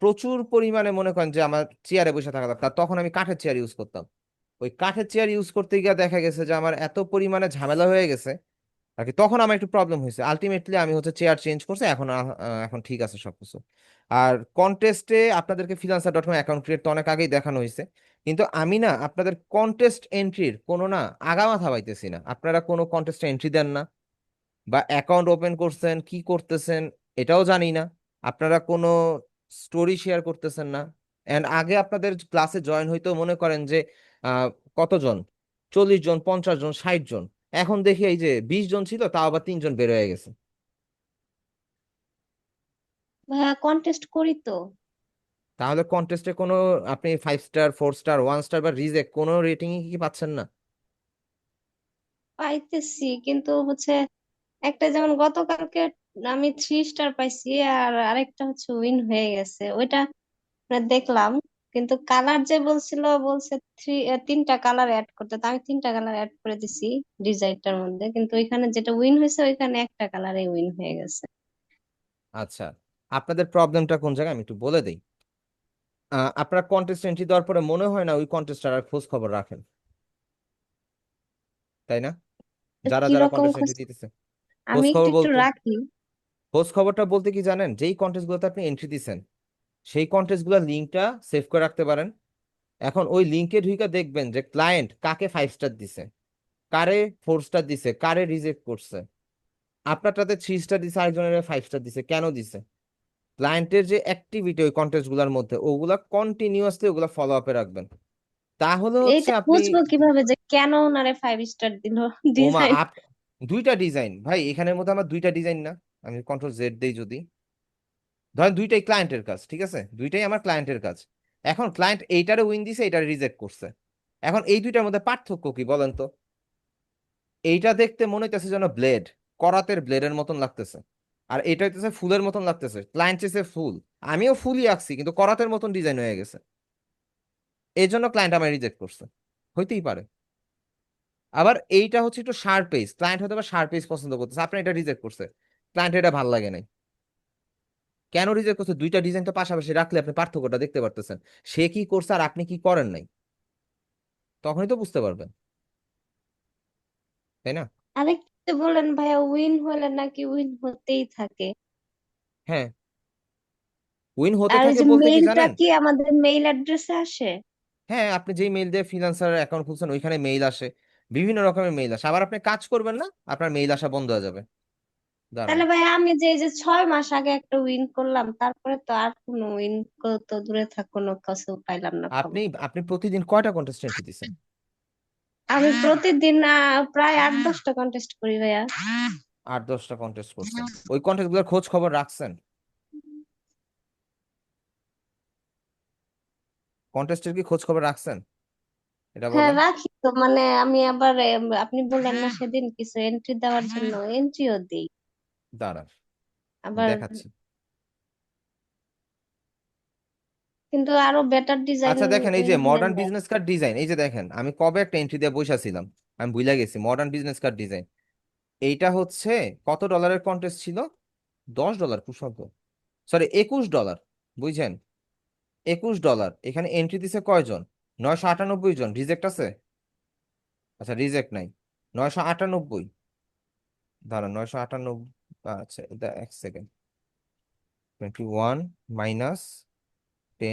Speaker 1: প্রচুর পরিমাণে মনে করেন যে আমার চেয়ারে বসে থাকা দরকার, তখন আমি কাঠের চেয়ার ইউজ করতাম। ওই কাঠের চেয়ার ইউজ করতে গিয়ে দেখা গেছে যে আমার এত পরিমাণে ঝামেলা হয়ে গেছে আর কি, তখন আমার একটু প্রবলেম হয়েছে। আলটিমেটলি আমি হচ্ছে চেয়ার চেঞ্জ করছি, এখন এখন ঠিক আছে সবকিছু। আর কন্টেস্টে আপনাদেরকে freelancer.com অ্যাকাউন্ট ক্রিয়েট তো অনেক আগেই দেখানো হয়েছে, কিন্তু আমি না আপনাদের কন্টেস্ট এন্ট্রির কোনো না আগামাথা পাইতেছি না, আপনারা কোনো কন্টেস্টে এন্ট্রি দেন না, বা অ্যাকাউন্ট ওপেন করছেন কি করতেছেন এটাও জানি না, আপনারা কোনো স্টোরি শেয়ার করতেছেন না, এন্ড আগে আপনাদের ক্লাসে জয়েন হইতো মনে করেন যে আহ, কতজন, 40 জন, 50 জন, 60 জন। এখন দেখি এই যে 20 জন ছিল, তাও আবার 3 জন বের হয়ে গেছে।
Speaker 2: ভাইয়া কন্টেস্ট করি তো।
Speaker 1: তাহলে কন্টেস্টে কোনো আপনি 5 স্টার, 4 স্টার, 1 স্টার বা রিজেক্ট কোনো রেটিং কি পাচ্ছেন না?
Speaker 2: পাইতেছি কিন্তু হচ্ছে একটা যেমন গতকালকে আমি 3 স্টার পাইছি, আর আরেকটা হচ্ছে উইন হয়ে গেছে ওইটা মানে দেখলাম। কিন্তু কালার যে বলছে 3টা কালার অ্যাড করতে, তো আমি 3টা কালার অ্যাড করে দিছি ডিজাইনটার মধ্যে, কিন্তু ওইখানে যেটা উইন হয়েছে ওইখানে একটা কালারে উইন হয়ে গেছে।
Speaker 1: আচ্ছা, আপনাদের প্রবলেমটা কোন জায়গায় আমি একটু বলে দিই। আপনারা কন্টেস্ট এন্ট্রি দেওয়ার পরে মনে হয় না ওই কন্টেস্টার আর খোঁজ খবর রাখেন, তাই না? যারা যারা
Speaker 2: কিরকম
Speaker 1: কন্টেস্ট
Speaker 2: খোঁজ?
Speaker 1: এন্ট্রি দিতেছে, খোঁজ
Speaker 2: আমি একটু
Speaker 1: খবর
Speaker 2: একটু
Speaker 1: বলতে,
Speaker 2: রাখি।
Speaker 1: খোঁজ খবরটা বলতে কি জানেন, যেই কন্টেস্ট গুলোতে আপনি এন্ট্রি দিচ্ছেন সেই কন্টেস্ট গুলোর লিঙ্কটা সেভ করে রাখতে পারেন। এখন ওই লিঙ্কে ঢুকে দেখবেন যে ক্লায়েন্ট কাকে 5 স্টার দিছে, কারে 4 স্টার দিছে, কারে রিজেক্ট করছে। আপনারটাতে 3 স্টার দিছে, আরেকজনের 5 স্টার দিছে, কেন দিছে? ক্লায়েন্টের যে অ্যাক্টিভিটি ওই কন্টেস্ট গুলোর মধ্যে, ওগুলা কন্টিনিউয়াসলি ওগুলা ফলো আপে রাখবেন। তাহলে হচ্ছে
Speaker 2: এইটা
Speaker 1: আপনি,
Speaker 2: বুঝবো কিভাবে যে কেন ওনারে 5 স্টার দিল?
Speaker 1: ওমা
Speaker 2: ডিজাইন।
Speaker 1: আপ, দুইটা ডিজাইন ভাই, এখানের মধ্যে আমার দুইটা ডিজাইন না, আমি কন্ট্রোল Z দেই যদি, ধরেন দুইটাই ক্লায়েন্টের কাজ, ঠিক আছে, দুইটাই আমার ক্লায়েন্টের কাজ। এখন ক্লায়েন্ট এইটারে উইন দিছে, এইটারে রিজেক্ট করছে। এখন এই দুইটার মধ্যে পার্থক্য কি বলেন তো? এইটা দেখতে মনে হইতেছে যেন ব্লেড, করাতের ব্লেডের মতন লাগতেছে, আর এটা হইতেছে ফুলের মতন লাগতেছে। ক্লায়েন্ট চেয়েছে ফুল, আমিও ফুলই আঁকছি, কিন্তু করাতের মতন ডিজাইন হয়ে গেছে। এই জন্য ক্লায়েন্ট আমার রিজেক্ট করছে, হইতেই পারে। আবার এইটা হচ্ছে একটু শার্প পেজ, ক্লায়েন্ট হয়তো বা শার্প পেজ পছন্দ করতেছে, আপনি এটা রিজেক্ট করছে, ক্লায়েন্ট এটা ভালো লাগে নাই। কেন রিজেক্ট করছে? দুইটা ডিজাইন তো পাশাপাশি রাখলে আপনি পার্থক্যটা দেখতে পারতেছেন, সে কি করছে আর আপনি কি করেন নাই, তখনই তো বুঝতে পারবেন, তাই না?
Speaker 2: আরেকটু বলেন ভাইয়া, উইন হলে নাকি উইন হতেই থাকে?
Speaker 1: হ্যাঁ, উইন হতে
Speaker 2: আর ওই
Speaker 1: থাকে
Speaker 2: যে
Speaker 1: বলতে কি
Speaker 2: মেইলটা
Speaker 1: জানেন,
Speaker 2: কি আমাদের মেইল অ্যাড্রেসে আসে?
Speaker 1: হ্যাঁ, আপনি যেই মেইল দিয়ে ফ্রিল্যান্সার অ্যাকাউন্ট খুলছেন ওইখানে মেইল আসে, বিভিন্ন রকমের মেইল আসে। আবার আপনি কাজ করবেন না, আপনার মেইল আসা বন্ধ হয়ে যাবে। দাঁড়ান,
Speaker 2: তাহলে ভাই আমি যে এই যে 6 মাস আগে একটা উইন করলাম, তারপরে তো আর কোনো উইন তো দূরে থাক, কোনো কিছু পাইলাম না
Speaker 1: আপনি
Speaker 2: খবর।
Speaker 1: আপনি প্রতিদিন কয়টা কন্টেস্ট এন্ট্রি দিচ্ছেন?
Speaker 2: আমি প্রতিদিন প্রায় 8-10টা কন্টেস্ট করি ভাইয়া।
Speaker 1: 8-10টা কন্টেস্ট করছেন, ওই কন্টেস্ট গুলোর খোঁজ খবর রাখছেন? কন্টেস্টের কি খোঁজ খবর রাখছেন, এটা
Speaker 2: হ্যাঁ
Speaker 1: বলেন।
Speaker 2: রাখি তো, মানে আমি আবার আপনি বললেন না সেদিন কিছু এন্ট্রি দেওয়ার জন্য, এন্ট্রিও দিই
Speaker 1: দাঁড়ান,
Speaker 2: আবার।
Speaker 1: দেখাচ্ছি।
Speaker 2: কিন্তু আরো বেটার ডিজাইন
Speaker 1: আচ্ছা দেখেন, এই যে
Speaker 2: হলে
Speaker 1: মডার্ন
Speaker 2: দেয়।
Speaker 1: বিজনেস কার্ড ডিজাইন, এই যে দেখেন আমি কবে একটা এন্ট্রি দিয়ে বসেছিলাম, আমি ভুলে গেছি। মডার্ন বিজনেস কার্ড ডিজাইন, এইটা হচ্ছে কত ডলারের কন্টেস্ট ছিল? $10 কুশব্দ, সরি $21, বুঝছেন? $21। এখানে এন্ট্রি দিছে কয়জন? 998 জন। রিজেক্ট আছে? আচ্ছা রিজেক্ট নাই, 998। দাঁড়ান, 998, আচ্ছা এটা 1 সেকেন্ড, 21 -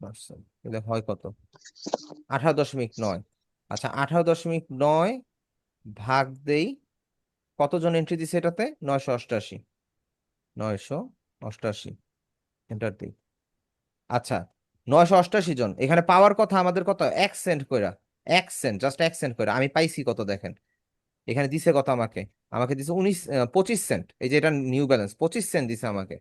Speaker 1: 10%, এটা হয় কত? 18.9। আচ্ছা 18.9 ভাগ দেই, কতজন এন্ট্রি দিছে এটাতে? 988, 988, এন্টার দিই। আচ্ছা, 988 জন, এখানে পাওয়ার কথা আমাদের কত? 1 সেন্ট কইরা, 1 সেন্ট, জাস্ট 1 সেন্ট কইরা। আমি পাইছি কত দেখেন, এখানে দিছে কত আমাকে? আমাকে দিছে 25 সেন্ট। এই যে এটা নিউ ব্যালেন্স, 25 সেন্ট দিছে আমাকে।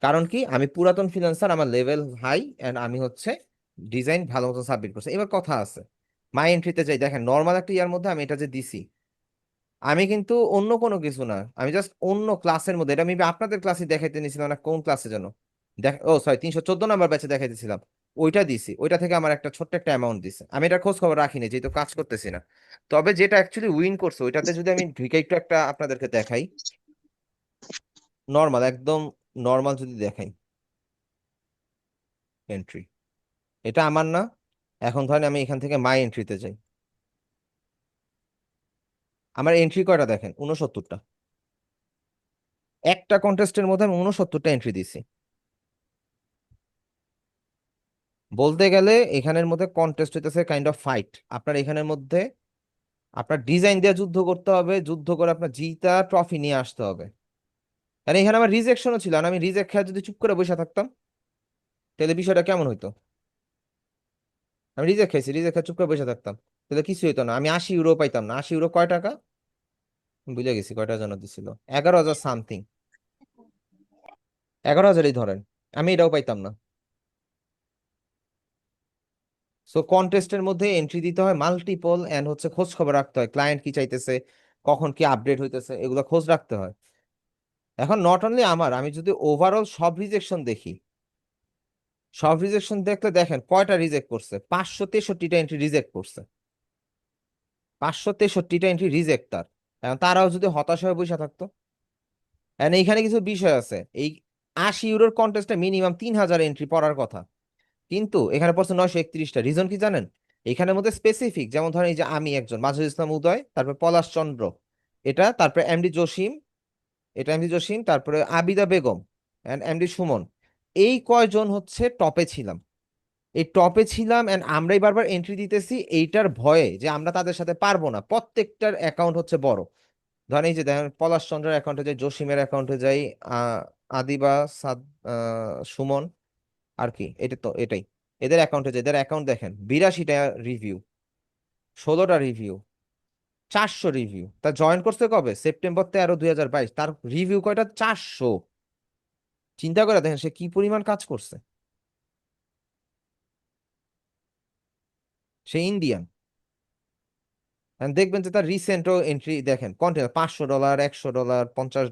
Speaker 1: কারণ কি, আমি পুরাতন ফ্রিল্যান্সার, আমার লেভেল হাই, এন্ড আমি হচ্ছে ডিজাইন ভালো মতো সাবমিট করছি। এবার কথা আছে, মাই এন্ট্রিতে যাই, দেখেন নর্মাল একটা ইয়ার মধ্যে আমি এটা যে দিছি, আমি কিন্তু অন্য কোনো কিছু না, আমি জাস্ট অন্য ক্লাসের মধ্যে, এটা আমি আপনাদের ক্লাসে দেখাইতে নিয়েছিলাম না, কোন ক্লাসে যেন, দেখ, ও সরি 314 নাম্বার ব্যাচে দেখাইতেছিলাম, ওইটা দিছি, ওইটা থেকে আমার একটা ছোট্ট একটা অ্যামাউন্ট দিছে। আমি এটা খোঁজ খবর রাখিনি যেহেতু কাজ করতেছি না। তবে যেটা অ্যাকচুয়ালি উইন করছে ওইটাতে যদি আমি ঢুকে একটু একটা আপনাদেরকে দেখাই, নর্মাল একদম নর্মাল যদি দেখাই এন্ট্রি, এটা আমার না। এখন ধরেন আমি এখান থেকে মাই এন্ট্রিতে যাই, আমার এন্ট্রি কয়টা দেখেন? 69টা। একটা কন্টেস্টের মধ্যে আমি 69টা এন্ট্রি দিছি। বলতে গেলে এখানের মধ্যে কন্টেস্ট হইতেছে কাইন্ড অফ ফাইট। আপনার এখানের মধ্যে আপনার ডিজাইন দিয়ে যুদ্ধ করতে হবে, যুদ্ধ করে আপনার জিতা ট্রফি নিয়ে আসতে হবে। কারণ এখানে আমার রিজেকশনও ছিল, আর আমি রিজেক্ট খেয়ে যদি চুপ করে বসে থাকতাম, তাহলে বিষয়টা কেমন হইতো? আমি রিজেক্ট খাইছি, রিজেক্ট খাই চুপ করে বসে থাকতাম, তাহলে কিছু হইতো না, আমি 80 ইউরো পাইতাম না। 80 ইউরো কয় টাকা বুঝে গেছি, কয়টা জন দিছিল, 11,000 সামথিং, 11,000ই ধরেন, আমি এটাও পাইতাম না। সো কন্টেস্টের মধ্যে এন্ট্রি দিতে হয় মাল্টিপল, এন্ড হচ্ছে খোঁজ খবর রাখতে হয় ক্লায়েন্ট কি চাইতেছে, কখন কি আপডেট হইতেছে, এগুলো খোঁজ রাখতে হয়। এখন নট অনলি আমার, আমি যদি ওভারঅল সব রিজেকশন দেখি, সব রিজেকশন দেখলে দেখেন কয়টা রিজেক্ট করছে, 563টা এন্ট্রি রিজেক্ট করছে, 563টা এন্ট্রি রিজেক্ট তার। এখন তারাও যদি হতাশ হয়ে বসে থাকতো। এখন এইখানে কিছু বিষয় আছে, এই 80 ইউরোর কন্টেস্টে মিনিমাম 3,000 এন্ট্রি পড়ার কথা, কিন্তু এখানে পড়ছে 931টা। রিজন কি জানেন? এখানের মধ্যে স্পেসিফিক, যেমন ধরেন এই যে আমি একজন, মাজহারুল ইসলাম উদয়, তারপর পলাশ চন্দ্র এটা, তারপরে এমডি জসিম, এটা এমডি জসিম, তারপরে আবিদা বেগম এন্ড এমডি সুমন, এই কয়জন হচ্ছে টপে ছিলাম, এই টপে ছিলাম, এন্ড আমরাই বারবার এন্ট্রি দিতেছি এইটার ভয়ে যে আমরা তাদের সাথে পারবো না। প্রত্যেকটার অ্যাকাউন্ট হচ্ছে বড়, ধরেন এই যে দেখেন পলাশ চন্দ্রের অ্যাকাউন্টে যাই, জসিমের অ্যাকাউন্টে যাই, আদিবা, সাদ, সুমন, আর কি, এটা তো এটাই, এদের অ্যাকাউন্টে যাই, এদের অ্যাকাউন্ট দেখেন 82টা রিভিউ, 16টা রিভিউ, 400 রিভিউ। তা জয়েন করছে কবে? সেপ্টেম্বর 13, 2022, তার রিভিউ কয়টা? 400। চিন্তা করে দেখেন সে কি পরিমাণ কাজ করছে। সে ইন্ডিয়ান, দেখবেন যে তার রিসেন্টও এন্ট্রি দেখেন, কন্টেন্ট $500, $100, $50,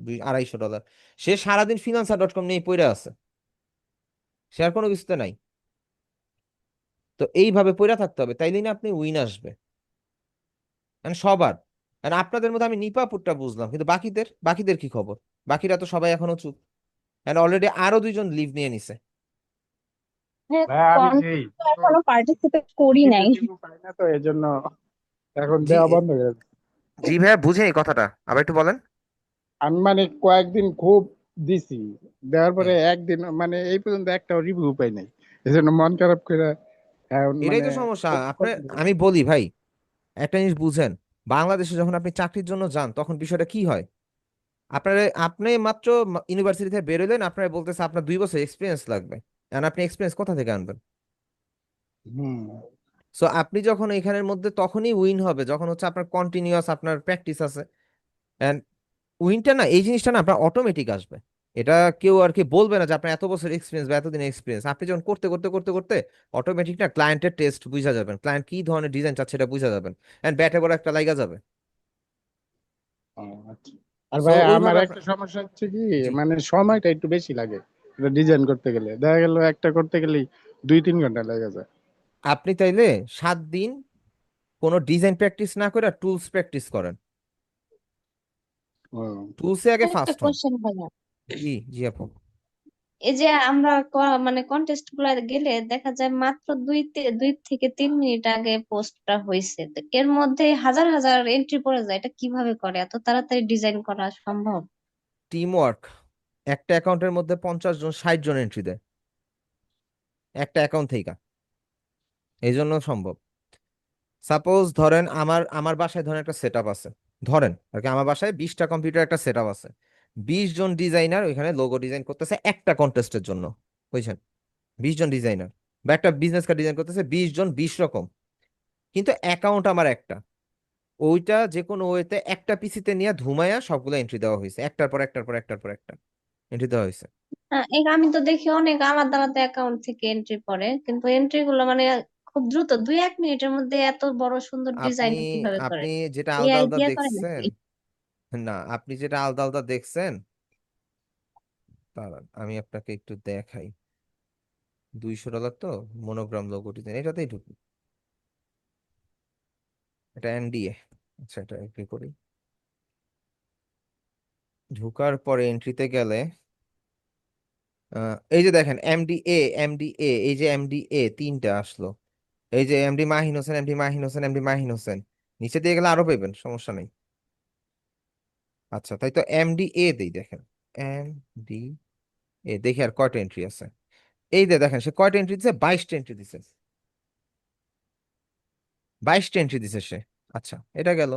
Speaker 1: $250। সে সারাদিন ফিনান্সার.কম নিয়ে পড়ে আছে, সে আর কোনো কিছুতে নাই। তো এইভাবে পড়ে থাকতে হবে, তাইলে না আপনি উইন আসবে। সবার, আপনাদের মধ্যে আমি নিপাপুরটা বুঝলাম, কিন্তু বাকিদের, বাকিদের কি খবর? বাকিরা তো সবাই এখনো চুপ, অলরেডি আরো 2জন লিভ নিয়ে নিছে।
Speaker 7: হ্যাঁ,
Speaker 5: ভাই আমি সেই
Speaker 7: কন্টেস্ট এখনো পার্টিসিপেট করি নাই।
Speaker 5: কিছু পাই না তো এই জন্য এখন
Speaker 1: জি,
Speaker 5: দেওয়া বন্ধ হয়ে গেছে।
Speaker 1: জি ভাইয়া বুঝিনি কথাটা, আবার একটু বলেন।
Speaker 5: আমি মানে কয়েকদিন খুব দিছি, দেওয়ার পরে
Speaker 1: হুম।
Speaker 5: একদিন মানে এই পর্যন্ত একটা রিভিউ পাই নাই, এই জন্য মন খারাপ করে এখন
Speaker 1: এটাই
Speaker 5: মানে
Speaker 1: তো সমস্যা। আমি বলি ভাই, একটা জিনিস বুঝেন, বাংলাদেশে যখন আপনি চাকরির জন্য যান তখন বিষয়টা কি হয়, আপনি মাত্র ইউনিভার্সিটি থেকে বেরোলেন, আপনার বলতেছে আপনার 2 বছর এক্সপিরিয়েন্স লাগবে, এখন আপনি এক্সপিরিয়েন্স কোথা থেকে আনবেন?
Speaker 5: হুম।
Speaker 1: সো আপনি যখন এখানের মধ্যে তখনই উইন হবে যখন হচ্ছে আপনার কন্টিনিউয়াস আপনার প্র্যাকটিস আছে, এন্ড উইনটা না, এই জিনিসটা না আপনার অটোমেটিক আসবে। এটা কেউ আর কি বলবে না যে আপনার এত বছর এক্সপিরিয়েন্স বা এতদিন এক্সপিরিয়েন্স, আপনি যখন করতে করতে করতে করতে অটোমেটিক না ক্লায়েন্টের টেস্ট বুঝা যাবেন, ক্লায়েন্ট কি ধরনের ডিজাইন চাচ্ছে এটা বুঝা যাবেন, এন্ড ব্যাটে বড় একটা লাগা যাবে।
Speaker 5: ও, আচ্ছা। আর
Speaker 1: সো
Speaker 5: ভাই আমার
Speaker 1: ওইভাবে
Speaker 5: একটা সমস্যা হচ্ছে কি,
Speaker 1: জি,
Speaker 5: মানে সময়টা একটু বেশি লাগে ডিজাইন করতে গেলে, দেখা গেল একটা করতে গেলেই 2-3 ঘন্টা লেগে যায়।
Speaker 1: আপনি তাইলে 7 দিন কোনো ডিজাইন প্র্যাকটিস না করে টুলস প্র্যাকটিস করেন,
Speaker 5: ও,
Speaker 1: টুলসে আগে
Speaker 2: একটা
Speaker 1: ফার্স্ট হন।
Speaker 2: কোশ্চেন ভাইয়া,
Speaker 1: জি, জি আপু।
Speaker 2: এই যে আমরা মানে কন্টেস্ট গুলা গেলে দেখা যায় মাত্র 2 থেকে 3 মিনিট আগে পোস্টটা হয়েছে, তো এর মধ্যে হাজার হাজার এন্ট্রি পড়ে যায়, এটা কিভাবে করে? এত তাড়াতাড়ি ডিজাইন করা সম্ভব?
Speaker 1: টিম ওয়ার্ক, একটা অ্যাকাউন্টের মধ্যে 50 জন 60 জন এন্ট্রি দেয় একটা অ্যাকাউন্ট থেকে, এই জন্য সম্ভব। সাপোজ ধরেন আমার আমার বাসায় ধরেন একটা সেট আপ আছে, ধরেন আর কি আমার বাসায় 20টা কম্পিউটার একটা সেট আপ আছে, 20 জন ডিজাইনার ওইখানে লোগো ডিজাইন করতেছে একটা কন্টেস্টের জন্য, বুঝছেন? 20 জন ডিজাইনার, বা একটা বিজনেস কার্ড ডিজাইন করতেছে 20 জন 20 রকম, কিন্তু অ্যাকাউন্ট আমার একটা, ওইটা যে কোনো ওয়েতে একটা পিসিতে নিয়ে ধুমায়া সবগুলো এন্ট্রি দেওয়া হয়েছে, একটার পর একটার পর একটার পর একটা এন্ট্রি দেওয়া হয়েছে।
Speaker 2: হ্যাঁ, আমি তো দেখি অনেক আলাদা আলাদা অ্যাকাউন্ট থেকে এন্ট্রি পড়ে, কিন্তু এন্ট্রি গুলো মানে খুব দ্রুত 2-1 মিনিটের মধ্যে এত বড় সুন্দর
Speaker 1: আপনি
Speaker 2: ডিজাইন কিভাবে করে?
Speaker 1: আপনি যেটা আলাদা
Speaker 2: এআই
Speaker 1: আলাদা
Speaker 2: দিয়ে করে
Speaker 1: দেখছেন,
Speaker 2: নাকি?
Speaker 1: না আপনি যেটা আলাদা আলাদা দেখছেন, দাঁড়ান আমি আপনাকে একটু দেখাই। $200 তো মনোগ্রাম লোগো ডিজাইন, এটাতেই ঢুকি, এটা এনডিএ। আচ্ছা এটা এগ্রি করি, ঢুকার পরে এন্ট্রিতে গেলে এই যে দেখেন এমডিএ, এমডিএ, এই যে এমডিএ 3টা আসলো, এই যে MD Mahin Hossain, MD Mahin Hossain, MD Mahin Hossain, নিচে দিয়ে গেলে আরো পাবেন, সমস্যা নেই। আচ্ছা তাই তো এমডিএ দেই, দেখেন এমডি দেখি আর কয়টা এন্ট্রি আছে। এই যে দেখেন সে কয়টা এন্ট্রি দিছে, 22টা এন্ট্রি দিছে, 22টা এন্ট্রি দিছে সে। আচ্ছা এটা গেল,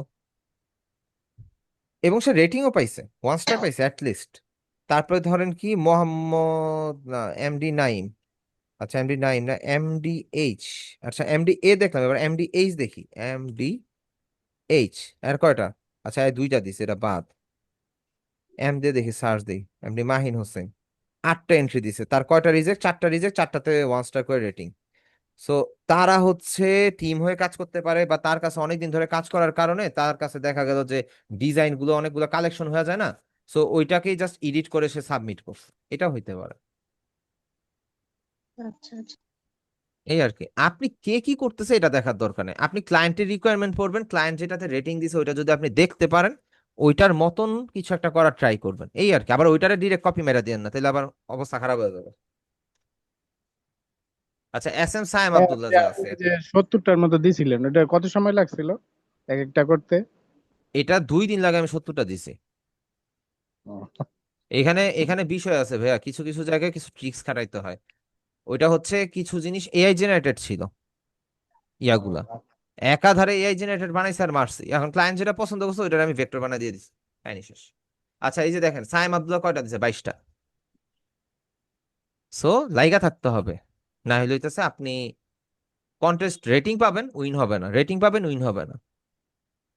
Speaker 1: এবং সে রেটিংও পাইছে, 1 স্টার পাইছে অ্যাটলিস্ট। তারপরে ধরেন কি মোহাম্মদ, না এমডি 9, আচ্ছা MD9 না MDH, আচ্ছা MDA দেখলাম, এবার MDH দেখি। MDH আর কয়টা? আচ্ছা এই দুইটা দিছে, এটা বাদ। দিয়ে দেখি, সার্চ দিই, MD মাহিন হোসেন 8টা এন্ট্রি দিছে, তার কয়টা রিজেক্ট? 4টা রিজেক্ট, 4টাতে 1 স্টার করে রেটিং। সো তারা হচ্ছে টিম হয়ে কাজ করতে পারে, বা তার কাছে অনেকদিন ধরে কাজ করার কারণে তার কাছে দেখা গেল যে ডিজাইন গুলো অনেকগুলো কালেকশন হয়ে যায় না, সো ওইটাকেই জাস্ট এডিট করে সে সাবমিট করছে, এটা হইতে পারে।
Speaker 2: আচ্ছা আচ্ছা।
Speaker 1: এই আর কি, আপনি কে কি করতেছে এটা দেখার দরকার নেই, আপনি ক্লায়েন্টের রিকোয়ারমেন্ট পড়বেন, ক্লায়েন্ট যেটাতে রেটিং দিছে ওইটা যদি আপনি দেখতে পারেন, ওইটার মতন কিছু একটা করার ট্রাই করবেন, এই আর কি। আবার ওইটারে ডিরেক্ট কপি মেরে দিয়েন না, তাহলে আবার অবস্থা খারাপ হয়ে যাবে। আচ্ছা SM সায়েম আব্দুল্লাহ যে আছে,
Speaker 5: আপনি যে 70টার মতো দিছিলেন ওটা কত সময় লাগছিল এক একটা করতে?
Speaker 1: এটা 2 দিন লাগে, আমি 70টা দিছি।
Speaker 5: ও,
Speaker 1: এখানে এখানে বিষয় আছে ভাইয়া, কিছু কিছু জায়গায় কিছু ট্রিক্স খাটাইতে হয়। ওইটা হচ্ছে কিছু জিনিস AI জেনারেটেড ছিল, ইয়াগুলা একাধারে AI জেনারেটেড বানাইছে আর মারছি, এখন ক্লায়েন্ট যেটা পছন্দ করছে ওইটা আমি ভেক্টর বানাই দিয়ে দিচ্ছি, কাহিনী শেষ। আচ্ছা এই যে দেখেন সাইম আব্দুল্লাহ কয়টা দিছে? 22টা। সো লাইগা থাকতে হবে, না হলে হইতেছে আপনি কন্টেস্ট রেটিং পাবেন, উইন হবে না, রেটিং পাবেন, উইন হবে না।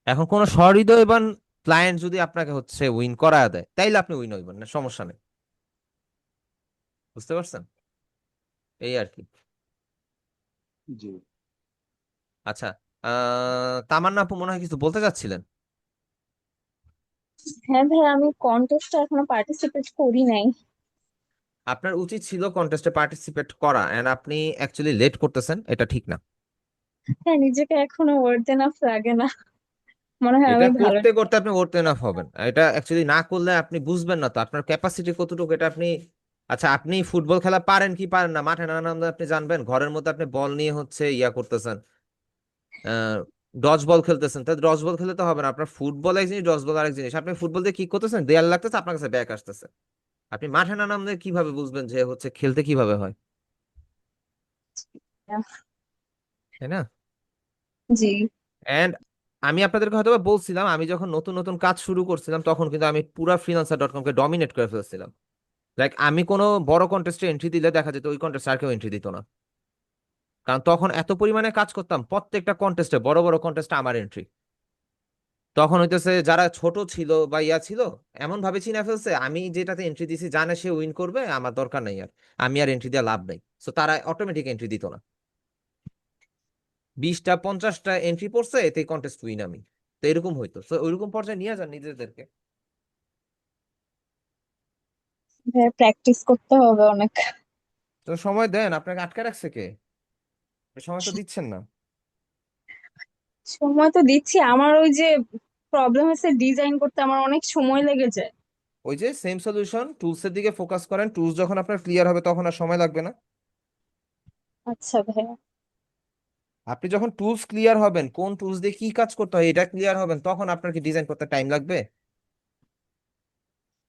Speaker 1: এখন কোন সহৃদয়বান ক্লায়েন্ট যদি আপনাকে হচ্ছে উইন করা দেয়, তাইলে আপনি উইন হইবেন না, সমস্যা নেই। বুঝতে পারছেন? এই আর কি।
Speaker 5: জি।
Speaker 1: আচ্ছা, তামান্না আপু মনে হয় কিছু বলতে চাচ্ছিলেন।
Speaker 7: হ্যাঁ ভাই, আমি কন্টেস্টে এখনো পার্টিসিপেট করি নাই।
Speaker 1: আপনার উচিত ছিল কন্টেস্টে পার্টিসিপেট করা, এন্ড আপনি অ্যাকচুয়ালি লেট করতেছেন, এটা ঠিক না।
Speaker 7: হ্যাঁ, নিজেকে এখনো ওয়ার্থ এনাফ লাগে না, মনে হয়
Speaker 1: এটা
Speaker 7: আমি ভালো।
Speaker 1: করতে করতে আপনি ওরতে এনাফ হবেন, এটা অ্যাকচুয়ালি না করলে আপনি বুঝবেন না তো আপনার ক্যাপাসিটি কতটুকু, এটা আপনি। আচ্ছা আপনি ফুটবল খেলা পারেন কি পারেন না, মাঠে না নামলে আপনি জানবেন? ঘরের মধ্যে আপনি বল নিয়ে হচ্ছে ইয়া করতেছেন, ডজ বল খেলতেছেন, তাহলে ডজ বল খেলে তো হবে না, আপনার ফুটবল এক জিনিস, ডজ বল আরেক জিনিস। আপনি ফুটবল দিয়ে কি করতেছেন, দেয়াল লাগতেছে, আপনার কাছে ব্যাক আসতেছে, আপনি মাঠে না নামলে কিভাবে বুঝবেন যে হচ্ছে খেলতে কিভাবে হয়, তাই না?
Speaker 7: জি।
Speaker 1: এন্ড আমি আপনাদেরকে হয়তো বা বলছিলাম, আমি যখন নতুন নতুন কাজ শুরু করছিলাম তখন কিন্তু আমি পুরা freelancer.com-কে ডমিনেট করে ফেলছিলাম। লাইক আমি কোনো বড় কন্টেস্টে এন্ট্রি দিলে দেখা যেত ওই কন্টেস্ট আর কেউ এন্ট্রি দিত না, কারণ তখন এত পরিমাণে কাজ করতাম, প্রত্যেকটা কন্টেস্টে, বড় বড় কন্টেস্টে আমার এন্ট্রি। তখন হইতেছে যারা ছোট ছিল বা ইয়া ছিল, এমন ভাবে চিনে ফেলছে আমি যেটাতে এন্ট্রি দিছি জানে সে উইন করবে, আমার দরকার নাই আর, আমি আর এন্ট্রি দিয়ে লাভ নাই, সো তারা অটোমেটিক এন্ট্রি দিত না। 20টা 50টা এন্ট্রি পড়ছে, এতে কন্টেস্ট উইন আমি। তো এরকম হইতো, তো ওইরকম পর্যায়ে নিয়ে যান নিজেদেরকে।
Speaker 7: ভাই, প্র্যাকটিস করতে হবে অনেক।
Speaker 1: তো সময় দেন, আপনাকে আটকে রাখছে কে? সময় তো দিচ্ছেন না।
Speaker 7: সময় তো দিচ্ছি, আমার ওই যে প্রবলেম হচ্ছে ডিজাইন করতে আমার অনেক সময় লেগে যায়।
Speaker 1: ওই যে সেম সলিউশন, টুলসের দিকে ফোকাস করেন, টুলস যখন আপনার ক্লিয়ার হবে তখন আর সময় লাগবে না।
Speaker 7: আচ্ছা ভাই।
Speaker 1: আপনি যখন টুলস ক্লিয়ার হবেন, কোন টুলস দিয়ে কি কাজ করতে হয় এটা ক্লিয়ার হবেন, তখন আপনার কি ডিজাইন করতে টাইম লাগবে?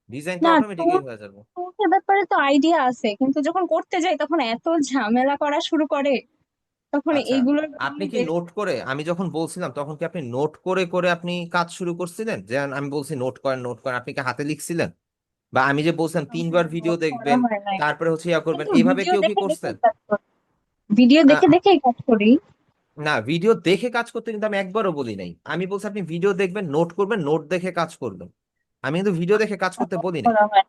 Speaker 1: ডিজাইন তো
Speaker 7: না,
Speaker 1: অটোমেটিকই হয়ে যাবে।
Speaker 7: টুলসের ব্যাপারে তো আইডিয়া আছে, কিন্তু যখন করতে যাই তখন এত ঝামেলা করা শুরু করে, তখন
Speaker 1: আচ্ছা
Speaker 7: এইগুলোর
Speaker 1: আপনি
Speaker 7: জন্যই
Speaker 1: কি নোট করে, আমি যখন বলছিলাম তখন কি আপনি নোট করে করে আপনি কাজ শুরু করছিলেন, যে আমি বলছি নোট করেন নোট করেন, আপনি কি হাতে লিখছিলেন? বা আমি যে বলছিলাম 3বার ভিডিও
Speaker 7: নোট করা
Speaker 1: দেখবেন,
Speaker 7: হয় নাই।
Speaker 1: তারপরে হচ্ছে ইয়া করবেন,
Speaker 7: কিন্তু
Speaker 1: এইভাবে
Speaker 7: ভিডিও
Speaker 1: কেউ কি
Speaker 7: দেখে
Speaker 1: করছেন?
Speaker 7: দেখেই কাজ করি, ভিডিও দেখে
Speaker 1: আহ,
Speaker 7: দেখেই কাজ করি।
Speaker 1: না, ভিডিও দেখে কাজ করতে কিন্তু আমি একবারও বলি নাই, আমি বলছি আপনি ভিডিও দেখবেন, নোট করবেন, নোট দেখে কাজ করবেন। আমি কিন্তু ভিডিও দেখে কাজ করতে বলি নাই।
Speaker 7: করা হয়।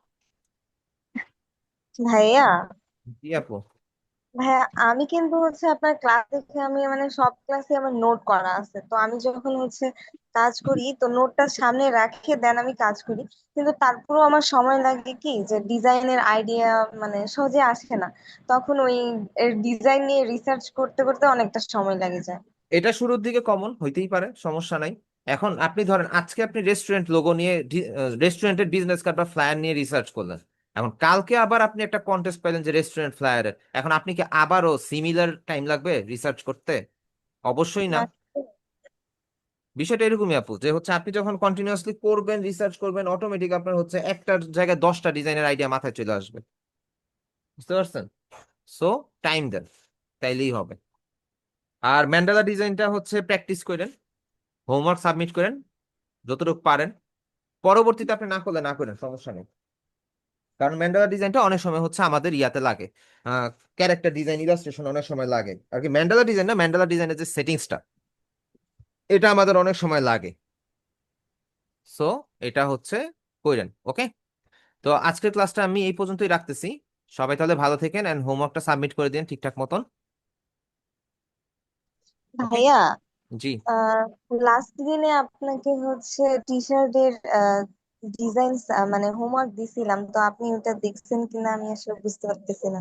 Speaker 3: ভাইয়া,
Speaker 1: জি আপু।
Speaker 3: ভাইয়া আমি কিন্তু হচ্ছে আপনার ক্লাস দেখে আমি মানে সব ক্লাসে আমার নোট করা আছে, তো আমি যখন হচ্ছে কাজ করি তো নোটটা সামনে রাখে দেন আমি কাজ করি। কিন্তু তারপরেও আমার সময় লাগে কি যে ডিজাইনের আইডিয়া মানে সহজে আসে না, তখন ওই ডিজাইন নিয়ে রিসার্চ করতে করতে অনেকটা সময় লেগে যায়।
Speaker 1: এটা শুরুর দিকে কমন হইতেই পারে, সমস্যা নাই। এখন আপনি ধরেন আজকে আপনি রেস্টুরেন্ট লোগো নিয়ে, রেস্টুরেন্টের বিজনেস কার্ড বা ফ্লায়ার নিয়ে রিসার্চ করলেন, এখন কালকে আবার আপনি একটা কন্টেস্ট পাইলেন যে রেস্টুরেন্ট ফ্লায়ারের, এখন আপনি কি আবারও সিমিলার টাইম লাগবে রিসার্চ করতে? অবশ্যই না। বিষয়টা এরকমই আপু, যে হচ্ছে আপনি যখন কন্টিনিউয়াসলি করবেন, রিসার্চ করবেন, অটোমেটিক আপনার হচ্ছে একটার জায়গায় 10টা ডিজাইনের আইডিয়া মাথায় চলে আসবে। বুঝতে পারছেন? সো টাইম দেন, তাইলেই হবে। আর ম্যান্ডেলা ডিজাইনটা হচ্ছে প্র্যাকটিস করেন, হোমওয়ার্ক সাবমিট করেন যতটুকু পারেন, পরবর্তীতে আপনি না করলে না করেন, সমস্যা নেই। কারণ ম্যান্ডালা ডিজাইনটা অনেক সময় হচ্ছে আমাদের ইয়াতে লাগে, ক্যারেক্টার ডিজাইন ইলাস্ট্রেশন অনেক সময় লাগে আর কি। ম্যান্ডালা ডিজাইন না, ম্যান্ডালা ডিজাইনের যে সেটিংসটা এটা আমাদের অনেক সময় লাগে। সো এটা হচ্ছে কইরেন, ওকে? তো আজকের ক্লাসটা আমি এই পর্যন্তই রাখতেছি। সবাই তাহলে ভালো থাকেন এন্ড হোমওয়ার্কটা সাবমিট করে দিন ঠিকঠাক মতন, ওকে?
Speaker 3: ভাইয়া,
Speaker 1: জি।
Speaker 3: লাস্ট দিনে আপনাকে হচ্ছে টি শার্টের ডিজাইন মানে হোমওয়ার্ক দিছিলাম, তো আপনি ওটা দেখছেন কিনা আমি আসলে বুঝতে পারতেছি না।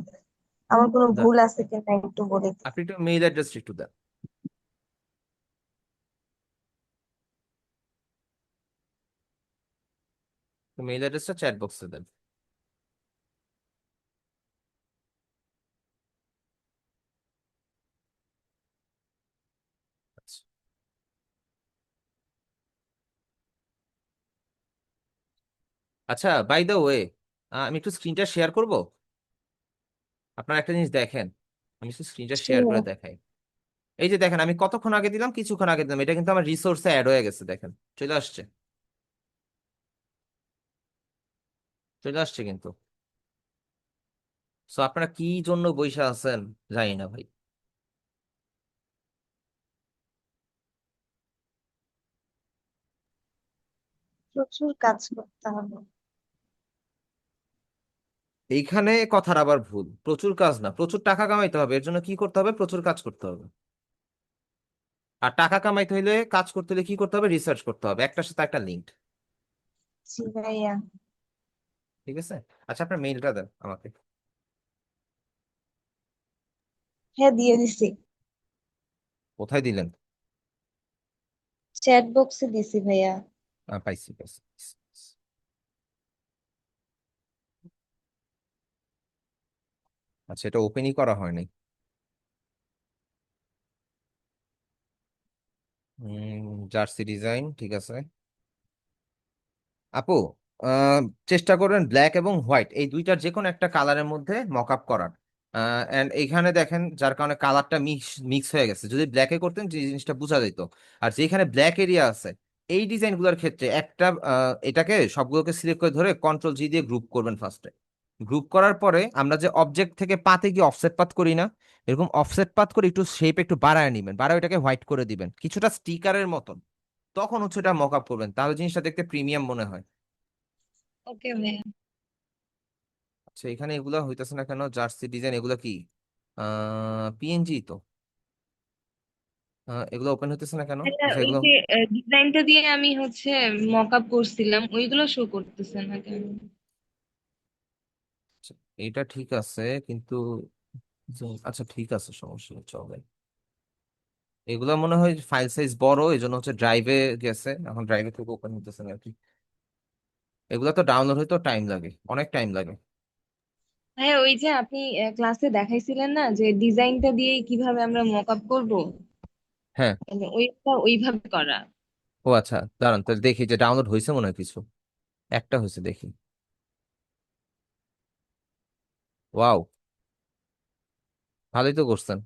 Speaker 3: আমার কোনো ভুল আছে কিনা একটু বলে দিন।
Speaker 1: আপনি একটু মেইল অ্যাড্রেস একটু দেন। মেইল অ্যাড্রেসটা চ্যাট বক্সে দেন। আচ্ছা। আচ্ছা, বাই দ্য ওয়ে, আমি একটু স্ক্রিনটা শেয়ার করব। আপনারা একটা জিনিস দেখেন, আমি একটু স্ক্রিনটা শেয়ার করে দেখাই। এই যে দেখেন, আমি কতক্ষণ আগে দিলাম, কিছুক্ষণ আগে দিলাম, এটা কিন্তু আমার রিসোর্সে অ্যাড হয়ে গেছে, দেখেন চলে আসছে, চলে আসছে কিন্তু। সো আপনারা কি জন্য বইসা আছেন জানি না ভাই।
Speaker 3: প্রচুর কাজ করতে হবে।
Speaker 1: এইখানে কথার আবার ভুল, প্রচুর কাজ না, প্রচুর টাকা কামাইতে হবে, এর জন্য কি করতে হবে? প্রচুর কাজ করতে হবে। আর টাকা কামাইতে হলে, কাজ করতে হলে কি করতে হবে? রিসার্চ করতে হবে, একটার সাথে একটা লিঙ্ক।
Speaker 3: জি ভাইয়া।
Speaker 1: ঠিক আছে? আচ্ছা, আপনার মেইলটা দেন আমাকে।
Speaker 3: হ্যাঁ, দিয়ে দিছি।
Speaker 1: কোথায় দিলেন?
Speaker 3: চ্যাট বক্সে দিছি ভাইয়া।
Speaker 1: পাইছি পাইছি পাইছি। আচ্ছা, এটা ওপেনই করা হয়নি। জার্সি ডিজাইন, ঠিক আছে। আপু, আহ, চেষ্টা করবেন ব্ল্যাক এবং হোয়াইট এই দুইটার যে কোনো একটা কালারের মধ্যে মক আপ করার। এন্ড এইখানে দেখেন, যার কারণে কালারটা মিক্স মিক্স হয়ে গেছে, যদি ব্ল্যাকে করতেন যে জিনিসটা বোঝা যেত। আর যেখানে ব্ল্যাক এরিয়া আছে এই ডিজাইনগুলোর ক্ষেত্রে একটা এটাকে সবগুলোকে সিলেক্ট করে ধরে কন্ট্রোল জি দিয়ে গ্রুপ করবেন ফার্স্টে। গ্রুপ করার পরে আমরা যে অবজেক্ট থেকে পাতে গিয়ে অফসেট পাত করি না, এরকম অফসেট পাত করে একটু শেপ একটু বাড়ায় নিবেন, বাড়ায় এটাকে হোয়াইট করে দিবেন কিছুটা স্টিকারের মতন। তখন হচ্ছে এটা মক আপ করবেন, তাহলে জিনিসটা দেখতে প্রিমিয়াম মনে হয়।
Speaker 3: ওকে ভাইয়া।
Speaker 1: আচ্ছা, এখানে এগুলা হইতেছে না কেন? জার্সি ডিজাইন এগুলা কি পিএনজি তো? এগুলো ওপেন হইতেছে না কেন?
Speaker 3: ভাইয়া,
Speaker 1: আচ্ছা,
Speaker 3: ওই
Speaker 1: এগুলো
Speaker 3: যে ডিজাইনটা দিয়ে আমি হচ্ছে মক আপ করছিলাম, ওইগুলো শো করতেছে না কেন?
Speaker 1: আচ্ছা, এটা ঠিক আছে কিন্তু আচ্ছা ঠিক আছে, সমস্যা নেই, চলে। এগুলো মনে হয় ফাইল সাইজ বড়, এই জন্য হচ্ছে ড্রাইভে গেছে, এখন ড্রাইভে থেকে ওপেন হইতেছে না আর কি। এগুলো তো ডাউনলোড হইতেও টাইম লাগে, অনেক টাইম লাগে।
Speaker 3: হ্যাঁ, ওই যে আপনি ক্লাসে দেখাইছিলেন না যে ডিজাইনটা দিয়ে কিভাবে আমরা মক আপ করবো,
Speaker 1: হ্যাঁ।
Speaker 3: মানে ওইটা ওইভাবে করা।
Speaker 1: ও আচ্ছা, দাঁড়ান তাহলে দেখি যে ডাউনলোড হয়েছে, মনে হয় কিছু একটা হয়েছে, দেখি। ওয়াও, ভালোই তো করছেন।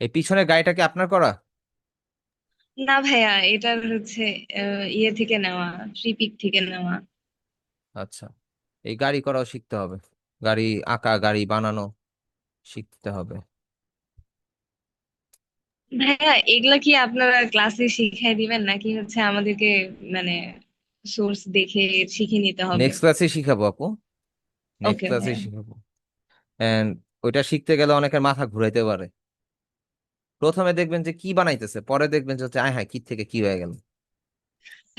Speaker 1: এই পিছনের গাড়িটা কি আপনার করা?
Speaker 3: না ভাইয়া, এটা হচ্ছে ইয়ে থেকে নেওয়া, ট্রিপিক থেকে নেওয়া।
Speaker 1: আচ্ছা, এই গাড়ি করাও শিখতে হবে, গাড়ি আঁকা, গাড়ি বানানো শিখতে হবে।
Speaker 3: ভাইয়া, এগুলা কি আপনারা ক্লাসে শিখাই দিবেন নাকি হচ্ছে আমাদেরকে মানে সোর্স দেখে শিখে নিতে হবে?
Speaker 1: নেক্সট ক্লাসে শিখাবো আপু, নেক্সট
Speaker 3: ওকে
Speaker 1: ক্লাসে
Speaker 3: ভাইয়া।
Speaker 1: শিখাবো। এন্ড ওইটা শিখতে গেলে অনেকের মাথা ঘুরাইতে পারে। প্রথমে দেখবেন যে কি বানাইতেছে, পরে দেখবেন যে হচ্ছে আয় হায় কি থেকে কি হয়ে গেল।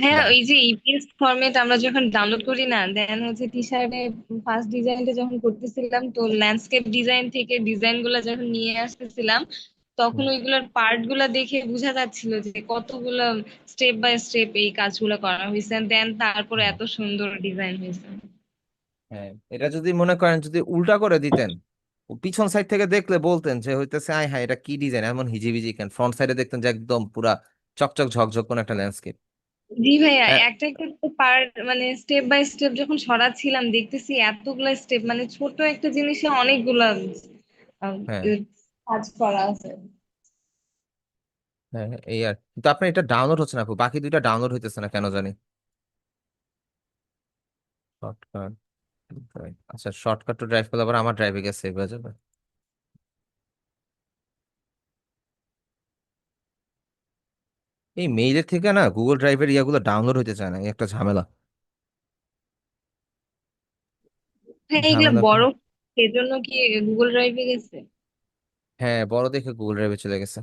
Speaker 3: হ্যাঁ,
Speaker 1: দাঁড়ান।
Speaker 3: ওই যে ইপিএস ফরম্যাট আমরা যখন ডাউনলোড করি না, দেন হচ্ছে টি শার্টে ফার্স্ট ডিজাইনটা যখন করতেছিলাম, তো ল্যান্ডস্কেপ ডিজাইন থেকে ডিজাইন গুলা যখন নিয়ে আসতেছিলাম, তখন
Speaker 1: হুম,
Speaker 3: ওইগুলোর পার্ট গুলা দেখে বোঝা যাচ্ছিল যে কতগুলো স্টেপ বাই স্টেপ এই কাজগুলো করা হয়েছে, দেন তারপরে
Speaker 1: হুম।
Speaker 3: এত সুন্দর ডিজাইন হয়েছে।
Speaker 1: হ্যাঁ, এটা যদি মনে করেন যদি উল্টা করে দিতেন, ও পিছন সাইড থেকে দেখলে বলতেন যে হইতেছে আয় হায় এটা কি ডিজাইন, এমন হিজিবিজি কেন, ফ্রন্ট সাইডে দেখতেন যে একদম পুরা চকচক ঝকঝক কোন একটা ল্যান্ডস্কেপ।
Speaker 3: জি ভাইয়া, একটা একটা পার্ট মানে স্টেপ বাই স্টেপ যখন সরাচ্ছিলাম দেখতেছি এতগুলা স্টেপ, মানে ছোট একটা জিনিসে অনেকগুলা আহ,
Speaker 1: হ্যাঁ,
Speaker 3: কাজ করা আছে।
Speaker 1: হ্যাঁ, এই আর কিন্তু আপনার এটা ডাউনলোড হচ্ছে না আপু, বাকি দুইটা ডাউনলোড হইতেছে না কেন জানি। শর্টকাট ড্রাইভ, আচ্ছা শর্টকাট টু ড্রাইভ করলে আবার আমার ড্রাইভে গিয়ে সেভ হয়ে যাবে। এই মেইলের থেকে না গুগল ড্রাইভের ইয়াগুলো ডাউনলোড হইতে চায় না, এই একটা ঝামেলা।
Speaker 3: হ্যাঁ এগুলা
Speaker 1: ঝামেলা
Speaker 3: বড়, সেজন্য কি গুগল ড্রাইভে গেছে?
Speaker 1: হ্যাঁ, বড় দেখে গুগল ড্রাইভে চলে গেছে।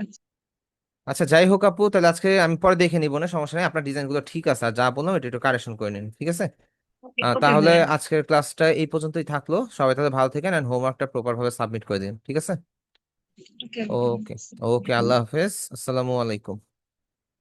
Speaker 3: আচ্ছা,
Speaker 1: আচ্ছা যাই হোক আপু, তাহলে আজকে আমি পরে দেখে নিবো, না সমস্যা নেই, আপনার ডিজাইন গুলো ঠিক আছে, আর যা বললাম এটা একটু কারেকশন করে নিন, ঠিক আছে?
Speaker 3: ওকে ওকে
Speaker 1: তাহলে
Speaker 3: ভাইয়া।
Speaker 1: আজকের ক্লাসটা এই পর্যন্তই থাকলো, সবাই তাহলে ভালো থেকেন, এন্ড হোমওয়ার্কটা প্রপার ভাবে সাবমিট করে দিন, ঠিক আছে?
Speaker 3: ওকে
Speaker 1: ওকে, ওকে, আল্লাহ হাফেজ, আসসালামু আলাইকুম।